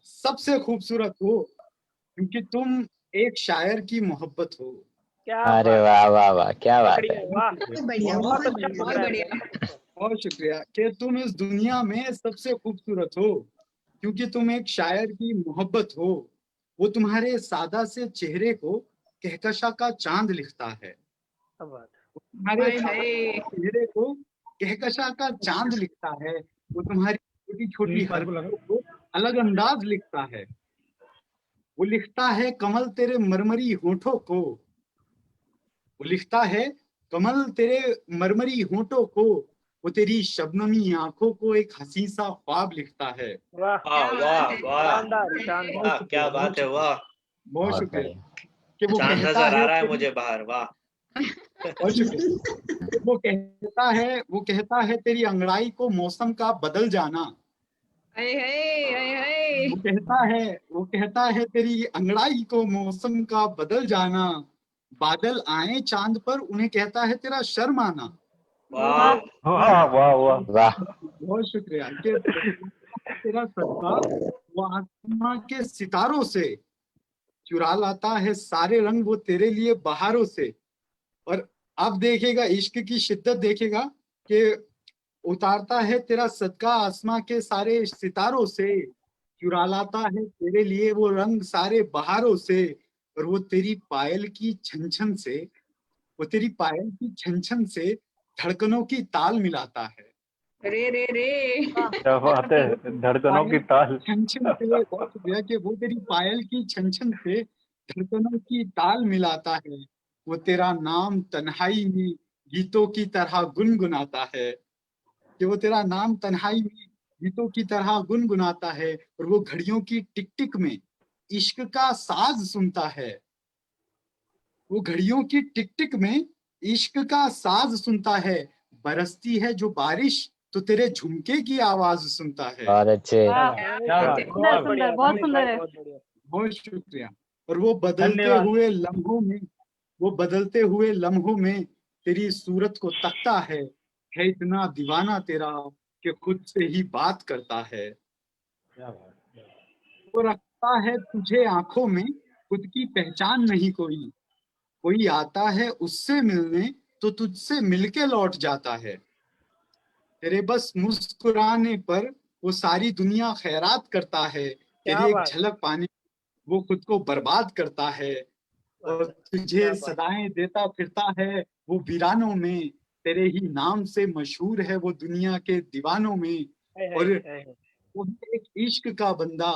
सबसे खूबसूरत हो, क्योंकि तुम एक शायर की मोहब्बत हो। क्या अरे वाह वाह वाह, क्या बात है। बढ़िया, बहुत बहुत अच्छा बढ़िया, पकड़ा है। बहुत शुक्रिया। कि तुम इस दुनिया में सबसे खूबसूरत हो, क्योंकि तुम एक शायर की मोहब्बत हो। वो तुम्हारे सादा से चेहरे को कहकशा का चांद लिखता है, क्या बात है। तुम्हारे सादा से चेहरे को कहकशा का चांद लिखता है। वो तुम्हारी छोटी छोटी हरकतों को अलग अंदाज लिखता है। वो लिखता है कमल तेरे मरमरी होठों को, वो लिखता है कमल तेरे मरमरी होठों को, वो तेरी शबनमी आंखों को एक हसी सा ख्वाब लिखता है। वाह वाह वाह, शानदार शानदार। क्या बात है, वाह। बहुत शुक्रिया। कि वो चांद कहता नजर आ है रहा है मुझे बाहर, वाह। बहुत शुक्रिया। वो कहता है तेरी अंगड़ाई को मौसम का बदल जाना। वो कहता है तेरी अंगड़ाई को मौसम का बदल जाना। बादल आए चांद पर, उन्हें कहता है तेरा शर्म आना। वाह वाह वाह वाह। बहुत शुक्रिया। कि तेरा सदका वो आसमां के सितारों से चुरा लाता है सारे रंग, वो तेरे लिए बहारों से। और अब देखेगा इश्क की शिद्दत, देखेगा कि उतारता है तेरा सदका आसमां के सारे सितारों से, चुरा लाता है तेरे लिए वो रंग सारे बहारों से। और वो तेरी पायल की छन छन से, वो तेरी पायल की छन छन से धड़कनों की ताल मिलाता है। रे रे रे, क्या बात है, धड़कनों की ताल। छन छन से, बहुत शुक्रिया। कि वो तेरी पायल की छन छन से धड़कनों की ताल मिलाता है। वो तेरा नाम तन्हाई में गीतों की तरह गुनगुनाता है, कि वो तेरा नाम तन्हाई में गीतों की तरह गुनगुनाता है। और वो घड़ियों की टिक टिक में इश्क का साज सुनता है, वो घड़ियों की टिक टिक में इश्क का साज सुनता है। बरसती है जो बारिश तो तेरे झुमके की आवाज सुनता है। बहुत अच्छे। सुंदर सुंदर, बहुत सुंदर है। बहुत शुक्रिया। और वो बदलते हुए लम्हों में, वो बदलते हुए लम्हों में तेरी सूरत को तकता है, है इतना दीवाना तेरा कि खुद से ही बात करता है। वो रखता है तुझे आंखों में, खुद की पहचान नहीं कोई। कोई आता है उससे मिलने तो तुझसे मिलके लौट जाता है। तेरे बस मुस्कुराने पर वो सारी दुनिया खैरात करता है। क्या तेरी एक बात, झलक पाने वो खुद को बर्बाद करता है। और तुझे क्या बात, सदाएं देता फिरता है वो वीरानों में। तेरे ही नाम से मशहूर है वो दुनिया के दीवानों में। है, और है, है, है। वो है एक इश्क का बंदा,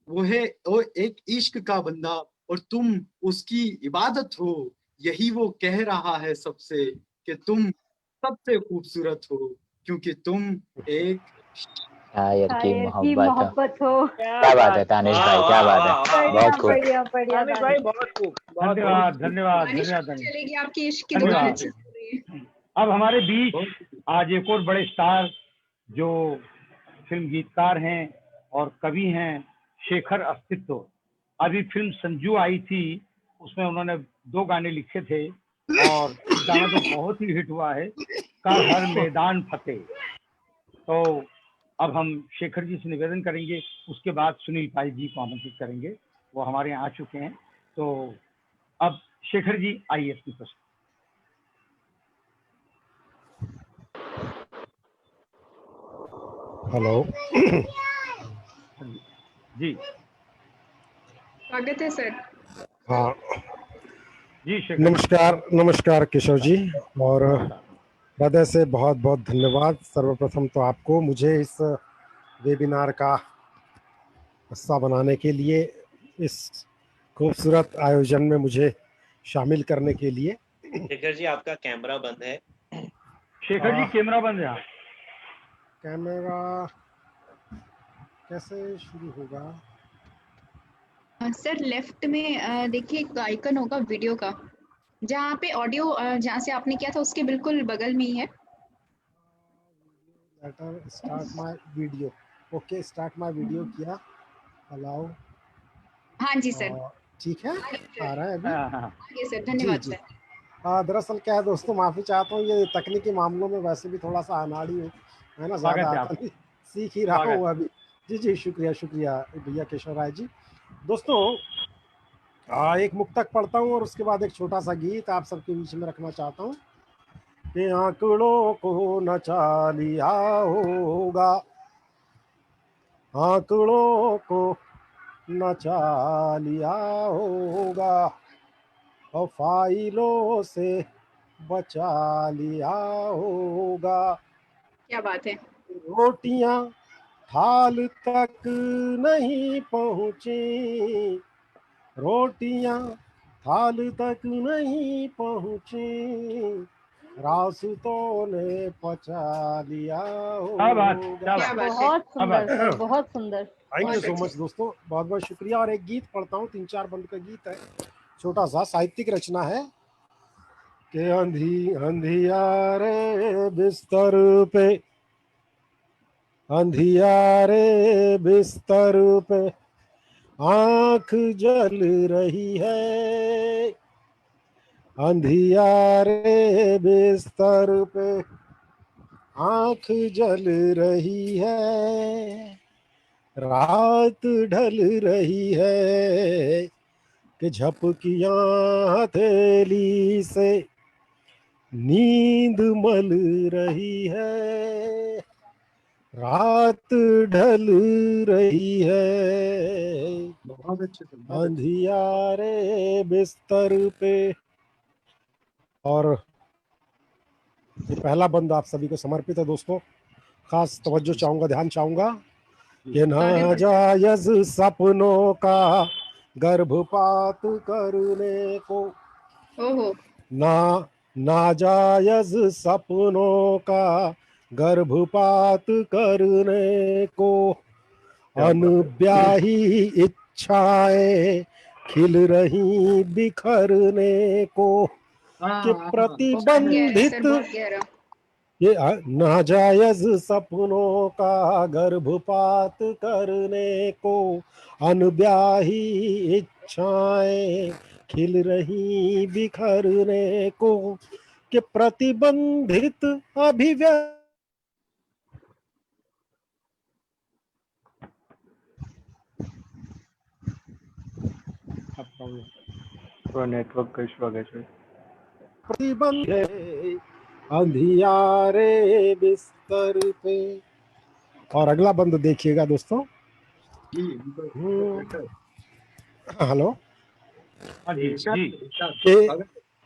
वो एक इश्क का बंदा, और तुम उसकी इबादत हो। यही वो कह रहा है सबसे कि तुम सबसे खूबसूरत हो, क्योंकि तुम एक शायर की शायर की मोहब्बत हो। मोहब्बत हो। क्या क्या बात बात, है तानिश वाह भाई, क्या वाह बात है, वाह वाह बढ़िया बहुत खूब। बढ़िया बढ़िया दानिश भाई दानिश। बहुत खूब, बहुत खूब। धन्यवाद धन्यवाद दानिश धन्यवाद पता धन्यवाद चलेगी आपकी इश्क की दुकान धन्यवाद। अच्छी चल रही है। अब हमारे बीच आज एक और बड़े स्टार जो फिल्म गीतकार हैं और कवि हैं, शेखर अस्तित्व। अभी फिल्म संजू आई थी, उसमें उन्होंने 2 गाने लिखे थे और एक गाना तो बहुत ही हिट हुआ है, कर हर मैदान फतेह। तो अब हम शेखर जी से निवेदन करेंगे, उसके बाद सुनील पाई जी को आमंत्रित करेंगे, वो हमारे यहाँ आ चुके हैं। तो अब शेखर जी आइए अपनी प्रश्न। हेलो। जी स्वागत है सर। हाँ, जी शेखर जी। नमस्कार नमस्कार केशव जी, और हृदय से बहुत बहुत धन्यवाद सर्वप्रथम तो आपको मुझे इस वेबिनार का हिस्सा बनाने के लिए, इस खूबसूरत आयोजन में मुझे शामिल करने के लिए। शेखर जी आपका कैमरा बंद है। शेखर जी कैमरा बंद है। कैमरा कैसे शुरू होगा? सर लेफ्ट में देखिए एक आइकन होगा वीडियो का, जहाँ पे ऑडियो जहाँ से आपने किया था उसके बिल्कुल बगल में ही है। Later start my video. Okay, start my video किया, अलाउ। हाँ जी सर। ठीक है, आ रहा है अभी। आगे सर, जी धन्यवाद जी। सर। दरअसल क्या है दोस्तों, माफ़ी चाहता हूँ, ये तकनीकी मामलों में वैसे भी थोड़ा सा अनाड़ी हूँ, है ना, ज़्यादा स्वागत है आता आपका। नहीं, सीख ही रहा स्वागत हूँ अभी। जी जी, शुक्रिया शुक्रिया भैया केशव राय जी। दोस्तों, एक मुक्तक पढ़ता हूँ और उसके बाद एक छोटा सा गीत आप सबके बीच में रखना चाहता हूँ कि आंकड़ों को नचा लिया होगा, आंकड़ों को नचा लिया होगा, और फाइलों से बचा लिया होगा। क्या बात है। रोटियां थाल तक नहीं पहुंची, रोटियां थाल तक नहीं पहुंची, रास्तों ने पचा लिया होगा। बहुत सुंदर सर, बहुत सुंदर। थैंक यू सो मच दोस्तों, बहुत बहुत शुक्रिया। और एक गीत पढ़ता हूँ, 3-4 बंद का गीत है, छोटा सा साहित्यिक रचना है कि अंधियारे बिस्तर पे, अंधियारे बिस्तर पे आंख जल रही है, अंधियारे बिस्तर पे आंख जल रही है, रात ढल रही है कि झपकियां हथेली से नींद मल रही है, रात ढल रही है, बहुत अच्छे अंधियारे बिस्तर पे। और ये पहला बंद आप सभी को समर्पित है दोस्तों, खास तवज्जो चाहूंगा, ध्यान चाहूंगा कि नाजायज सपनों का गर्भपात करने को, नाजायज सपनों का गर्भपात करने को, अनब्याही इच्छाएं खिल रही बिखरने को, कि प्रतिबंधित ये नाजायज सपनों का गर्भपात करने को, अनब्याही इच्छाएं खिल रही बिखरने को, कि प्रतिबंधित अभिव्यक्ति थोड़ा नेटवर्क का इशू आ गया शायद। प्रतिबंध अंधियारे बिस्तर पे। और अगला बंद देखिएगा दोस्तों। हेलो कि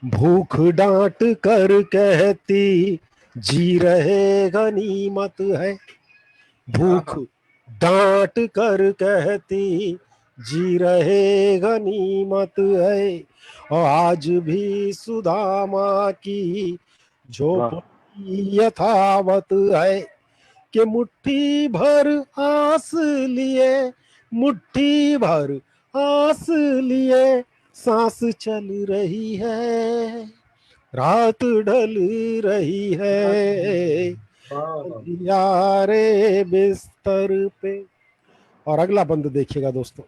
भूख डांट कर कहती जी रहे गनीमत है। भूख डांट कर कहती जी रहे गनीमत है। और आज भी सुदामा की झोपड़ी यथावत है कि मुट्ठी भर आस लिए, मुट्ठी भर आस लिए सांस चल रही है, रात ढल रही है यारे बिस्तर पे। और अगला बंद देखिएगा दोस्तों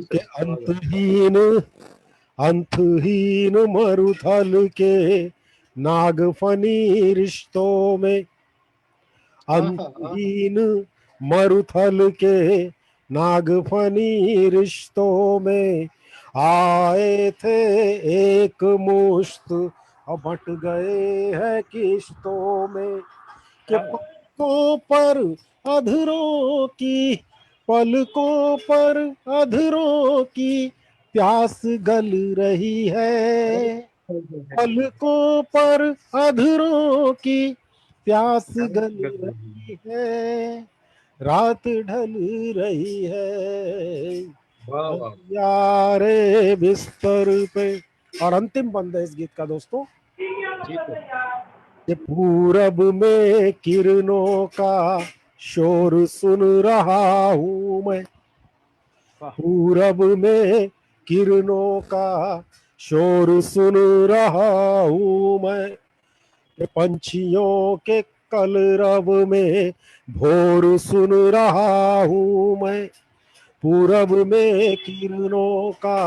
कि अंतहीन अंतहीन मरुथल के नागफनी रिश्तों में, अंतहीन मरुथल के नागफनी रिश्तों में आए थे एक मुश्त और बट गए हैं किश्तों में कि पलकों पर अधरों की, पलकों पर अधरों की प्यास गल रही है, पलकों पर अधरों की प्यास गल रही है, रात ढल रही है यारे बिस्तर पे। और अंतिम बंद है इस गीत का दोस्तों कि पूरब में किरणों का शोर सुन रहा हूं मैं, पूरब में किरणों का शोर सुन रहा हूं मैं कि पंछियों के कलरव में भोर सुन रहा हूं मैं, पूरब में किरणों का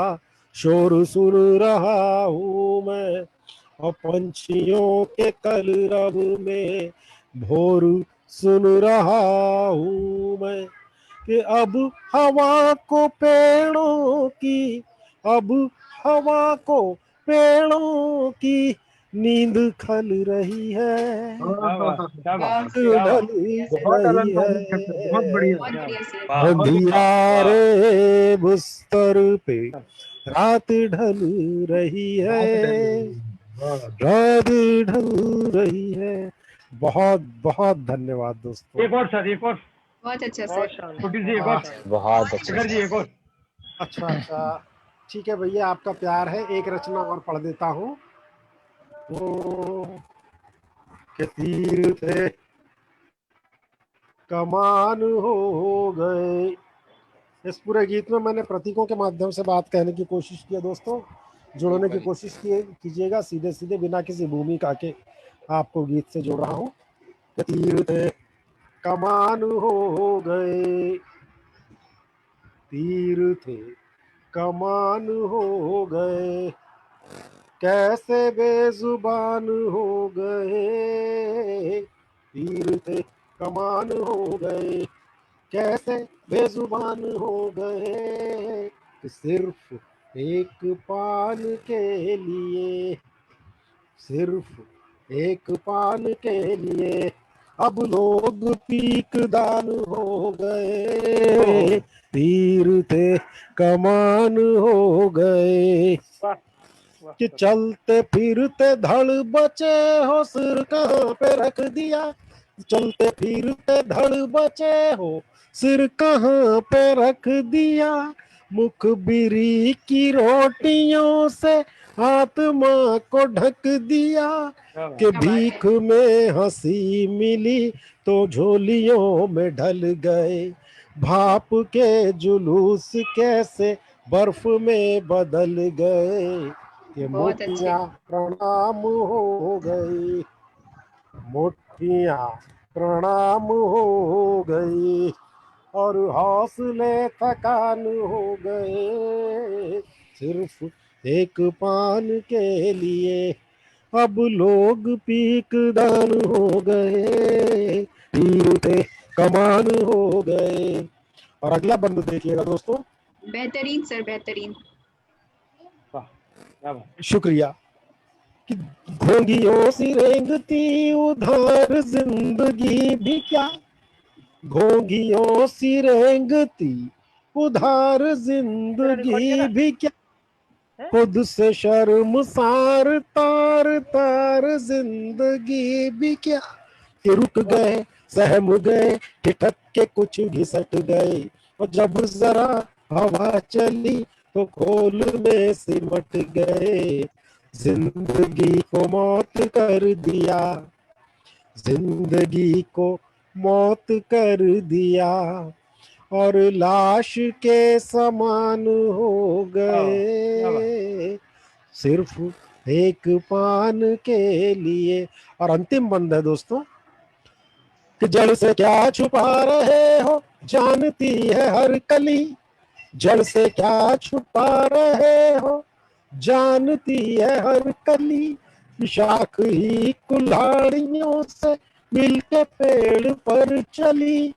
शोर सुन रहा हूं मैं और पंछियों के कलरव में भोर सुन रहा हूं मैं कि अब हवा को पेड़ों की, अब हवा को पेड़ों की नींद खल रही है, ढल रही है अंधियारे बिस्तर पे, रात ढल रही है, रात ढल रही है। बहुत बहुत धन्यवाद दोस्तों। एक और सर, एक और बहुत अच्छा सर, छोटी सी एक और, बहुत अच्छा जी एक और। अच्छा अच्छा ठीक है भैया, आपका प्यार है। एक रचना और पढ़ देता हूँ। के तीर थे कमान हो गए। इस पूरे गीत में मैंने प्रतीकों के माध्यम से बात कहने की कोशिश की है दोस्तों, जोड़ने की कोशिश कीजिएगा सीधे सीधे बिना किसी भूमिका के। आपको गीत से जोड़ रहा हूँ। तीर थे कमान हो गए, तीर थे कमान हो गए, कैसे बेजुबान हो गए, तीर थे कमान हो गए, कैसे बेजुबान हो गए, सिर्फ एक पान के लिए, सिर्फ एक पान के लिए अब लोग पीक दान हो गए, तीर थे कमान हो गए कि चलते फिरते धड़ बचे हो सिर कहाँ पे रख दिया, चलते फिरते धड़ बचे हो सिर कहाँ पे रख दिया, मुखबिरी की रोटियों से आत्मा को ढक दिया कि भीख में हंसी मिली तो झोलियों में ढल गए, भाप के जुलूस कैसे बर्फ में बदल गए कि मुट्ठियां प्रणाम हो गई, मुट्ठियां प्रणाम हो गई और हौसले थकान हो गए, सिर्फ एक पान के लिए अब लोग पीक दान हो गए, तीर थे कमान हो गए। और अगला बंद देखिएगा दोस्तों। बेहतरीन सर, बेहतरीन। शुक्रिया। कि घोंघियों सी रेंगती उधार जिंदगी भी क्या, घोंघियों सी रेंगती उधार जिंदगी भी क्या, खुद से शर्मसार तार तार जिंदगी भी क्या। कि रुक गए, सहम गए, ठिठक के कुछ घिसट गए, और जब जरा हवा चली तो खोल में सिमट गए। जिंदगी को मौत कर दिया, जिंदगी को मौत कर दिया, और लाश के समान हो गए, सिर्फ एक पान के लिए। और अंतिम बंद है दोस्तों। कि जड़ से क्या छुपा रहे हो जानती है हर कली, जड़ से क्या छुपा रहे हो जानती है हर कली, शाख ही कुल्हाड़ियों से मिलके पेड़ पर चली।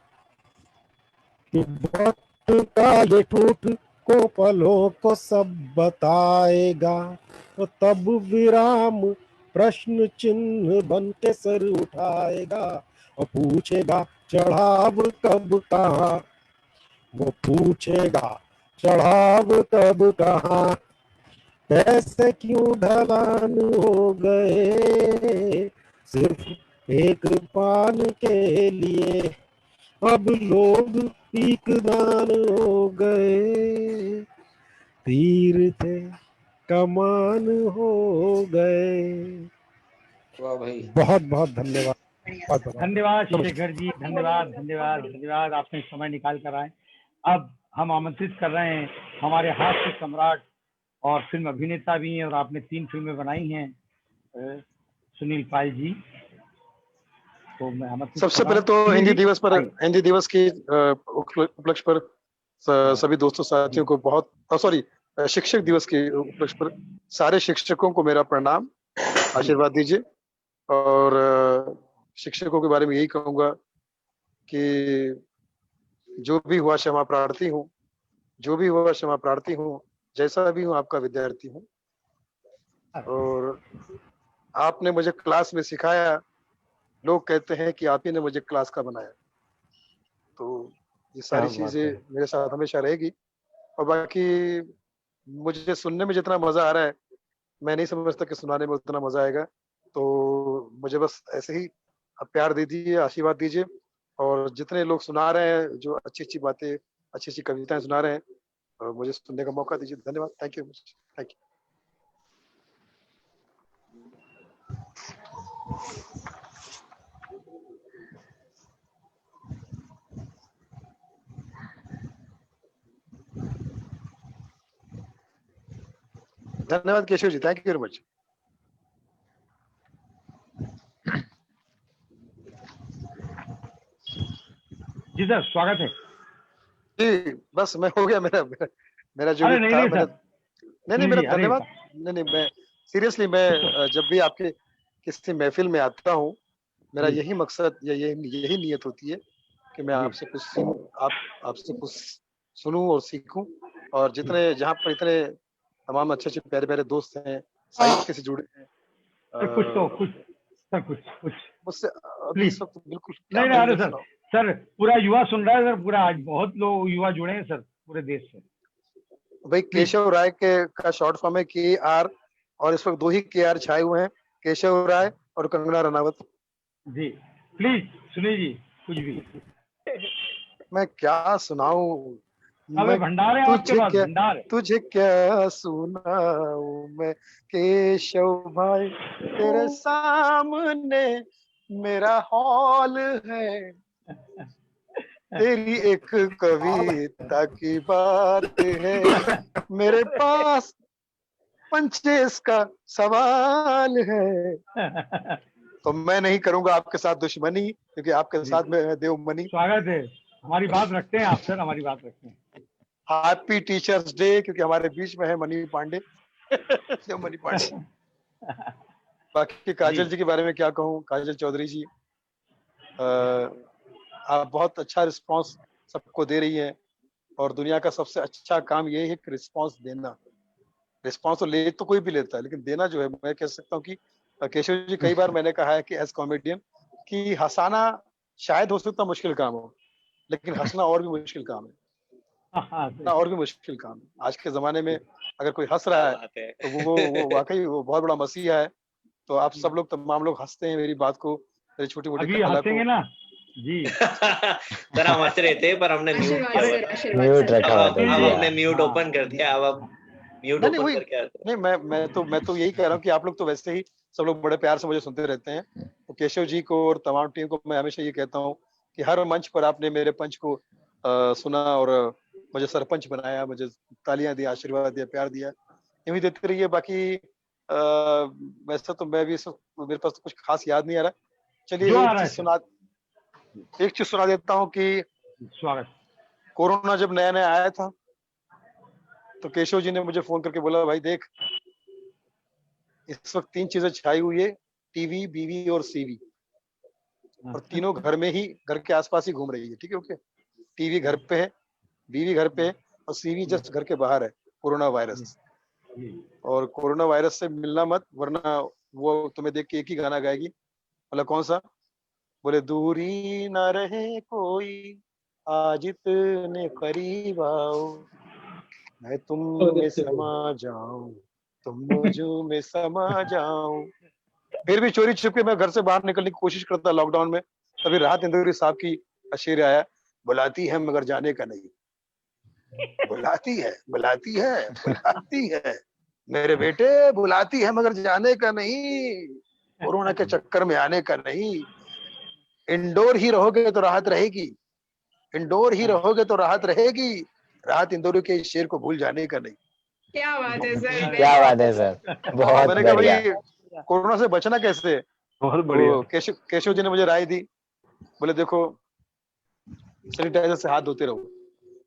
कि वक्त का ये ठूठ को पलों को सब बताएगा, तो तब विराम प्रश्न चिन्ह बन के सर उठाएगा, और पूछेगा चढ़ाव कब कहाँ, वो पूछेगा चढ़ाव कब कहाँ, कैसे क्यों ढलान हो गए, सिर्फ एक पान के लिए। अब लोग पीकदान हो गए, तीर थे कमान हो गए। वाह भाई, बहुत बहुत धन्यवाद। धन्यवाद शेखर जी, धन्यवाद धन्यवाद धन्यवाद, आपने समय निकाल कर आए। अब हम आमंत्रित कर रहे हैं हमारे हास्य सम्राट और फिल्म अभिनेता भी हैं, और आपने 3 फिल्में बनाई हैं, सुनील पाल जी। तो मैं आमंत्रित सबसे पहले तो हिंदी दिवस की उपलक्ष्य पर सभी दोस्तों साथियों को बहुत, सॉरी, शिक्षक दिवस के उपलक्ष्य पर सारे शिक्षकों को मेरा प्रणाम, आशीर्वाद दीजिए। और शिक्षकों के बारे में यही कहूँगा कि जो भी हुआ क्षमा प्रार्थी हूँ, जो भी हुआ क्षमा प्रार्थी हूँ, जैसा भी हूँ आपका विद्यार्थी हूँ। और आपने मुझे क्लास में सिखाया, लोग कहते हैं कि आप ही ने मुझे क्लास का बनाया, तो ये सारी चीजें मेरे साथ हमेशा रहेगी। और बाकी मुझे सुनने में जितना मजा आ रहा है, मैं नहीं समझता कि सुनाने में उतना मजा आएगा। तो मुझे बस ऐसे ही आप प्यार दे दीजिए, आशीर्वाद दीजिए। और जितने लोग सुना रहे हैं, जो अच्छी अच्छी बातें, अच्छी अच्छी कविताएं सुना रहे हैं, मुझे सुनने का मौका दीजिए। धन्यवाद। Thank you, thank you. धन्यवाद Keshav ji, thank you very much. जी सर, स्वागत है जी। बस मैं हो गया, मेरा जो भी था, नहीं मेरा धन्यवाद। नहीं, मैं सीरियसली, मैं जब भी आपके किसी महफिल में आता हूँ, मेरा यही मकसद या यही नियत होती है कि मैं आपसे कुछ सीखूं, आपसे कुछ सुनूं और सीखूं। और जितने जहाँ पर इतने तमाम अच्छे अच्छे प्यारे प्यारे दोस्त हैं, साहित्य से जुड़े हैं, कुछ मुझसे अभी इस वक्त बिल्कुल नहीं, सर पूरा युवा सुन रहा है सर, पूरा आज बहुत लोग युवा जुड़े हैं सर पूरे देश से। भाई केशव राय का शॉर्ट फॉर्म है KR, और इस वक्त 2 ही KR छाए हुए हैं, केशव राय और कंगना रनावत जी। प्लीज सुनिए जी कुछ भी। मैं क्या सुनाऊं, भंडार है आपके पास, भंडार है। तुझे क्या सुनाऊं मैं केशव भाई, तेरे सामने मेरा हॉल है, तेरी एक कविता की बात है, मेरे पास पंचेस का सवाल है। तो मैं नहीं करूंगा आपके साथ दुश्मनी, क्योंकि आपके साथ में देवमणि। स्वागत है, हमारी बात रखते हैं आप सर, हमारी बात रखते हैं। हैप्पी टीचर्स डे, क्योंकि हमारे बीच में है मणि पांडे, देवमणि पांडे। बाकी काजल जी के बारे में क्या कहूँ, काजल चौधरी जी आप बहुत अच्छा रिस्पांस सबको दे रही हैं, और दुनिया का सबसे अच्छा काम ये है कि रिस्पांस देना। रिस्पांस तो ले तो कोई भी लेता है, लेकिन देना जो है, मैं कह सकता हूँ कि केशव जी, कई बार मैंने कहा है कि एज कॉमेडियन कि हंसाना शायद हो सकता मुश्किल काम हो, लेकिन हंसना और भी मुश्किल काम है। हंसना और भी मुश्किल काम है। आज के जमाने में अगर कोई हंस रहा है तो वो वाकई वो बहुत बड़ा मसीहा है। तो आप सब लोग, तमाम लोग हंसते हैं मेरी बात को, मेरी छोटी मोटी अभी हंसेंगे ना जी। सर हम हंस रहे थे पर हमने म्यूट म्यूट किया, रखा हुआ था अब जी। हमने म्यूट ओपन कर दिया। अब म्यूट नहीं ओपन वही करके नहीं, मैं तो यही कह रहा हूँ कि आप लोग तो वैसे ही सब लोग बड़े प्यार से मुझे सुनते रहते हैं। तो केशव जी को और तमाम टीम को मैं हमेशा ये कहता हूँ कि हर मंच पर आपने मेरे पंच को सुना और मुझे सरपंच बनाया, मुझे तालियां दी, आशीर्वाद दिया, प्यार दिया, यूं देते रहिए। बाकी वैसे तो मैं भी मेरे पास तो कुछ खास याद नहीं आ रहा। चलिए एक चीज सुना देता हूँ कि स्वागत। कोरोना जब नया नया आया था तो केशव जी ने मुझे फोन करके बोला, भाई देख इस वक्त 3 चीजें छाई हुई है, टीवी, बीवी और सीवी, और तीनों घर में ही, घर के आसपास ही घूम रही है। ठीक है, ओके। टीवी घर पे है, बीवी घर पे है, और सीवी जस्ट घर के बाहर है, कोरोना वायरस। और कोरोना वायरस से मिलना मत, वरना वो तुम्हें देख के एक ही गाना गाएगी। बोला कौन सा? बोले दूरी ना रहे कोई, आज इतने करीब आओ, मैं तुम में समा जाऊं, तुम मुझ में समा जाऊं। फिर भी चोरी छुपके मैं घर से बाहर निकलने की कोशिश करता लॉकडाउन में। तभी राहत इंदौरी साहब की शेर आया, बुलाती है मगर जाने का नहीं, बुलाती है बुलाती है बुलाती है मेरे बेटे, बुलाती है मगर जाने का नहीं, कोरोना के चक्कर में आने का नहीं। इंडोर ही रहोगे तो राहत रहेगी, इंडोर ही रहोगे तो राहत रहेगी, राहत इंदौरी के इस शेर को भूल जाने का नहीं। क्या बात है सर, क्या बात है सर, बहुत मैंने कहा बढ़िया। भाई कोरोना से बचना कैसे? बहुत बढ़िया। तो केशव जी ने मुझे राय दी, बोले देखो सैनिटाइजर से हाथ धोते रहो,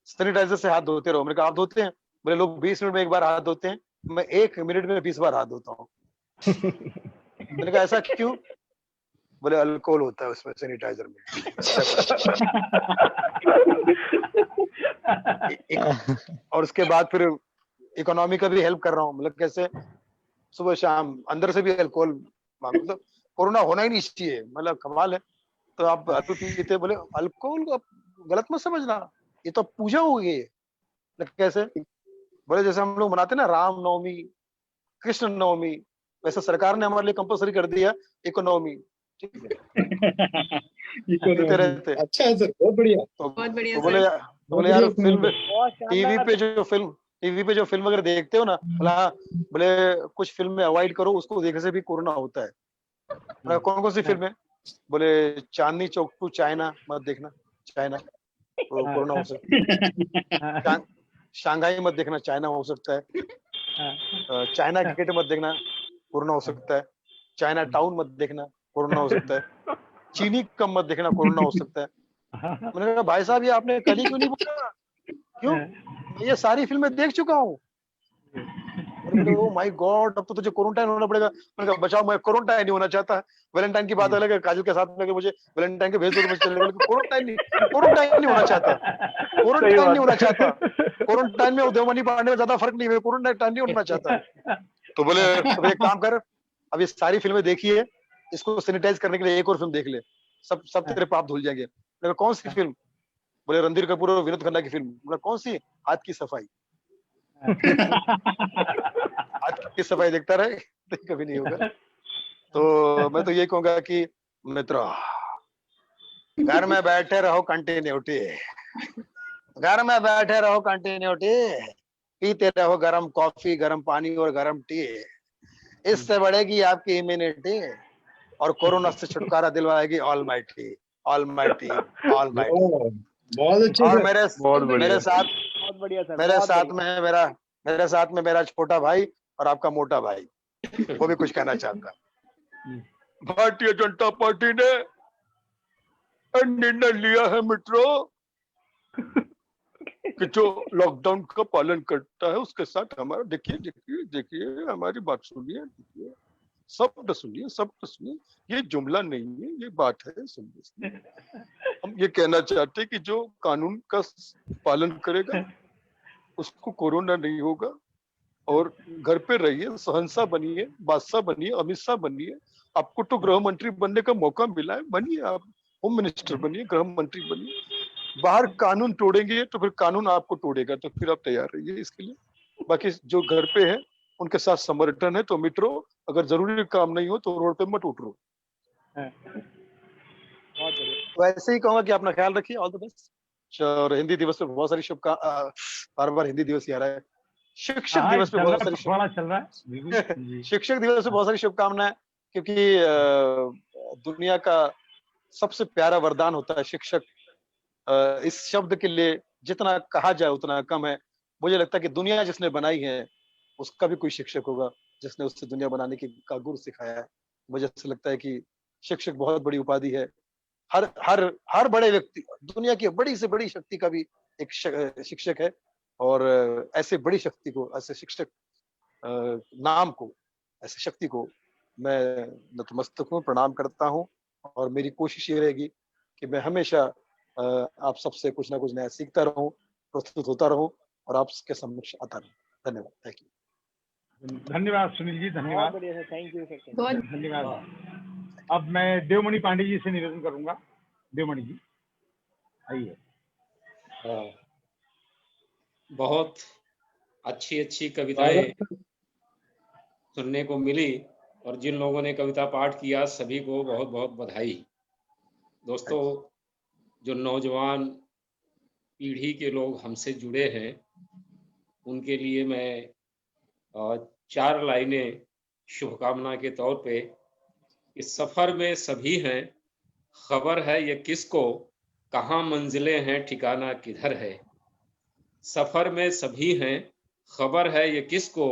सैनिटाइजर से हाथ धोते रहो। मैंने कहा आप धोते हैं? बोले लोग 20 मिनट में एक बार हाथ धोते हैं, मैं 1 मिनट में 20 बार हाथ धोता हूँ। मैंने कहा ऐसा क्यों? बोले अल्कोहल होता है उसमें, सैनिटाइजर में। और उसके बाद फिर इकोनॉमी का भी हेल्प कर रहा हूँ। मतलब कैसे? सुबह शाम अंदर से भी अल्कोहल, मतलब कोरोना होना ही नहीं चाहिए, मतलब कमाल है। तो आप अल्कोहल पीते? बोले अल्कोहल को गलत मत समझना, ये तो पूजा हो गई है। कैसे? बोले जैसे हम लोग मनाते ना राम नवमी, कृष्ण नवमी, वैसे सरकार ने हमारे लिए कंपलसरी कर दिया इकोनॉमी। ठीक है, रहते। अच्छा है सर, बहुत बढ़िया। बहुत बढ़िया तो बोले यार फिल्म टीवी पे जो फिल्म अगर देखते हो ना, बोले कुछ फिल्में अवॉइड करो, उसको देखने से भी कोरोना होता है। कौन कौन सी फिल्म है? बोले चांदनी चौक टू चाइना मत देखना, चाइना कोरोना हो सकता है। शंघाई मत देखना, चाइना हो सकता है। चाइना गेट मत देखना, कोरोना हो सकता है। चाइना टाउन मत देखना, कोरोना हो सकता है। चीनी कम मत देखना, कोरोना हो सकता है। मैंने कहा भाई साहब ये आपने कल ही क्यों नहीं बोला? क्यों? मैं ये सारी फिल्में देख चुका हूँ। ओ माय गॉड, अब तो तुझे क्वारंटाइन होना पड़ेगा। मैंने कहा बचाओ, मैं क्वारंटाइन नहीं होना चाहता। वैलेंटाइन की बात अलग है, काजल के साथ में मुझे वैलेंटाइन के भेज दो तो मुझे चलेगा, लेकिन क्वारंटाइन नहीं होना चाहता, क्वारंटाइन नहीं होना चाहता। क्वारंटाइन में और देवमणि पांडे में ज्यादा फर्क नहीं है, क्वारंटाइन नहीं होना चाहता। तो बोले तो एक काम कर, अब ये सारी फिल्में देखी है, इसको सैनिटाइज करने के लिए एक और फिल्म देख ले, सब तेरे पाप धुल जाएंगे। मैंने कौन सी फिल्म? बोले रणधीर कपूर और विनोद खन्ना की फिल्म। बोला कौन सी? हाथ की सफाई। हाथ की सफाई देखता रहे तो कभी नहीं होगा। तो मैं तो ये कहूंगा कि मित्रों, घर में बैठे रहो कंटिन्यूटी, घर में बैठे रहो कंटिन्यूटी, पीते रहो गरम कॉफी, गरम पानी और गरम टी, इससे बढ़ेगी आपकी इम्यूनिटी और कोरोना से छुटकारा दिलवाएगी ऑलमाइटी, ऑलमाइटी, ऑलमाइटी। बहुत अच्छे और सर, मेरे साथ बहुत बढ़िया सर, मेरे साथ में मेरा छोटा भाई और आपका मोटा भाई, वो भी कुछ कहना चाहता। भारतीय जनता पार्टी ने निर्णय लिया है मित्रों कि जो लॉकडाउन का पालन करता है उसके साथ हमारा, देखिए हमारी बात सुनिए, शब्द सुनिए, शब्द सुनिए, ये जुमला नहीं है, ये बात है, सुनिए। हम ये कहना चाहते हैं कि जो कानून का पालन करेगा उसको कोरोना नहीं होगा, और घर पे रहिए, सहनशाह बनिए, बादशाह बनिए, अमित शाह बनिए। आपको तो गृह मंत्री बनने का मौका मिला है, बनिए, आप होम मिनिस्टर बनिए, गृह मंत्री बनिए। बाहर कानून तोड़ेंगे तो फिर कानून आपको तोड़ेगा, तो फिर आप तैयार रहिए इसके लिए। बाकी जो घर पे है उनके साथ समर्थन है, तो मित्रों अगर जरूरी काम नहीं हो तो रोड पे मत उतरो। तो ऐसे ही कहूंगा कि अपना ख्याल रखिए, ऑल द बेस्ट। और हिंदी दिवस पे बहुत सारी शुभकामनाएं, बार बार हिंदी दिवस ही आ रहा है। शिक्षक दिवस पे बहुत सारी चल रहा है। शिक्षक दिवस पे बहुत सारी शुभकामनाएं, क्योंकि दुनिया का सबसे प्यारा वरदान होता है शिक्षक। इस शब्द के लिए जितना कहा जाए उतना कम है। मुझे लगता है कि दुनिया जिसने बनाई है उसका भी कोई शिक्षक होगा जिसने उससे दुनिया बनाने का गुर सिखाया है। मुझे ऐसा लगता है कि शिक्षक बहुत बड़ी उपाधि है। हर हर हर बड़े व्यक्ति, दुनिया की बड़ी से बड़ी शक्ति का भी एक शिक्षक है, और ऐसे बड़ी शक्ति को, ऐसे शिक्षक नाम को, ऐसे शक्ति को मैं नतमस्तक हूँ, प्रणाम करता हूँ। और मेरी कोशिश ये रहेगी कि मैं हमेशा आप सबसे कुछ ना कुछ नया सीखता रहूं, प्रस्तुत होता रहूं और आपके समक्ष आता रहूं। धन्यवाद, थैंक यू। धन्यवाद सुनील जी, धन्यवाद, थैंक यू सर, बहुत धन्यवाद। अब मैं देवमणि पांडे जी से निवेदन करूंगा। देवमणि जी आइए। बहुत अच्छी अच्छी कविताएं सुनने को मिली, और जिन लोगों ने कविता पाठ किया सभी को बहुत बहुत बधाई। दोस्तों, जो नौजवान पीढ़ी के लोग हमसे जुड़े हैं उनके लिए मैं 4 लाइनें शुभकामना के तौर पे। इस सफर में सभी हैं, खबर है ये किसको, कहाँ मंजिलें हैं ठिकाना किधर है। सफर में सभी हैं, खबर है ये किसको,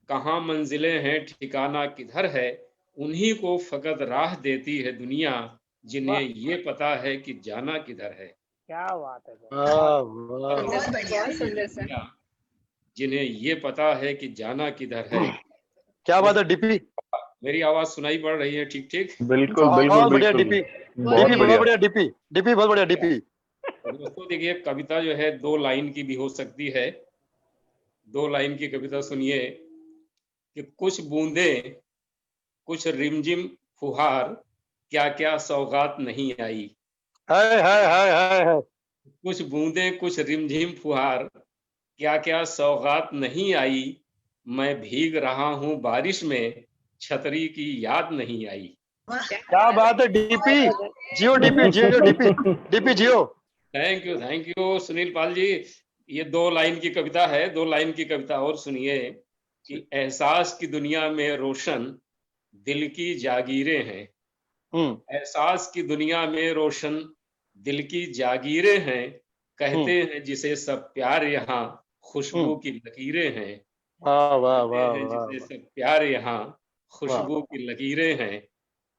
कहाँ मंजिलें हैं ठिकाना किधर है। उन्हीं को फकत राह देती है दुनिया, जिन्हें ये पता है कि जाना किधर है। क्या बात है, बहुत बढ़िया, सुंदर सर। जिन्हें ये पता है कि जाना किधर है। क्या बात है डीपी, मेरी आवाज सुनाई पड़ रही है? ठीक ठीक, बिल्कुल बहुत बढ़िया बिल्कुल डीपी, डीपी बहुत बढ़िया, डीपी बहुत बढ़िया डीपी। दोस्तों देखिए, कविता जो है 2 लाइन की भी हो सकती है। 2 लाइन की कविता सुनिए कि कुछ बूंदें कुछ रिमझिम फुहार, क्या क्या सौगात नहीं आई। है कुछ बूंदें कुछ रिमझिम फुहार, क्या क्या सौगात नहीं आई। मैं भीग रहा हूँ बारिश में, छतरी की याद नहीं आई। क्या बात है डीपी, जियो डीपी, जियो डीपी, डीपी जियो। Thank you Sunil Pal ji. ये 2 लाइन की कविता है। 2 लाइन की कविता और सुनिए कि एहसास की दुनिया में रोशन दिल की जागीरें हैं। एहसास की दुनिया में रोशन दिल की जागीरें हैं, कहते हैं जिसे सब प्यार यहाँ खुशबू की लकीरें हैं। वाह वाह वाह, जिसे सब प्यार यहाँ खुशबू की लकीरें हैं।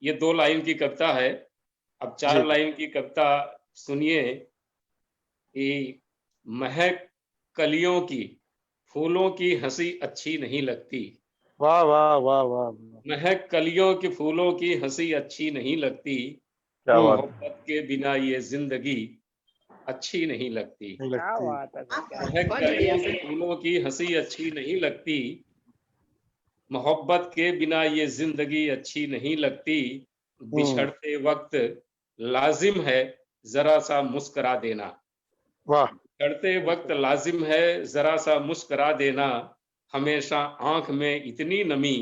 ये 2 लाइन की कविता है। अब 4 लाइन की कविता सुनिए कि महक कलियों की फूलों की हंसी अच्छी नहीं लगती। वाह वाह वाह वाह, महक कलियों की फूलों की हंसी अच्छी नहीं लगती। मोहब्बत के बिना ये जिंदगी अच्छी नहीं लगती। क्या बात है, महक कलियों की फूलों की हंसी अच्छी नहीं लगती। मोहब्बत के बिना ये जिंदगी अच्छी नहीं लगती। बिछड़ते वक्त लाजिम है जरा सा मुस्कुरा देना। वाह, बिछड़ते वक्त लाजिम है जरा सा मुस्कुरा देना। हमेशा आंख में इतनी नमी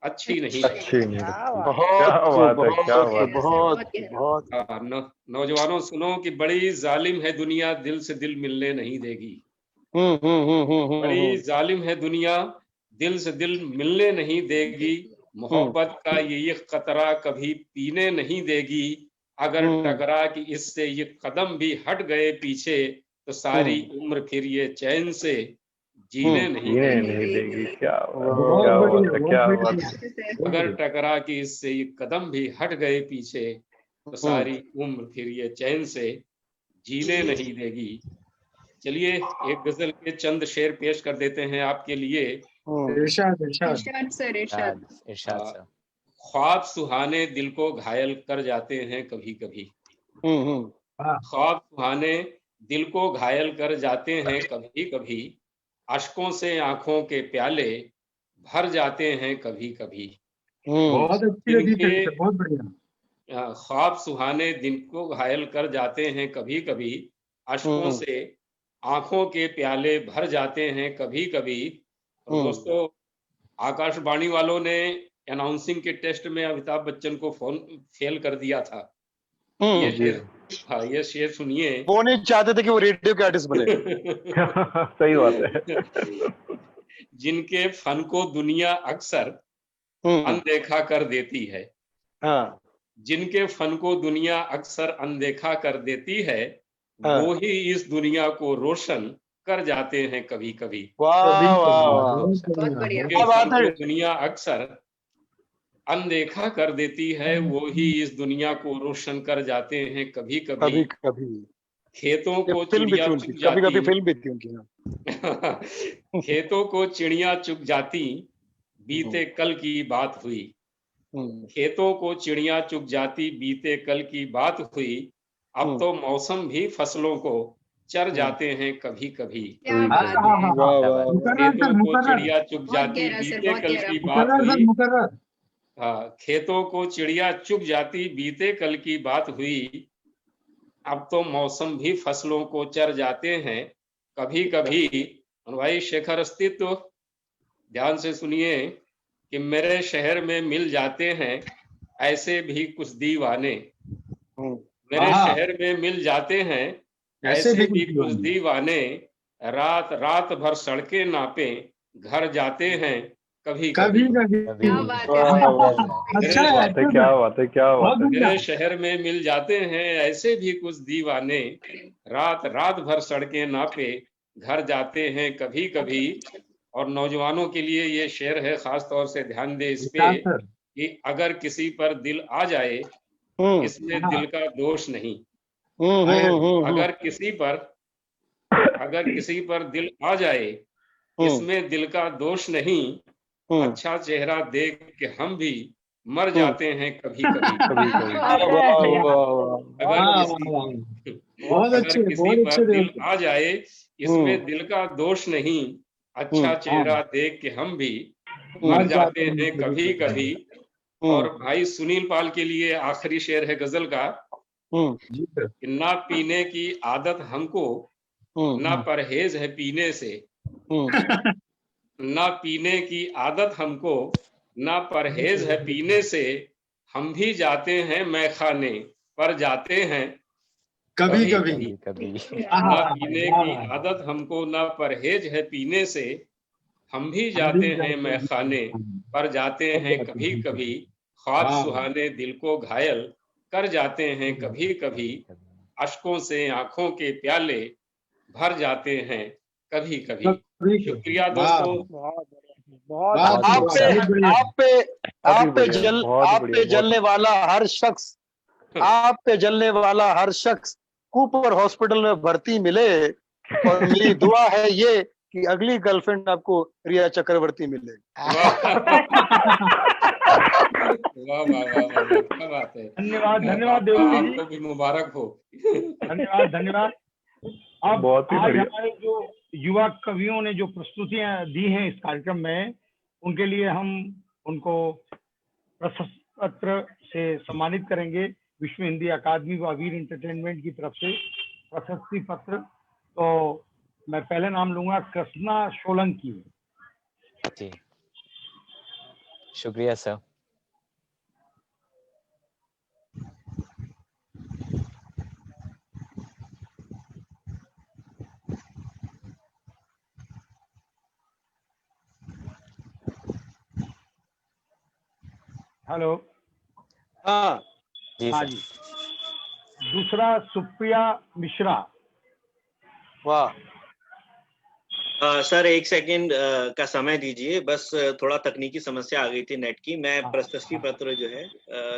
अच्छी नहीं लगती। नौजवानों सुनो कि बड़ी जालिम है दुनिया, दिल से दिल मिलने नहीं देगी। बड़ी जालिम है दुनिया, दिल से दिल मिलने नहीं देगी। मोहब्बत का ये कतरा कभी पीने नहीं देगी। अगर टकरा कि इससे ये कदम भी हट गए पीछे, तो सारी उम्र फिर ये चैन से जीने नहीं देगी। क्या बात है। अगर टकरा कि इससे ये कदम भी हट गए पीछे, तो सारी उम्र फिर ये चैन से जीने नहीं देगी। चलिए एक गजल के चंद शेर पेश कर देते हैं आपके लिए। इरशाद सर, इरशाद। ख्वाब सुहाने दिल को घायल कर जाते हैं कभी कभी। ख्वाब सुहाने दिल को घायल कर जाते हैं कभी कभी, अश्कों से आंखों के प्याले भर जाते हैं कभी कभी। बहुत अच्छी लगी जिनके थी, बहुत बढ़िया। ख्वाब सुहाने दिल को घायल कर जाते हैं कभी कभी, अश्कों से आंखों के प्याले भर जाते हैं कभी कभी। और दोस्तों, आकाशवाणी वालों ने अनाउंसिंग के टेस्ट में अमिताभ बच्चन को फोन फेल कर दिया था। ये शेर, हाँ, ये शेर सुनिए। वो नहीं चाहते थे कि वो रेडियो के आर्टिस्ट बने। सही बात है। जिनके फन को दुनिया अक्सर अनदेखा कर देती है। हाँ। जिनके फन को दुनिया अक्सर अनदेखा कर देती है, वो ही इस दुनिया को रोशन कर जाते हैं कभी कभी। बहुत बढ़िया। जिनके फन को दुनिया अक्सर अनदेखा कर देती है, वो ही इस दुनिया को रोशन कर जाते हैं कभी कभी। खेतों को चिड़िया चुग जाती, कभी फिल्म भी थी उनकी। खेतों को चिड़िया चुग जाती, बीते कल की बात हुई। खेतों को चिड़िया चुग जाती, बीते कल की बात हुई। अब तो मौसम भी फसलों को चर जाते हैं कभी कभी। खेतों को चिड़िया चुग जाती, बीते कल की बात हुई। हाँ, खेतों को चिड़िया चुग जाती, बीते कल की बात हुई। अब तो मौसम भी फसलों को चर जाते हैं कभी कभी। और भाई शेखर अस्तित्व, ध्यान से सुनिए कि मेरे शहर में मिल जाते हैं ऐसे भी कुछ दीवाने। मेरे शहर में मिल जाते हैं ऐसे भी कुछ दीवाने, रात रात भर सड़कें नापे घर जाते हैं कभी कभी। क्या बात है, क्या बात है। मेरे शहर में मिल जाते हैं ऐसे भी कुछ दीवाने, रात रात भर सड़कें नापे घर जाते हैं कभी कभी। और नौजवानों के लिए ये शेर है, खास तौर से ध्यान दे इस पे कि अगर किसी पर दिल आ जाए, इसमें दिल का दोष नहीं। अगर किसी पर दिल आ जाए, इसमें दिल का दोष नहीं। अच्छा चेहरा देख के हम भी मर जाते हैं कभी कभी। अगर किसी पर दिल आ जाए, इसमें दिल का दोष नहीं। अच्छा चेहरा देख के हम भी मर जाते हैं कभी कभी। और भाई सुनील पाल के लिए आखिरी शेर है गजल का। ना पीने की आदत हमको, ना परहेज है पीने से। ना पीने की आदत हमको, ना परहेज है पीने से। हम भी जाते हैं मैखाने पर जाते हैं कभी कभी। ना पीने की आदत हमको, ना परहेज है पीने से। हम भी जाते हैं मैखाने पर जाते हैं कभी कभी। ख्वाब सुहाने दिल को घायल कर जाते हैं कभी कभी। अश्कों से आंखों के प्याले भर जाते हैं कभी कभी। शुक्रिया दोस्तों। आप पे जलने वाला हर शख्स, आप पे जलने वाला हर शख्स कूपर हॉस्पिटल में भर्ती मिले। और मेरी दुआ है ये कि अगली गर्लफ्रेंड आपको रिया चक्रवर्ती मिले। वाह वाह वाह वाह, क्या बात है। धन्यवाद देवती जी, आपको भी मुबारक हो। धन्यवाद। अब आज हमारे जो युवा कवियों ने जो प्रस्तुतियां दी हैं इस कार्यक्रम में, उनके लिए हम उनको प्रशस्ति पत्र से सम्मानित करेंगे। विश्व हिंदी अकादमी व अबीर एंटरटेनमेंट की तरफ से प्रशस्ति पत्र। तो मैं पहले नाम लूंगा कृष्णा सोलंकी। जी, शुक्रिया सर। हेलो। हाँ जी हाँ जी। दूसरा सुप्रिया मिश्रा। वाह। सर एक सेकंड का समय दीजिए, बस थोड़ा तकनीकी समस्या आ गई थी नेट की। मैं प्रशस्ति पत्र जो है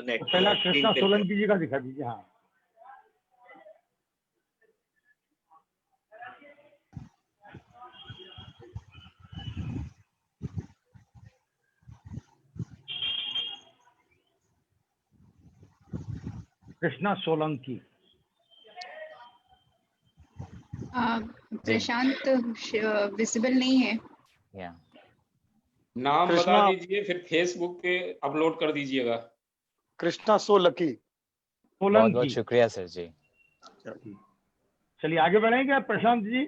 नेट पहला कृष्णा सोलंकी जी का दिखा दीजिए। हाँ, कृष्णा सोलंकी। प्रशांत विजिबल नहीं है। नाम बता कृष्णा दीजिए, फिर फेसबुक पे अपलोड कर दीजिएगा। कृष्णा सोलकी। बहुत बहुत शुक्रिया सर जी। चलिए आगे बढ़ेंगे प्रशांत जी।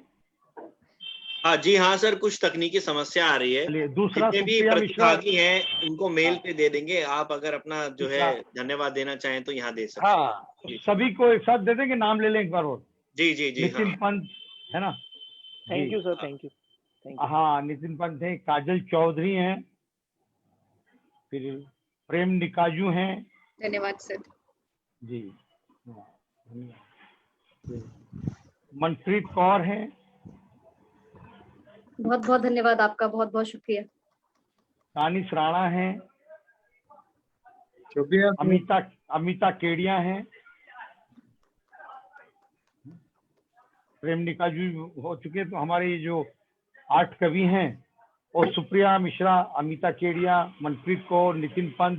हाँ जी, हाँ सर, कुछ तकनीकी समस्या आ रही है। दूसरा जितने भी सुप्रिया मिश्रा। प्रतिभागी हैं उनको मेल पे दे देंगे। आप अगर अपना जो है धन्यवाद देना चाहें तो यहाँ दे सकते हैं। हाँ, सभी को एक साथ दे देंगे, नाम ले लें एक बार और। जी जी जी। नितिन हाँ, पंत है ना। Thank you sir, thank you. हाँ, नितिन पंत है, काजल चौधरी हैं, फिर प्रेम निकाजू हैं। धन्यवाद सर जी। मनप्रीत कौर है। बहुत बहुत धन्यवाद आपका, बहुत बहुत शुक्रिया। दानिश राणा है। शुक्रिया। अमिता केडिया हैं। प्रेम निकाजू हो चुके, तो हमारे जो 8 कवि हैं और सुप्रिया मिश्रा, अमिता केडिया, मनप्रीत कौर, नितिन पंत,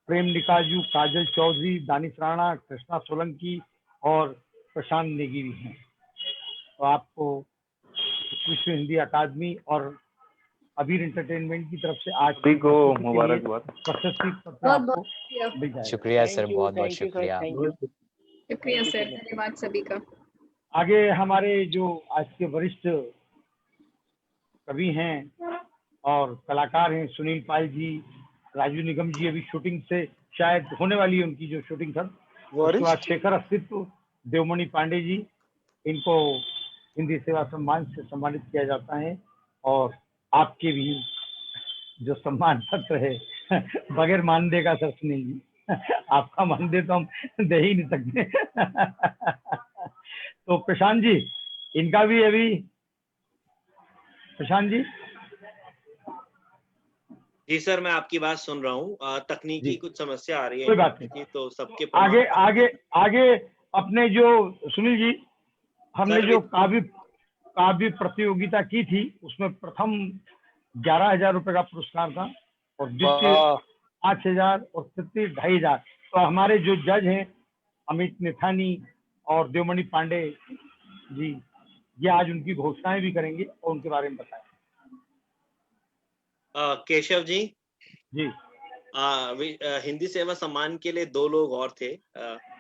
प्रेम निकाजू, काजल चौधरी, दानिश राणा, कृष्णा सोलंकी और प्रशांत नेगी भी हैं। तो आपको विश्व हिंदी अकादमी और अबीर एंटरटेनमेंट की तरफ से आज सभी को मुबारकबाद। प्रशस्ति पत्र आपको मिल जाएगा। शुक्रिया सर, बहुत बहुत शुक्रिया। शुक्रिया सर, धन्यवाद सभी का। आगे हमारे जो आज के वरिष्ठ कवि हैं और कलाकार हैं, सुनील पाल जी, राजू निगम जी, अभी शूटिंग से शायद होने वाली है उनकी जो शूटिंग था। उसके बाद शेखर अस्तित्व, देवमणि पांडे जी, इनको हिंदी सेवा सम्मान से सम्मानित किया जाता है। और आपके भी जो सम्मान पत्र है बगैर मानदेय का सर सुनील जी, आपका मानदेय तो हम दे ही नहीं सकते। तो प्रशांत जी, इनका भी अभी, प्रशांत जी। जी सर, मैं आपकी बात सुन रहा हूँ। तकनीकी कुछ समस्या आ रही है, कोई बात नहीं, तो सबके आगे आगे आगे अपने जो सुनील जी, हमने जो काव्य प्रतियोगिता की थी उसमें प्रथम 11,000 रुपए का पुरस्कार था और द्वितीय 5,000 और तृतीय 2,500। तो हमारे जो जज हैं अमित निथानी और देवमणि पांडे जी, ये आज उनकी घोषणाएं भी करेंगे और उनके बारे में बताएं। केशव जी जी, हिंदी सेवा सम्मान के लिए 2 लोग और थे।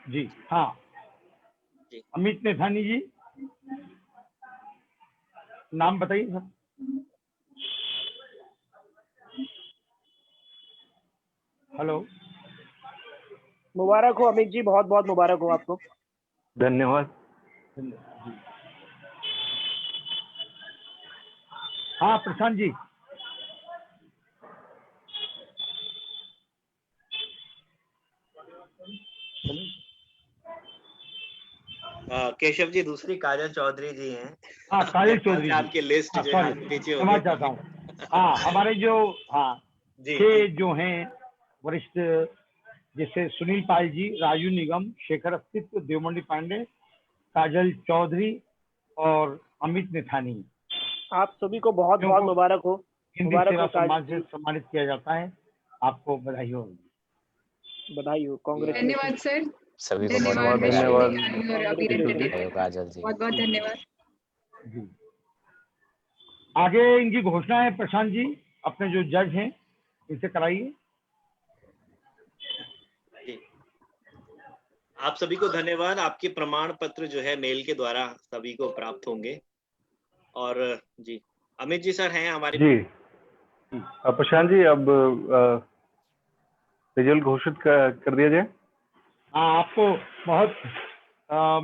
जी हाँ जी। अमित निथानी जी, नाम बताइए सर। हेलो, मुबारक हो अमित जी, बहुत बहुत मुबारक हो आपको। धन्यवाद। हाँ प्रशांत जी। केशव जी, दूसरी काजल चौधरी जी हैं। हाँ, काजल चौधरी आपकी लिस्ट जो है नीचे हो समझ चाहता हूँ। हाँ, हमारे जो छह जो हैं वरिष्ठ, जैसे सुनील पाल जी, राजू निगम, शेखर अस्तित्व, देवमणि पांडे, काजल चौधरी और अमित निथानी, आप सभी को बहुत बहुत मुबारक हो। हिंदी सेवा सम्मान से सम्मानित किया जाता है। आपको बधाई हो। बधाई हो, कांग्रेस। धन्यवाद सर, सभी को धन्यवाद काजल जी, बहुत बहुत धन्यवाद। आगे इनकी घोषणा है प्रशांत जी, अपने जो जज हैं इनसे कराइए। आप सभी को धन्यवाद। आपके प्रमाण पत्र जो है मेल के द्वारा सभी को प्राप्त होंगे। और जी, अमित जी सर हैं हमारे। जी प्रशांत जी, अब रिजल्ट घोषित कर दिया जाए। हाँ, आपको बहुत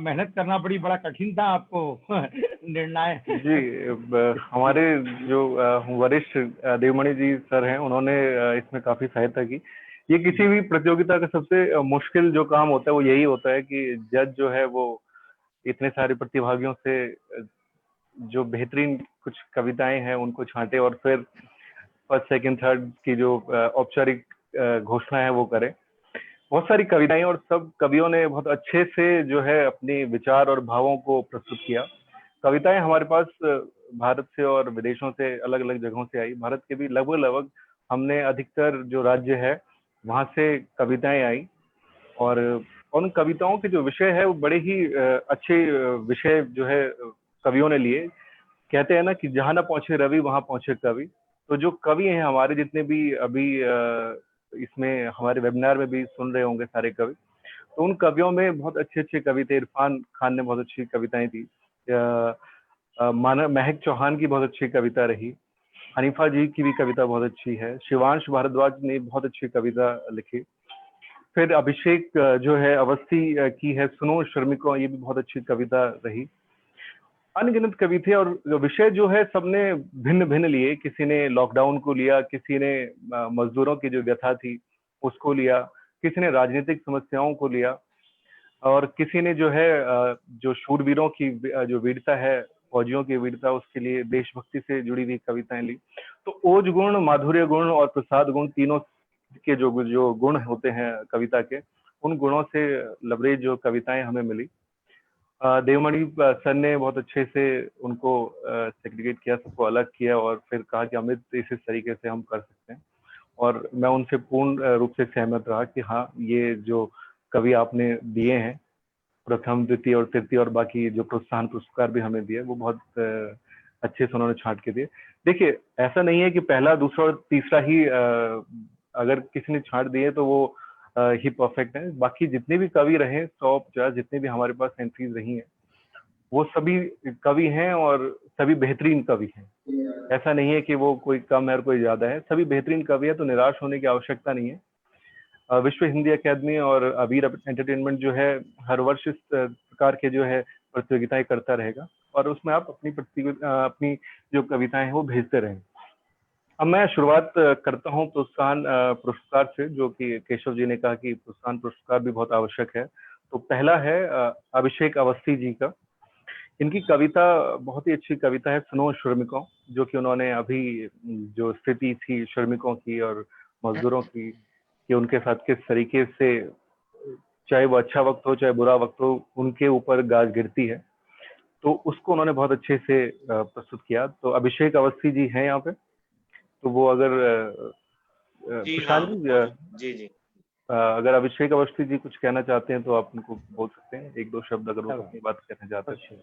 मेहनत करना पड़ी, बड़ा कठिन था आपको निर्णय। जी, हमारे जो वरिष्ठ देवमणि जी सर हैं, उन्होंने इसमें काफी सहायता की। ये किसी भी प्रतियोगिता का सबसे मुश्किल जो काम होता है वो यही होता है कि जज जो है वो इतने सारे प्रतिभागियों से जो बेहतरीन कुछ कविताएं हैं उनको छांटे और फिर फर्स्ट सेकंड थर्ड की जो औपचारिक घोषणा है वो करे। बहुत सारी कविताएं और सब कवियों ने बहुत अच्छे से जो है अपने विचार और भावों को प्रस्तुत किया। कविताएं हमारे पास भारत से और विदेशों से, अलग अलग जगहों से आई। भारत के भी लगभग हमने अधिकतर जो राज्य है वहां से कविताएं आई और और उन कविताओं के जो विषय है वो बड़े ही अच्छे विषय जो है कवियों ने लिए। कहते हैं ना कि जहां ना पहुंचे रवि वहां पहुंचे कवि। तो जो कवि हैं हमारे जितने भी अभी इसमें हमारे वेबिनार में भी सुन रहे होंगे सारे कवि, तो उन कवियों में बहुत अच्छे अच्छे कवि थे। इरफान खान ने बहुत अच्छी कविताएं दी, महक चौहान की बहुत अच्छी कविता रही, हनीफा जी की भी कविता बहुत अच्छी है, शिवांश भारद्वाज ने बहुत अच्छी कविता लिखी। फिर अभिषेक जो है अवस्थी की है सुनो श्रमिकों, ये भी बहुत अच्छी कविता रही। अनगिनत कवि थे और विषय जो है सबने भिन्न भिन्न लिए। किसी ने लॉकडाउन को लिया, किसी ने मजदूरों की जो व्यथा थी उसको लिया, किसी ने राजनीतिक समस्याओं को लिया, और किसी ने जो है जो शूरवीरों की जो वीरता है, फौजियों की वीरता, उसके लिए देशभक्ति से जुड़ी हुई कविताएं ली। तो ओज गुण, माधुर्य गुण और प्रसाद गुण, तीनों के जो गुण होते हैं कविता के, उन गुणों से लबरेज जो कविताएं हमें मिली। देवमणि सर ने बहुत अच्छे से उनको सेग्रीगेट किया, सबको अलग किया और फिर कहा कि अमित इस तरीके से हम कर सकते हैं। और मैं उनसे पूर्ण रूप से सहमत रहा कि हाँ, ये जो कवि आपने दिए हैं, प्रथम, द्वितीय और तृतीय, और बाकी जो प्रोत्साहन पुरस्कार भी हमें दिए, वो बहुत अच्छे से उन्होंने छांट के दिए। देखिए, ऐसा नहीं है कि पहला, दूसरा और तीसरा ही अगर किसी ने छांट दिए तो वो ही परफेक्ट है। बाकी जितने भी कवि रहे 150 जितने भी हमारे पास एंट्रीज रही हैं, वो सभी कवि हैं और सभी बेहतरीन कवि हैं। ऐसा नहीं है कि वो कोई कम है और कोई ज्यादा है, सभी बेहतरीन कवि है, तो निराश होने की आवश्यकता नहीं है। विश्व हिंदी अकादमी और अबीर एंटरटेनमेंट जो है हर वर्ष इस प्रकार के जो है प्रतियोगिताएं करता रहेगा और उसमें आप अपनी जो कविताएं हैं वो भेजते रहें। अब मैं शुरुआत करता हूं प्रोत्साहन पुरस्कार से, जो कि केशव जी ने कहा कि प्रोत्साहन पुरस्कार भी बहुत आवश्यक है। तो पहला है अभिषेक अवस्थी जी का। इनकी कविता बहुत ही अच्छी कविता है, सुनो श्रमिकों, जो कि उन्होंने अभी जो स्थिति थी श्रमिकों की और मजदूरों की, कि उनके साथ किस तरीके से, चाहे वो अच्छा वक्त हो चाहे बुरा वक्त हो, उनके ऊपर गाज गिरती है, तो उसको उन्होंने बहुत अच्छे से प्रस्तुत किया। तो अभिषेक अवस्थी जी हैं यहाँ पे, तो वो अगर जी अगर अभिषेक अवस्थी जी कुछ कहना चाहते हैं तो आप उनको बोल सकते हैं, एक दो शब्द अगर वो अपनी बात कहना चाहते हैं।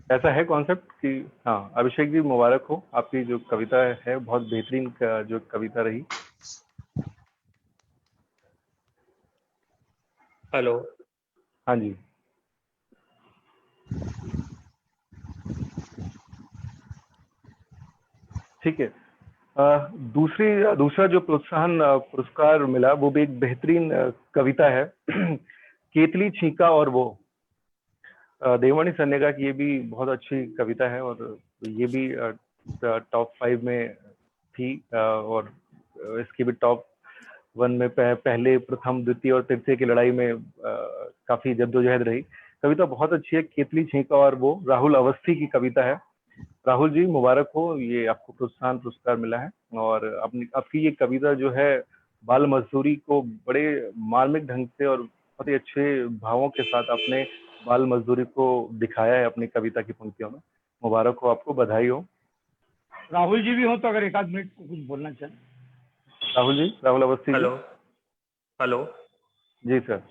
ऐसा है कॉन्सेप्ट कि हाँ, अभिषेक जी मुबारक हो, आपकी जो कविता है बहुत बेहतरीन जो कविता रही। हेलो, हाँ जी, ठीक है। दूसरा जो प्रोत्साहन पुरस्कार मिला वो भी एक बेहतरीन कविता है, केतली छींका और वो। देवमणि सर ने कहा कि ये भी बहुत अच्छी कविता है और ये भी टॉप 5 में थी और इसकी भी टॉप 1 में पहले, प्रथम, द्वितीय और तृतीय की लड़ाई में काफी जद्दोजहद रही। कविता बहुत अच्छी है, केतली छींका और वो, राहुल अवस्थी की कविता है। राहुल जी मुबारक हो, ये आपको प्रोत्साहन पुरस्कार मिला है और आपकी ये कविता जो है बाल मजदूरी को बड़े मार्मिक ढंग से और बहुत ही अच्छे भावों के साथ आपने बाल मजदूरी को दिखाया है अपनी कविता की पंक्तियों में। मुबारक हो आपको, बधाई हो। राहुल जी भी हो तो अगर एक आध मिनट को कुछ बोलना चाहें। राहुल जी, राहुल अवस्थी। हेलो जी सर,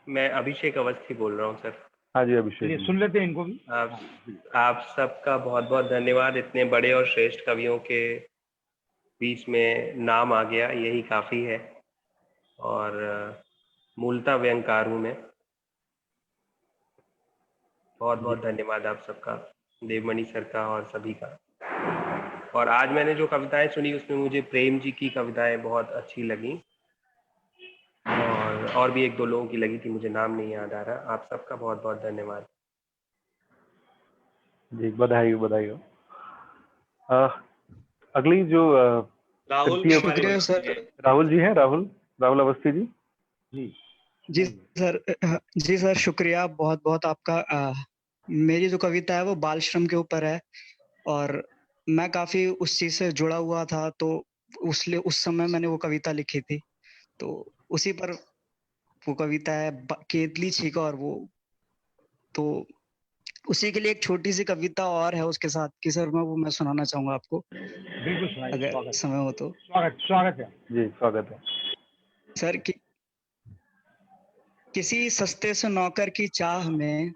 मैं अभिषेक अवस्थी बोल रहा हूँ सर। हाँ जी अभिषेक, सुन लेते हैं इनको भी। आप सबका बहुत बहुत धन्यवाद। इतने बड़े और श्रेष्ठ कवियों के बीच में नाम आ गया, यही काफी है। और मूलतः व्यंगकार हूँ मैं। बहुत बहुत धन्यवाद आप सबका, देवमणि सर का और सभी का। और आज मैंने जो कविताएं सुनी उसमें मुझे प्रेम जी की कविताएं बहुत अच्छी लगी और भी एक दो लोगों की लगी थी, मुझे नाम नहीं याद आ रहा। आप सबका बहुत बहुत धन्यवाद जी, बधाई हो, बधाई हो। अगली जो राहुल सर, राहुल जी हैं, राहुल अवस्थी जी। जी सर, शुक्रिया बहुत बहुत आपका। मेरी जो कविता है वो बाल श्रम के ऊपर है और मैं काफी उस चीज से जुड़ा हुआ था, तो उस समय मैंने वो कविता लिखी थी, तो उसी पर वो कविता है केतली छींका और वो। तो उसी के लिए एक छोटी सी कविता और है उसके साथ कि सर मैं सुनाना चाहूंगा आपको, बिल्कुल सुनाइए, अगर समय हो तो। स्वागत है जी, स्वागत है। सर किसी सस्ते से नौकर की चाह में,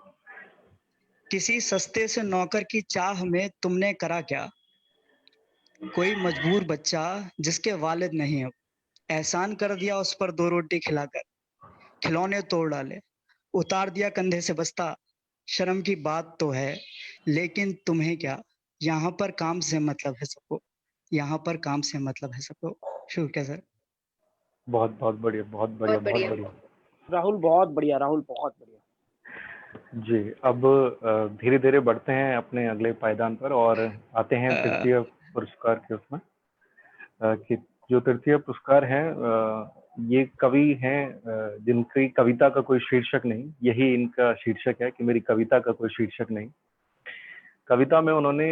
किसी सस्ते से नौकर की चाह में तुमने करा क्या? कोई मजबूर बच्चा जिसके वालिद नहीं अब, एहसान कर दिया उस पर 2 रोटी खिलाकर, खिलौने तोड़ डाले, उतार दिया कंधे से बस्ता। शर्म की बात तो है, लेकिन तुम्हें क्या? यहाँ पर काम से मतलब है सबको, यहाँ पर काम से मतलब है सबको। शुक्रिया सर। बहुत बहुत बढ़िया, बहुत बढ़िया, बहुत बहुत बढ़िया। बढ़िया। राहुल बहुत बढ़िया, राहुल बहुत बढ़िया। जी, अब धीरे धीरे बढ़ते हैं अपने अगले पायदान पर और आते हैं तृतीय पुरस्कार के उसमें। कि जो तृतीय पुरस्कार है, ये कवि हैं जिनकी कविता का कोई शीर्षक नहीं, यही इनका शीर्षक है कि मेरी कविता का कोई शीर्षक नहीं। कविता में उन्होंने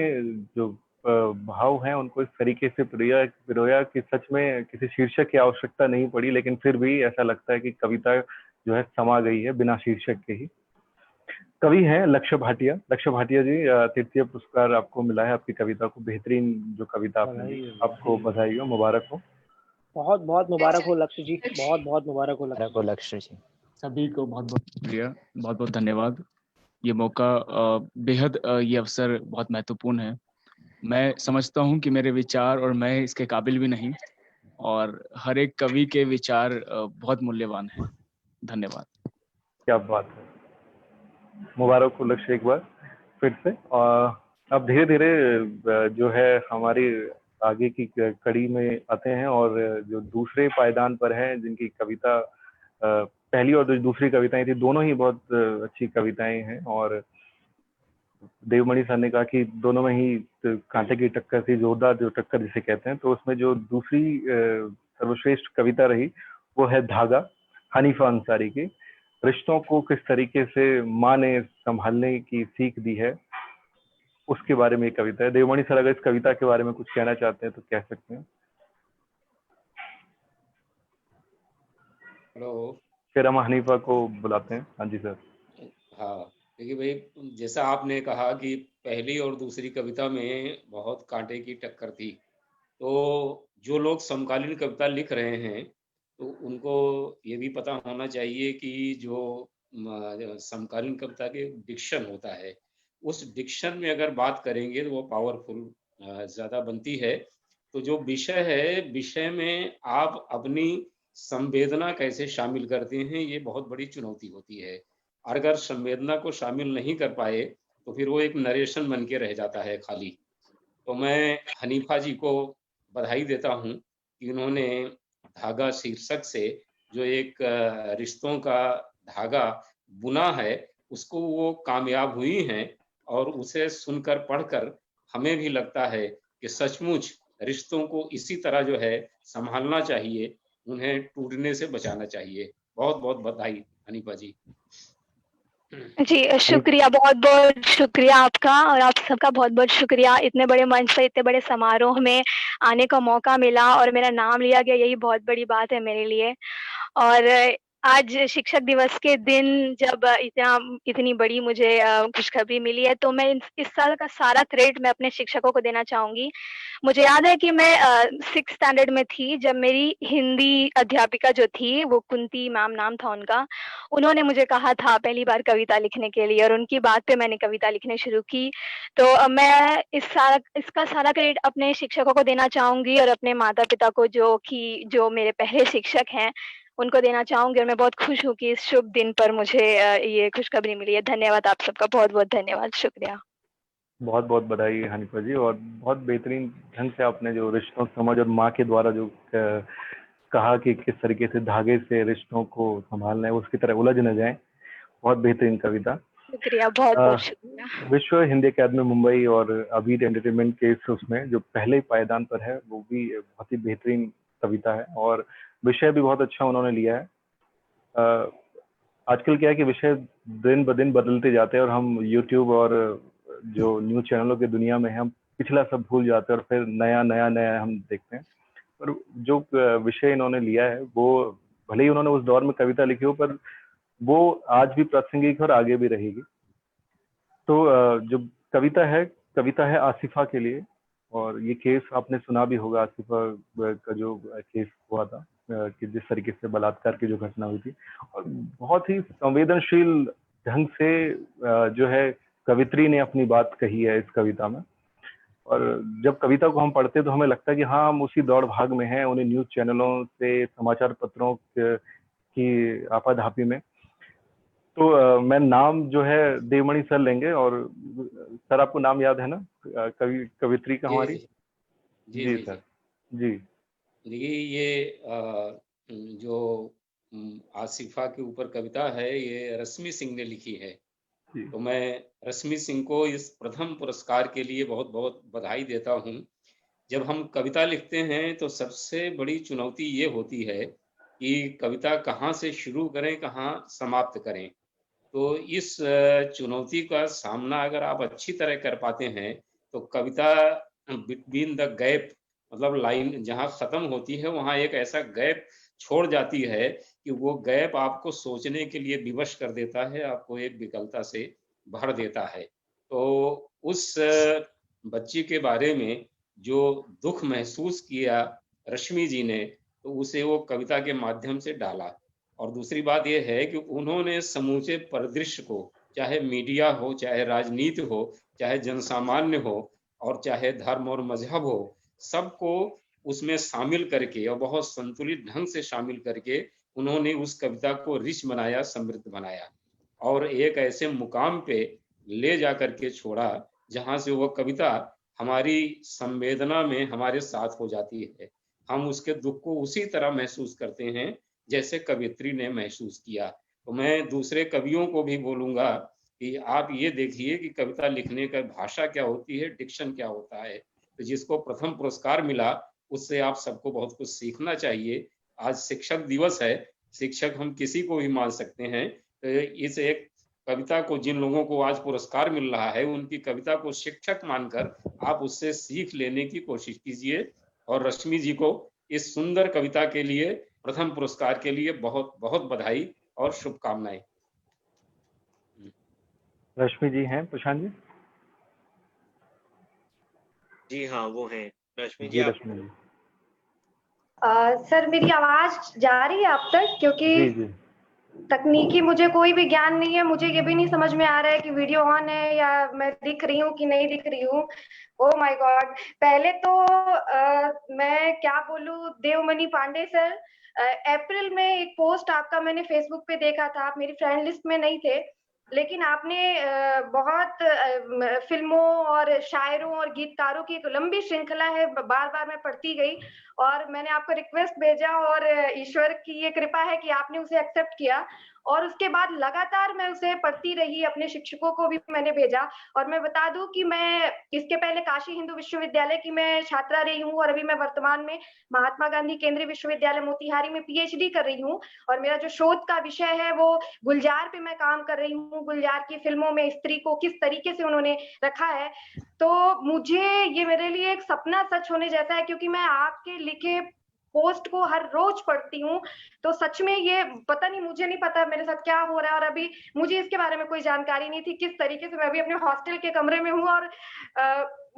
जो भाव हैं उनको इस तरीके से पिरोया कि सच में किसी शीर्षक की आवश्यकता नहीं पड़ी, लेकिन फिर भी ऐसा लगता है कि कविता जो है समा गई है बिना शीर्षक के ही। कवि हैं लक्ष्य भाटिया। लक्ष्य भाटिया जी, तृतीय पुरस्कार आपको मिला है आपकी कविता को। बेहतरीन जो कविता आपने दी, आपको बधाई हो, मुबारक हो। बहुत बहुत मुबारक हो लक्ष्य जी, बहुत बहुत मुबारक हो लक्ष्य जी। सभी को बहुत बहुत शुक्रिया, बहुत बहुत धन्यवाद। ये मौका बेहद ये अवसर बहुत महत्वपूर्ण है। मैं समझता हूँ कि मेरे विचार और मैं इसके काबिल भी नहीं, और हर एक कवि के विचार बहुत मूल्यवान हैं। धन्यवाद। क्या बात है, मुबारक हो लक्ष्य एक बार फिर से। और अब धीरे धीरे जो है हमारी आगे की कड़ी में आते हैं, और जो दूसरे पायदान पर हैं जिनकी कविता पहली और जो दूसरी कविताएं थी, दोनों ही बहुत अच्छी कविताएं हैं। और देवमणि सर ने कहा कि दोनों में ही कांटे की टक्कर थी, जोरदार जो टक्कर जिसे कहते हैं। तो उसमें जो दूसरी सर्वश्रेष्ठ कविता रही वो है धागा, हनीफा अंसारी की। रिश्तों को किस तरीके से माँ ने संभालने की सीख दी है, उसके बारे में एक कविता है। देवमणि सर अगर इस कविता के बारे में कुछ कहना चाहते हैं तो कह सकते हैं। हेलो, फिर हम हनीफा को बुलाते हैं। हाँ जी सर। हाँ देखिए भाई, जैसा आपने कहा कि पहली और दूसरी कविता में बहुत कांटे की टक्कर थी, तो जो लोग समकालीन कविता लिख रहे हैं तो उनको ये भी पता होना चाहिए कि जो समकालीन कविता के डिक्शन होता है, उस डिक्शन में अगर बात करेंगे तो वो पावरफुल ज़्यादा बनती है। तो जो विषय है, विषय में आप अपनी संवेदना कैसे शामिल करते हैं, ये बहुत बड़ी चुनौती होती है। और अगर संवेदना को शामिल नहीं कर पाए तो फिर वो एक नरेशन बन के रह जाता है खाली। तो मैं हनीफा जी को बधाई देता हूँ कि उन्होंने धागा शीर्षक से जो एक रिश्तों का धागा बुना है, उसको वो कामयाब हुई हैं। और उसे सुनकर पढ़कर हमें भी लगता है कि सचमुच रिश्तों को इसी तरह जो है संभालना चाहिए, उन्हें टूटने से बचाना चाहिए। बहुत बहुत बधाई हनीफा जी। जी शुक्रिया, बहुत बहुत शुक्रिया आपका, और आप सबका बहुत बहुत शुक्रिया। इतने बड़े मंच पर, इतने बड़े समारोह में आने का मौका मिला और मेरा नाम लिया गया, यही बहुत बड़ी बात है मेरे लिए। और आज शिक्षक दिवस के दिन जब इतनी बड़ी मुझे खुशखबरी मिली है, तो मैं इस साल का सारा क्रेडिट मैं अपने शिक्षकों को देना चाहूँगी। मुझे याद है कि मैं 6th स्टैंडर्ड में थी जब मेरी हिंदी अध्यापिका जो थी, वो कुंती मैम नाम था उनका, उन्होंने मुझे कहा था पहली बार कविता लिखने के लिए, और उनकी बात पे मैंने कविता लिखनी शुरू की। तो मैं इसका सारा क्रेडिट अपने शिक्षकों को देना चाहूँगी, और अपने माता-पिता को जो मेरे पहले शिक्षक हैं, उनको देना चाहूँगी। और मैं बहुत खुश हूँ कि इस शुभ दिन पर मुझे ये खुशखबरी मिली है। धन्यवाद आप सबका, बहुत-बहुत धन्यवाद, शुक्रिया। बहुत बहुत बधाई हनीफा जी, और बहुत बेहतरीन ढंग से आपने जो रिश्तों समझ और माँ के द्वारा जो कहा कि किस तरीके से धागे से रिश्तों को संभालना है, उसकी तरह उलझ न जाए। बहुत बेहतरीन कविता। शुक्रिया, बहुत-बहुत शुक्रिया। विश्व हिंदी अकादमी मुंबई और अबीर एंटरटेनमेंट के उसमें जो पहले पायदान पर है, वो भी बहुत ही बेहतरीन कविता है, और विषय भी बहुत अच्छा उन्होंने लिया है। आजकल क्या है कि विषय दिन ब दिन बदलते जाते हैं, और हम यूट्यूब और जो न्यूज चैनलों की दुनिया में हम पिछला सब भूल जाते हैं और फिर नया नया नया हम देखते हैं। पर जो विषय इन्होंने लिया है, वो भले ही उन्होंने उस दौर में कविता लिखी हो, पर वो आज भी प्रासंगिक और आगे भी रहेगी। तो जो कविता है आसिफा के लिए, और ये केस आपने सुना भी होगा, आसिफा का जो केस हुआ था कि जिस तरीके से बलात्कार की जो घटना हुई थी, और बहुत ही संवेदनशील ढंग से जो है कवित्री ने अपनी बात कही है इस कविता में। और जब कविता को हम पढ़ते तो हमें लगता है कि हाँ, हम उसी दौड़ भाग में हैं, उन्हीं न्यूज चैनलों से, समाचार पत्रों की आपाधापी में। तो मैं नाम जो है देवमणि सर लेंगे। और सर, आपको नाम याद है ना कवित्री का हमारी? जी सर। जी देखिए, ये जो आसिफा के ऊपर कविता है, ये रश्मि सिंह ने लिखी है। तो मैं रश्मि सिंह को इस प्रथम पुरस्कार के लिए बहुत बहुत बधाई देता हूँ। जब हम कविता लिखते हैं तो सबसे बड़ी चुनौती ये होती है कि कविता कहाँ से शुरू करें, कहाँ समाप्त करें। तो इस चुनौती का सामना अगर आप अच्छी तरह कर पाते हैं तो कविता बिटवीन द गैप, मतलब लाइन जहाँ खत्म होती है वहाँ एक ऐसा गैप छोड़ जाती है कि वो गैप आपको सोचने के लिए विवश कर देता है, आपको एक विकलता से भर देता है। तो उस बच्ची के बारे में जो दुख महसूस किया रश्मि जी ने, तो उसे वो कविता के माध्यम से डाला। और दूसरी बात यह है कि उन्होंने समूचे परिदृश्य को, चाहे मीडिया हो, चाहे राजनीति हो, चाहे जनसामान्य हो, और चाहे धर्म और मजहब हो, सबको उसमें शामिल करके और बहुत संतुलित ढंग से शामिल करके उन्होंने उस कविता को रिच बनाया, समृद्ध बनाया और एक ऐसे मुकाम पे ले जा करके छोड़ा जहां से वो कविता हमारी संवेदना में हमारे साथ हो जाती है। हम उसके दुख को उसी तरह महसूस करते हैं जैसे कवित्री ने महसूस किया। तो मैं दूसरे कवियों को भी बोलूंगा कि आप ये देखिए कि कविता लिखने का भाषा क्या होती है, डिक्शन क्या होता है। तो जिसको प्रथम पुरस्कार मिला उससे आप सबको बहुत कुछ सीखना चाहिए। आज शिक्षक दिवस है, शिक्षक हम किसी को भी मान सकते हैं। तो इस एक कविता को, जिन लोगों को आज पुरस्कार मिल रहा है, उनकी कविता को शिक्षक मानकर आप उससे सीख लेने की कोशिश कीजिए। और रश्मि जी को इस सुंदर कविता के लिए, प्रथम पुरस्कार के लिए बहुत बहुत बधाई और शुभकामनाएं। रश्मि जी हैं प्रशांत जी? जी हाँ, वो हैं रश्मि जी। रश्मि जी, सर मेरी आवाज जा रही है आप तक? क्योंकि जी। तकनीकी मुझे कोई भी ज्ञान नहीं है, मुझे ये भी नहीं समझ में आ रहा है कि वीडियो ऑन है या मैं दिख रही हूँ कि नहीं दिख रही हूँ। Oh my God. पहले तो मैं क्या बोलूं, देवमणि पांडे सर, अप्रैल में एक पोस्ट आपका मैंने फेसबुक पे देखा था, आप मेरी फ्रेंड लिस्ट में नहीं थे, लेकिन आपने बहुत फिल्मों और शायरों और गीतकारों की एक लंबी श्रृंखला है, बार बार मैं पढ़ती गई और मैंने आपको रिक्वेस्ट भेजा और ईश्वर की ये कृपा है कि आपने उसे एक्सेप्ट किया और उसके बाद लगातार मैं उसे पढ़ती रही। अपने शिक्षकों को भी मैंने भेजा और मैं बता दूं कि मैं इसके पहले काशी हिंदू विश्वविद्यालय की मैं छात्रा रही हूँ और अभी मैं वर्तमान में महात्मा गांधी केंद्रीय विश्वविद्यालय मोतिहारी में पीएचडी कर रही हूँ और मेरा जो शोध का विषय है वो गुलजार पे मैं काम कर रही हूँ। गुलजार की फिल्मों में स्त्री को किस तरीके से उन्होंने रखा है, तो मुझे ये मेरे लिए एक सपना सच होने जैसा है, क्योंकि मैं आपके लिखे पोस्ट को हर रोज पढ़ती हूँ। तो सच में ये पता नहीं, मुझे नहीं पता मेरे साथ क्या हो रहा है और अभी मुझे इसके बारे में कोई जानकारी नहीं थी किस तरीके से। मैं अभी अपने हॉस्टल के कमरे में हूँ और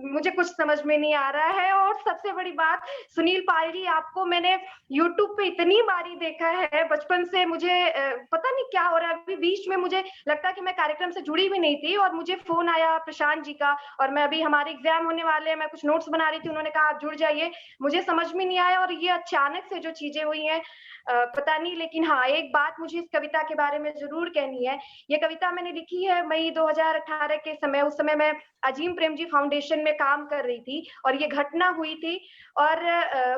मुझे कुछ समझ में नहीं आ रहा है। और सबसे बड़ी बात, सुनील पाल जी, आपको मैंने यूट्यूब पे इतनी बारी देखा है, बचपन से मुझे पता नहीं क्या हो रहा है। अभी बीच में मुझे लगता कि मैं कार्यक्रम से जुड़ी भी नहीं थी और मुझे फोन आया प्रशांत जी का और मैं अभी, हमारे एग्जाम होने वाले हैं, मैं कुछ नोट्स बना रही थी, उन्होंने कहा आप जुड़ जाइए। मुझे समझ में नहीं आया और ये अचानक से जो चीजें हुई हैं पता नहीं। लेकिन हाँ, एक बात मुझे इस कविता के बारे में जरूर कहनी है। ये कविता मैंने लिखी है मई 2018 के समय। उस समय मैं अजीम प्रेमजी फाउंडेशन में काम कर रही थी और ये घटना हुई थी और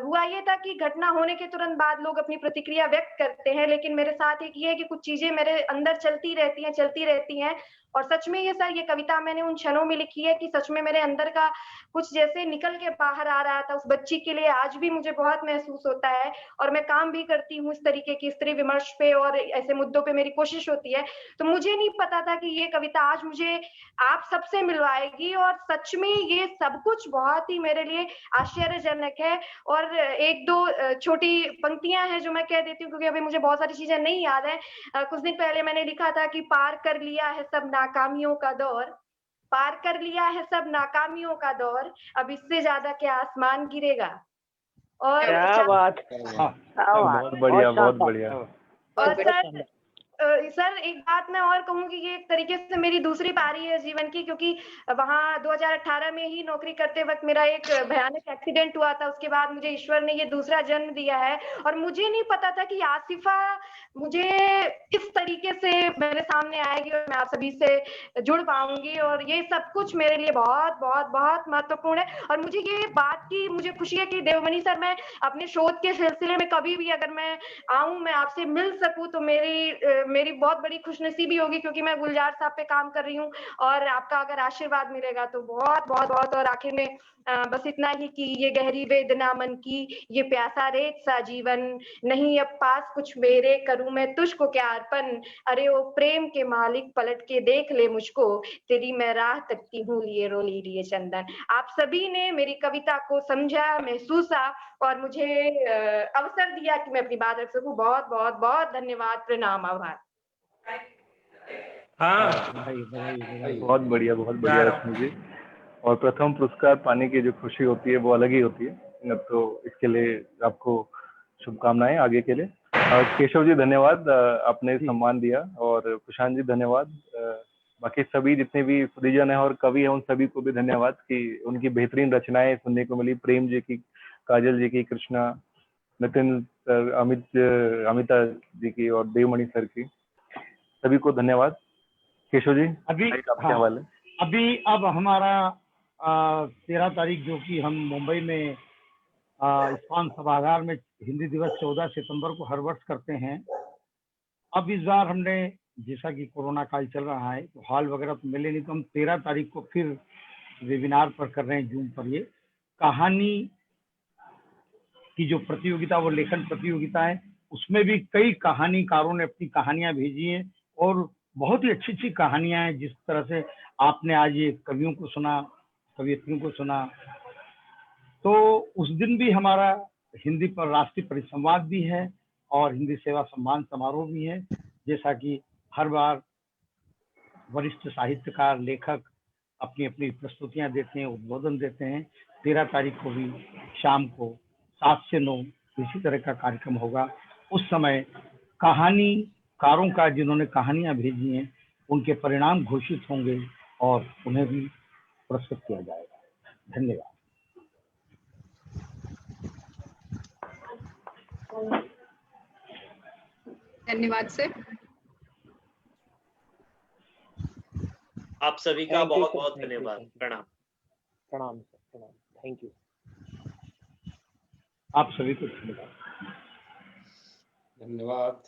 हुआ ये था कि घटना होने के तुरंत बाद लोग अपनी प्रतिक्रिया व्यक्त करते हैं, लेकिन मेरे साथ एक ये है कि कुछ चीजें मेरे अंदर चलती रहती हैं और सच में ये सर, ये कविता मैंने उन क्षणों में लिखी है कि सच में मेरे अंदर का कुछ जैसे निकल के बाहर आ रहा था। उस बच्ची के लिए आज भी मुझे बहुत महसूस होता है और मैं काम भी करती हूँ इस तरीके की स्त्री विमर्श पे और ऐसे मुद्दों पे मेरी कोशिश होती है। तो मुझे नहीं पता था कि ये कविता आज मुझे आप सबसे मिलवाएगी और सच में ये सब कुछ बहुत ही मेरे लिए आश्चर्यजनक है। और एक दो छोटी पंक्तियां हैं जो मैं कह देती हूँ क्योंकि अभी मुझे बहुत सारी चीजें नहीं याद है। कुछ दिन पहले मैंने लिखा था कि पार कर लिया है सब नाकामियों का दौर, पार कर लिया है सब नाकामियों का दौर, अब इससे ज्यादा क्या आसमान गिरेगा। और क्या बात, बहुत बढ़िया, बहुत बढ़िया। और सर एक बात मैं और कहूंगी, ये एक तरीके से मेरी दूसरी पारी है जीवन की, क्योंकि वहां 2018 में ही नौकरी करते वक्त मेरा एक भयानक एक्सीडेंट हुआ था। उसके बाद मुझे ईश्वर ने ये दूसरा जन्म दिया है, और मुझे नहीं पता था कि आसिफा मुझे इस तरीके से मेरे सामने आएगी और मैं आप सभी से जुड़ पाऊंगी, और ये सब कुछ मेरे लिए बहुत बहुत बहुत महत्वपूर्ण है। और मुझे ये बात की मुझे खुशी है कि देवमणि सर, मैं अपने शोध के सिलसिले में कभी भी अगर मैं आऊं, मैं आपसे मिल सकूं, तो मेरी बहुत बड़ी खुशनसीबी होगी, क्योंकि मैं गुलजार साहब पे काम कर रही हूँ, और आपका अगर आशीर्वाद मिलेगा तो बहुत बहुत बहुत। और आखिर में बस इतना ही कि ये गहरी वेदना मन की, ये प्यासा रेत सा जीवन, नहीं अब पास कुछ मेरे, करूं मैं तुझको क्या अर्पण, अरे ओ प्रेम के मालिक पलट के देख ले मुझको, तेरी मैं राह तकती हूँ लिए रोली लिए चंदन। आप सभी ने मेरी कविता को समझा, महसूसा, और मुझे अवसर दिया कि मैं अपनी बात रख सकूं। बहुत बहुत बहुत धन्यवाद, प्रणाम, आभार। बहुत बढ़िया, बहुत बढ़िया रश्मि जी। और प्रथम पुरस्कार पाने की जो खुशी होती है वो अलग ही होती है, तो इसके लिए आपको शुभकामनाएं आगे के लिए। केशव जी धन्यवाद, आपने सम्मान दिया, और प्रशांत जी धन्यवाद। बाकी सभी जितने भी परिजन है और कवि है उन सभी को भी धन्यवाद कि उनकी बेहतरीन रचनाएं सुनने को मिली। प्रेम जी की, काजल जी की, कृष्णा, नितिन सर, अमिता जी की और देवमणि सर की, सभी को धन्यवाद। केशव जी अभी आपके हवाले। अब हमारा 13 तारीख जो कि हम मुंबई में इस्कॉन सभागार में हिंदी दिवस 14 सितंबर को हर वर्ष करते हैं। अब इस बार हमने, जैसा कि कोरोना काल चल रहा है तो हॉल वगैरह तो मिले नहीं, तो हम 13 तारीख को फिर वेबिनार पर कर रहे हैं, जूम पर। ये कहानी की जो प्रतियोगिता, वो लेखन प्रतियोगिता है, उसमें भी कई कहानीकारों ने अपनी कहानियां भेजी हैं, और बहुत ही अच्छी अच्छी कहानियां हैं। जिस तरह से आपने आज ये कवियों को सुना, कवियत्रियों को सुना, तो उस दिन भी हमारा हिंदी पर राष्ट्रीय परिसंवाद भी है और हिंदी सेवा सम्मान समारोह भी है। जैसा कि हर बार वरिष्ठ साहित्यकार, लेखक अपनी अपनी प्रस्तुतियां देते हैं, उद्बोधन देते हैं। 13 तारीख को भी शाम को 7 से 9 इसी तरह का कार्यक्रम होगा। उस समय कहानीकारों का, जिन्होंने कहानियां भेजी हैं, उनके परिणाम घोषित होंगे और उन्हें भी पुरस्कृत किया जाएगा। धन्यवाद। धन्यवाद सर। आप सभी का बहुत बहुत धन्यवाद। प्रणाम। प्रणाम सर, प्रणाम, थैंक यू। आप सभी को धन्यवाद। धन्यवाद।